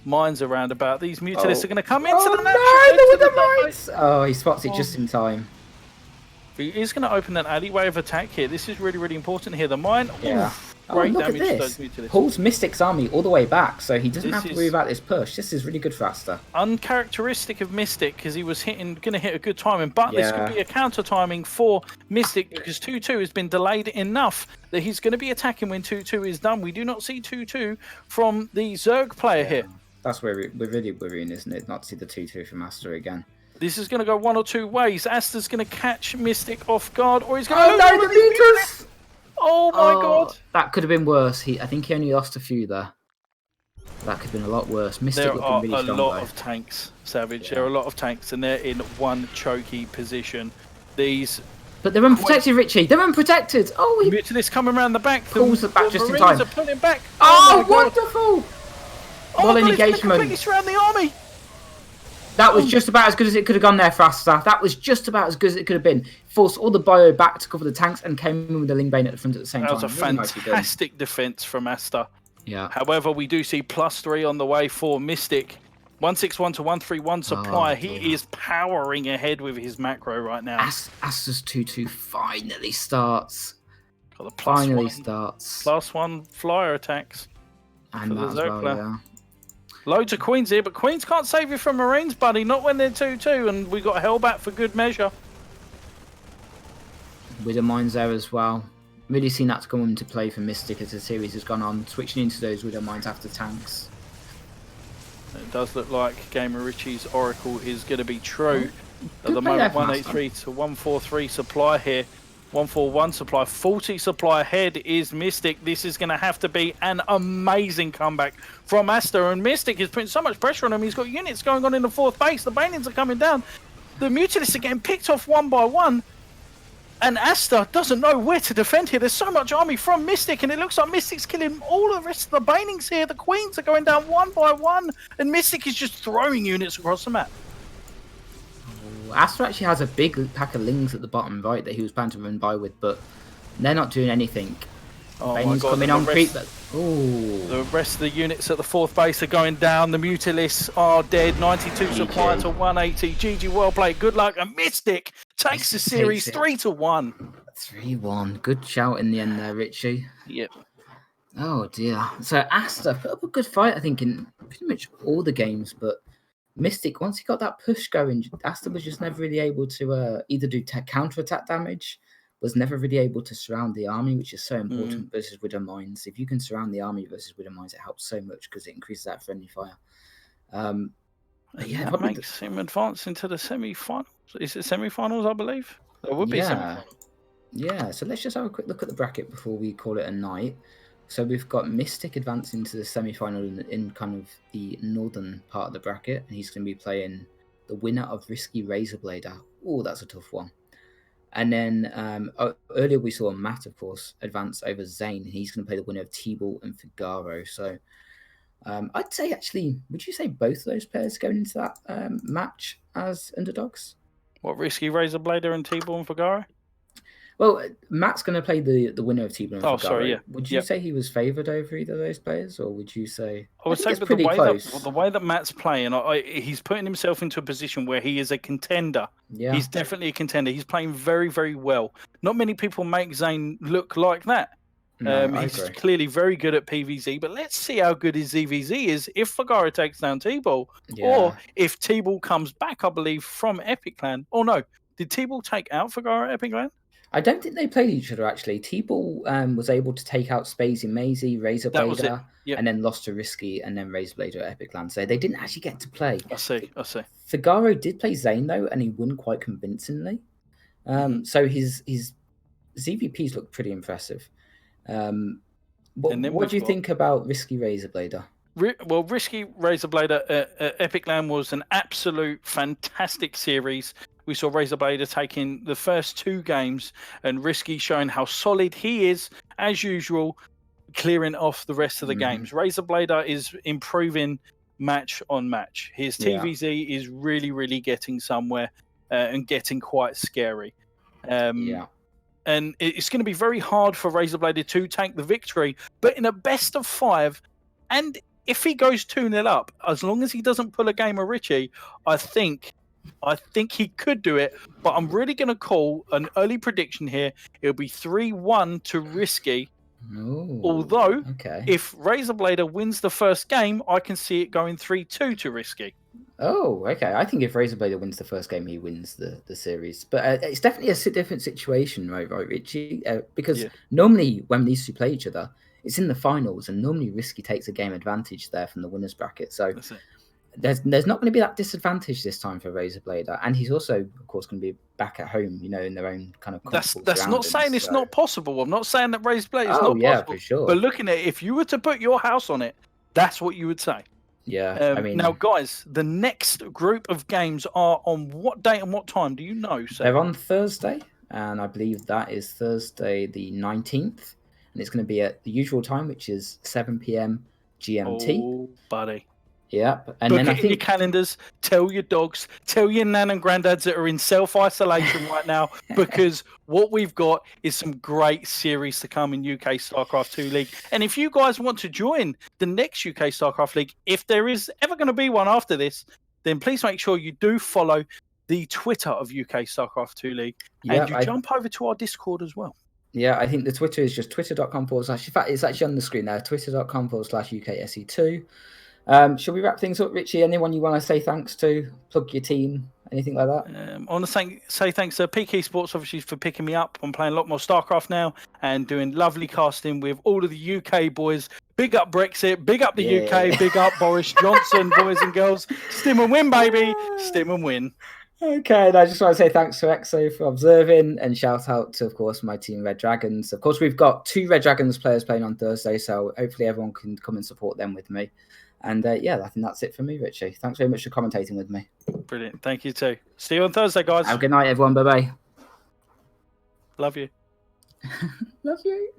mines around about. These Mutalisks are going to come into the mines! Oh, he spots it just in time. He is going to open an alleyway of attack here. This is really, really important here. The mine... Yeah. Great look damage at this. Pulls Mystic's army all the way back, so he doesn't have to worry about this push. This is really good for AsTeR. Uncharacteristic of Mystic, because he was going to hit a good timing, but this could be a counter timing for Mystic, because 2-2 has been delayed enough that he's going to be attacking when 2-2 is done. We do not see 2-2 from the Zerg player here. That's where we're really worrying, isn't it? Not to see the 2-2 from AsTeR again. This is going to go one or two ways. AsTeR's going to catch Mystic off guard, or he's going to... Oh, no, the meters! Oh my god! That could have been worse. I think he only lost a few there. That could have been a lot worse. Mystic there are really strong, a lot of tanks, Savage. There are a lot of tanks, and they're in one choky position. But they're unprotected, Richie. They're unprotected. Oh, he... Mutalisks coming around the back. Pulls the back just in time. Are pulling back. Oh, wonderful! Oh, engagement. Completely surround the army. That was just about as good as it could have gone there for AsTeR. That was just about as good as it could have been. Forced all the bio back to cover the tanks and came in with the Ling Bane at the front at the same time. That was a fantastic defense from AsTeR. Yeah. However, we do see +3 on the way for Mystic. 161 to 131 supply. He is powering ahead with his macro right now. AsTeR's 2-2 finally starts. Got the +1 flyer attacks. And that as well, yeah. Loads of Queens here, but Queens can't save you from Marines, buddy. Not when they're 2-2, and we got Hellbat for good measure. Widow Mines there as well. Really seen that come into play for Mystic as the series has gone on, switching into those Widow Mines after tanks. It does look like GamerRichy's Oracle is going to be true. At the moment, 183 to 143 supply here. 141 supply, 40 supply ahead is Mystic. This is going to have to be an amazing comeback from AsTeR, and Mystic is putting so much pressure on him. He's got units going on in the 4th base. The Banings are coming down. The Mutalisks are getting picked off one by one, and AsTeR doesn't know where to defend here. There's so much army from Mystic, and it looks like Mystic's killing all the rest of the Banings here. The Queens are going down one by one, and Mystic is just throwing units across the map. AsTeR actually has a big pack of Lings at the bottom right that he was planning to run by with, but they're not doing anything. Oh my god, coming on creep, but... The rest of the units at the 4th base are going down. The Mutalisks are dead. 92 supply to 180. GG, well played. Good luck. And Mystic takes the series 3-1. 3-1. Good shout in the end there, Richie. Yep. Oh dear. So AsTeR put up a good fight, I think, in pretty much all the games, but Mystic, once he got that push going, AsTeR was just never really able to either do counter-attack damage, was never really able to surround the army, which is so important versus Widow Mines. If you can surround the army versus Widow Mines, it helps so much because it increases that friendly fire. Yeah, that makes him advance into the semi-finals. Is it semi-finals, I believe? It would be semi-finals. Yeah, so let's just have a quick look at the bracket before we call it a night. So we've got Mystic advancing to the semi-final in kind of the northern part of the bracket, and he's going to be playing the winner of Risky Razorblader. Oh, that's a tough one. And then earlier we saw Matt, of course, advance over ZAiN, and he's going to play the winner of T-Ball and Figaro. So I'd say, actually, would you say both of those players going into that match as underdogs? What, Risky Razorblader and T-Ball and Figaro? Well, Matt's going to play the winner of T-Ball and Figaro. Sorry, yeah. Would you say he was favoured over either of those players, or would you say... I would say the way that Matt's playing, he's putting himself into a position where he is a contender. Yeah. He's definitely a contender. He's playing very, very well. Not many people make ZAiN look like that. No, he's clearly very good at PvZ, but let's see how good his ZVZ is if Figaro takes down T-Ball, or if T-Ball comes back, I believe, from Epic Clan. Oh, no. Did T-Ball take out Figaro at Epic Clan? I don't think they played each other, actually. T-Ball was able to take out Spacey Maisie, Razorblader, and then lost to Risky, and then Razorblader at Epic Land. So they didn't actually get to play. I see. Figaro did play ZAiN, though, and he won quite convincingly. So his ZVPs look pretty impressive. What do you think about Risky Razorblader? Well, Risky Razorblader Epic Land was an absolute fantastic series. We saw Razorblader taking the first 2 games and Risky showing how solid he is, as usual, clearing off the rest of the games. Razorblader is improving match on match. His TVZ is really, really getting somewhere and getting quite scary. And it's going to be very hard for Razorblader to take the victory, but in a best of 5, and if he goes 2-0 up, as long as he doesn't pull a GamerRichy, I think he could do it. But I'm really going to call an early prediction here. It'll be 3-1 to Risky. Ooh, although, if Razorblader wins the first game, I can see it going 3-2 to Risky. Oh, okay. I think if Razorblader wins the first game, he wins the series. But it's definitely a different situation, right, Richie? Because normally when these two play each other, it's in the finals, and normally Risky takes a game advantage there from the winners bracket. So there's not going to be that disadvantage this time for Razorblader, and he's also, of course, going to be back at home, in their own kind of. That's not saying it's not possible. I'm not saying that Razorblader is not possible. For sure. But looking at it, if you were to put your house on it, that's what you would say. Yeah, I mean, now, guys, the next group of games are on what date and what time? Do you know? They're on Thursday, and I believe that is Thursday the 19th. And it's going to be at the usual time, which is 7 p.m. GMT. Oh, buddy. Yep. And Book then it I think in your calendars, tell your dogs, tell your nan and granddads that are in self-isolation right now, because what we've got is some great series to come in UK StarCraft 2 League. And if you guys want to join the next UK StarCraft League, if there is ever going to be one after this, then please make sure you do follow the Twitter of UK StarCraft 2 League, and you jump over to our Discord as well. Yeah, I think the Twitter is just twitter.com/. In fact, it's actually on the screen now. Twitter.com/UKSC2. Shall we wrap things up, Richie? Anyone you want to say thanks to? Plug your team? Anything like that? I want to say thanks to PK Sports, obviously, for picking me up. I'm playing a lot more StarCraft now and doing lovely casting with all of the UK boys. Big up Brexit, big up the UK, big up Boris Johnson, boys and girls. Stim and win, baby. Stim and win. Okay, and I just want to say thanks to Exo for observing, and shout out to, of course, my team Red Dragons. Of course, we've got 2 Red Dragons players playing on Thursday, so hopefully everyone can come and support them with me. And I think that's it for me, Richie. Thanks very much for commentating with me. Brilliant. Thank you too. See you on Thursday, guys. Have a good night, everyone. Bye-bye. Love you. Love you.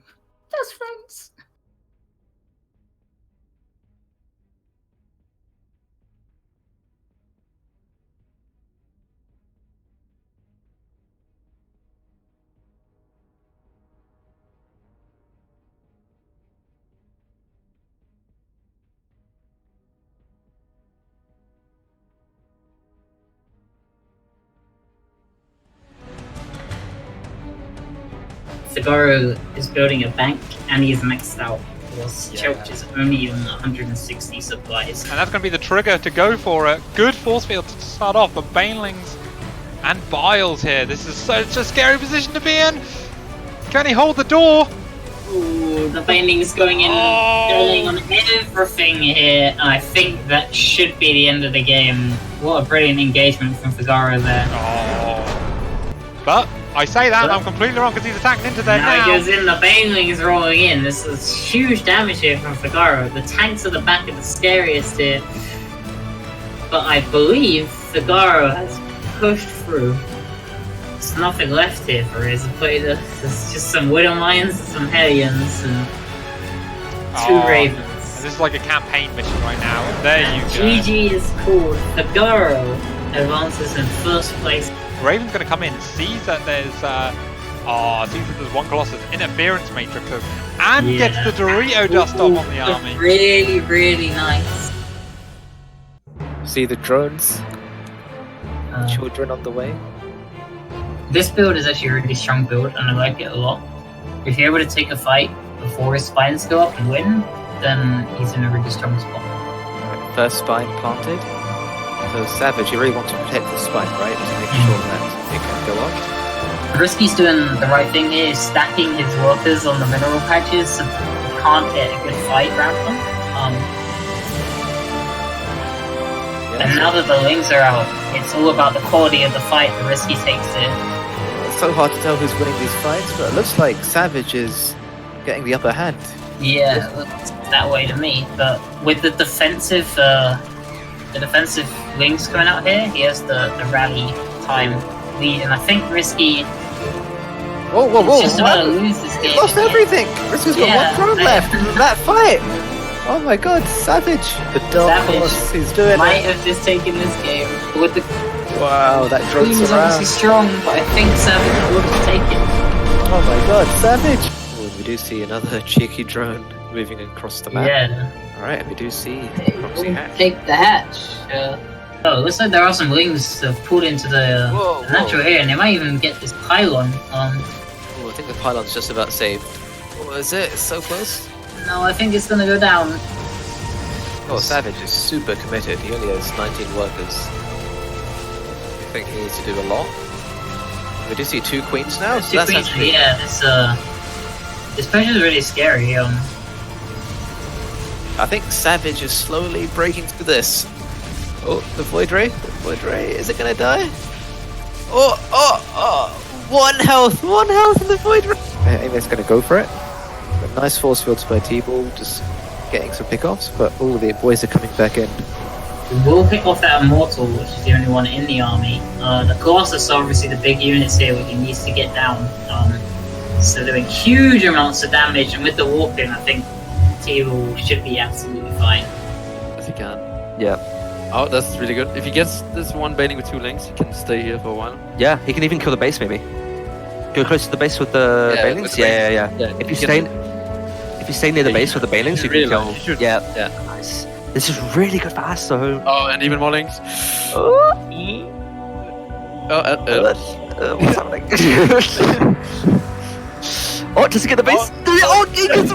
Best friends. Figaro is building a bank and he's maxed out, whilst Chelch is only on 160 supplies. And that's going to be the trigger to go for it. Good force field to start off, but Banelings and Biles here. This is such a scary position to be in. Can he hold the door? Ooh, the Banelings going in, going on everything here. I think that should be the end of the game. What a brilliant engagement from Figaro there. But I say that, and I'm completely wrong because he's attacking into there now. Now he goes in, the Banelings rolling in. This is huge damage here from Figaro. The tanks at the back are the scariest here. But I believe Figaro has pushed through. There's nothing left here for Razorblader. There's just some Widow Mines, some Hellions, and 2 Ravens. This is like a campaign mission right now. There you go. GG is called. Figaro advances in first place. Raven's going to come in, sees that there's one Colossus interference matrix, and gets the Dorito dust off on the army. Really, really nice. See the drones, children on the way. This build is actually a really strong build, and I like it a lot. If you're able to take a fight before his spines go up and win, then he's in a really strong spot. First spine planted. So Savage, you really want to protect the spine, right? To make sure that it can go on. Risky's doing the right thing here, stacking his workers on the mineral patches so he can't get a good fight around them. And now that the Lings are out, it's all about the quality of the fight. The Risky takes it. so hard to tell who's winning these fights, but it looks like Savage is getting the upper hand. Yeah, it looks that way to me. But with the defensive wings coming out here, he has the rally time lead, and I think Risky. Whoa! Just about to lose this game. He lost everything. Risky's got one throne left in that fight. Oh my God, Savage! The dark horse, he's doing might it. have just taken this game with the. Wow, that Queen drones was around. obviously strong, but I think Savage would have taken. Oh my God, Savage! Oh, we do see another cheeky drone moving across the map. Yeah. Alright, we do see Proxy We'll Hatch. take the hatch. Oh, it looks like there are some wings that have pulled into the natural here, and they might even get this pylon. Oh, I think the pylon's just about saved. Oh, is it? It's so close. No, I think it's gonna go down. Oh, Savage is super committed. He only has 19 workers. I think he needs to do a lot. We do see 2 queens now, so that's actually... Yeah, this pressure is really scary. I think Savage is slowly breaking through this. Oh, the Void Ray. The Void Ray, is it gonna die? Oh! 1 health! 1 health in the Void Ray! Amy's gonna go for it. But nice force fields by T-Ball, just getting some pickoffs, but all the boys are coming back in. We'll pick off that Immortal, which is the only one in the army. The Colossus are obviously the big units here, which he needs to get down. So doing huge amounts of damage, and with the warping, I think T-Ball should be absolutely fine. As he can. Yeah. Oh, that's really good. If he gets this one baiting with 2 links, he can stay here for a while. Yeah, he can even kill the base maybe. Go close to the base with the Bailings? Yeah. If you stay near the base with the Bailings, you can kill. Yeah. Nice. This is really good for AsTeR. Oh, and even more links. What's happening? Oh, does he get the base? Oh, he gets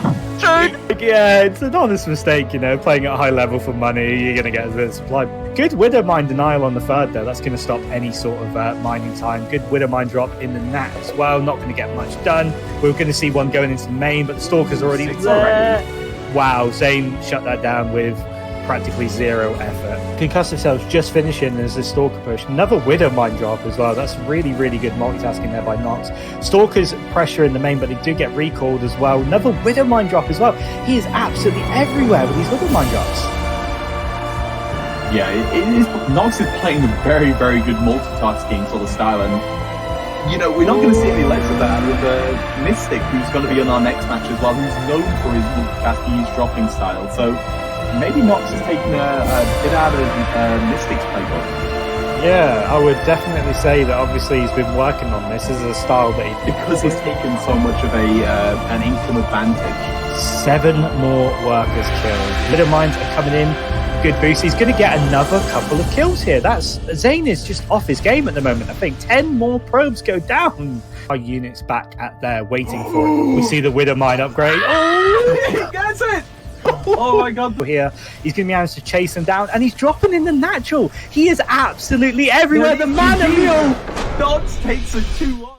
Yeah, it's an honest mistake, you know, playing at a high level for money, you're going to get a bit of supply. Good Widow Mine denial on the third, though. That's going to stop any sort of mining time. Good Widow Mine drop in the Nat as well. Not going to get much done. We're going to see one going into the main, but the Stalker's already there. Wow, ZAiN shut that down with practically 0 effort. Concussive Cells just finishing as a Stalker push. Another Widow Mine drop as well. That's really, really good multitasking there by Nox. Stalker's pressure in the main, but they do get recalled as well. Another Widow Mine drop as well. He is absolutely everywhere with these Widow Mine drops. Yeah, it is. Nox is playing a very, very good multitasking sort of style, and you know, we're not going to see any less of that with Mystic, who's going to be on our next match as well, who's known for his multitasking, his dropping style. So maybe Nox has taken a bit out of Mystic's playbook. Yeah, I would definitely say that obviously he's been working on this. This is a style that because he's taken so much of an income advantage. 7 more workers killed. Widow Mines are coming in. Good boost. He's going to get another couple of kills here. ZAiN is just off his game at the moment. I think 10 more probes go down. Our units back at there waiting for it. We see the Widow Mine upgrade. Oh, he gets it! Oh my God. Here, he's going to be able to chase him down, and he's dropping in the natural. He is absolutely everywhere. The man of Mule. Nox takes a 2-1.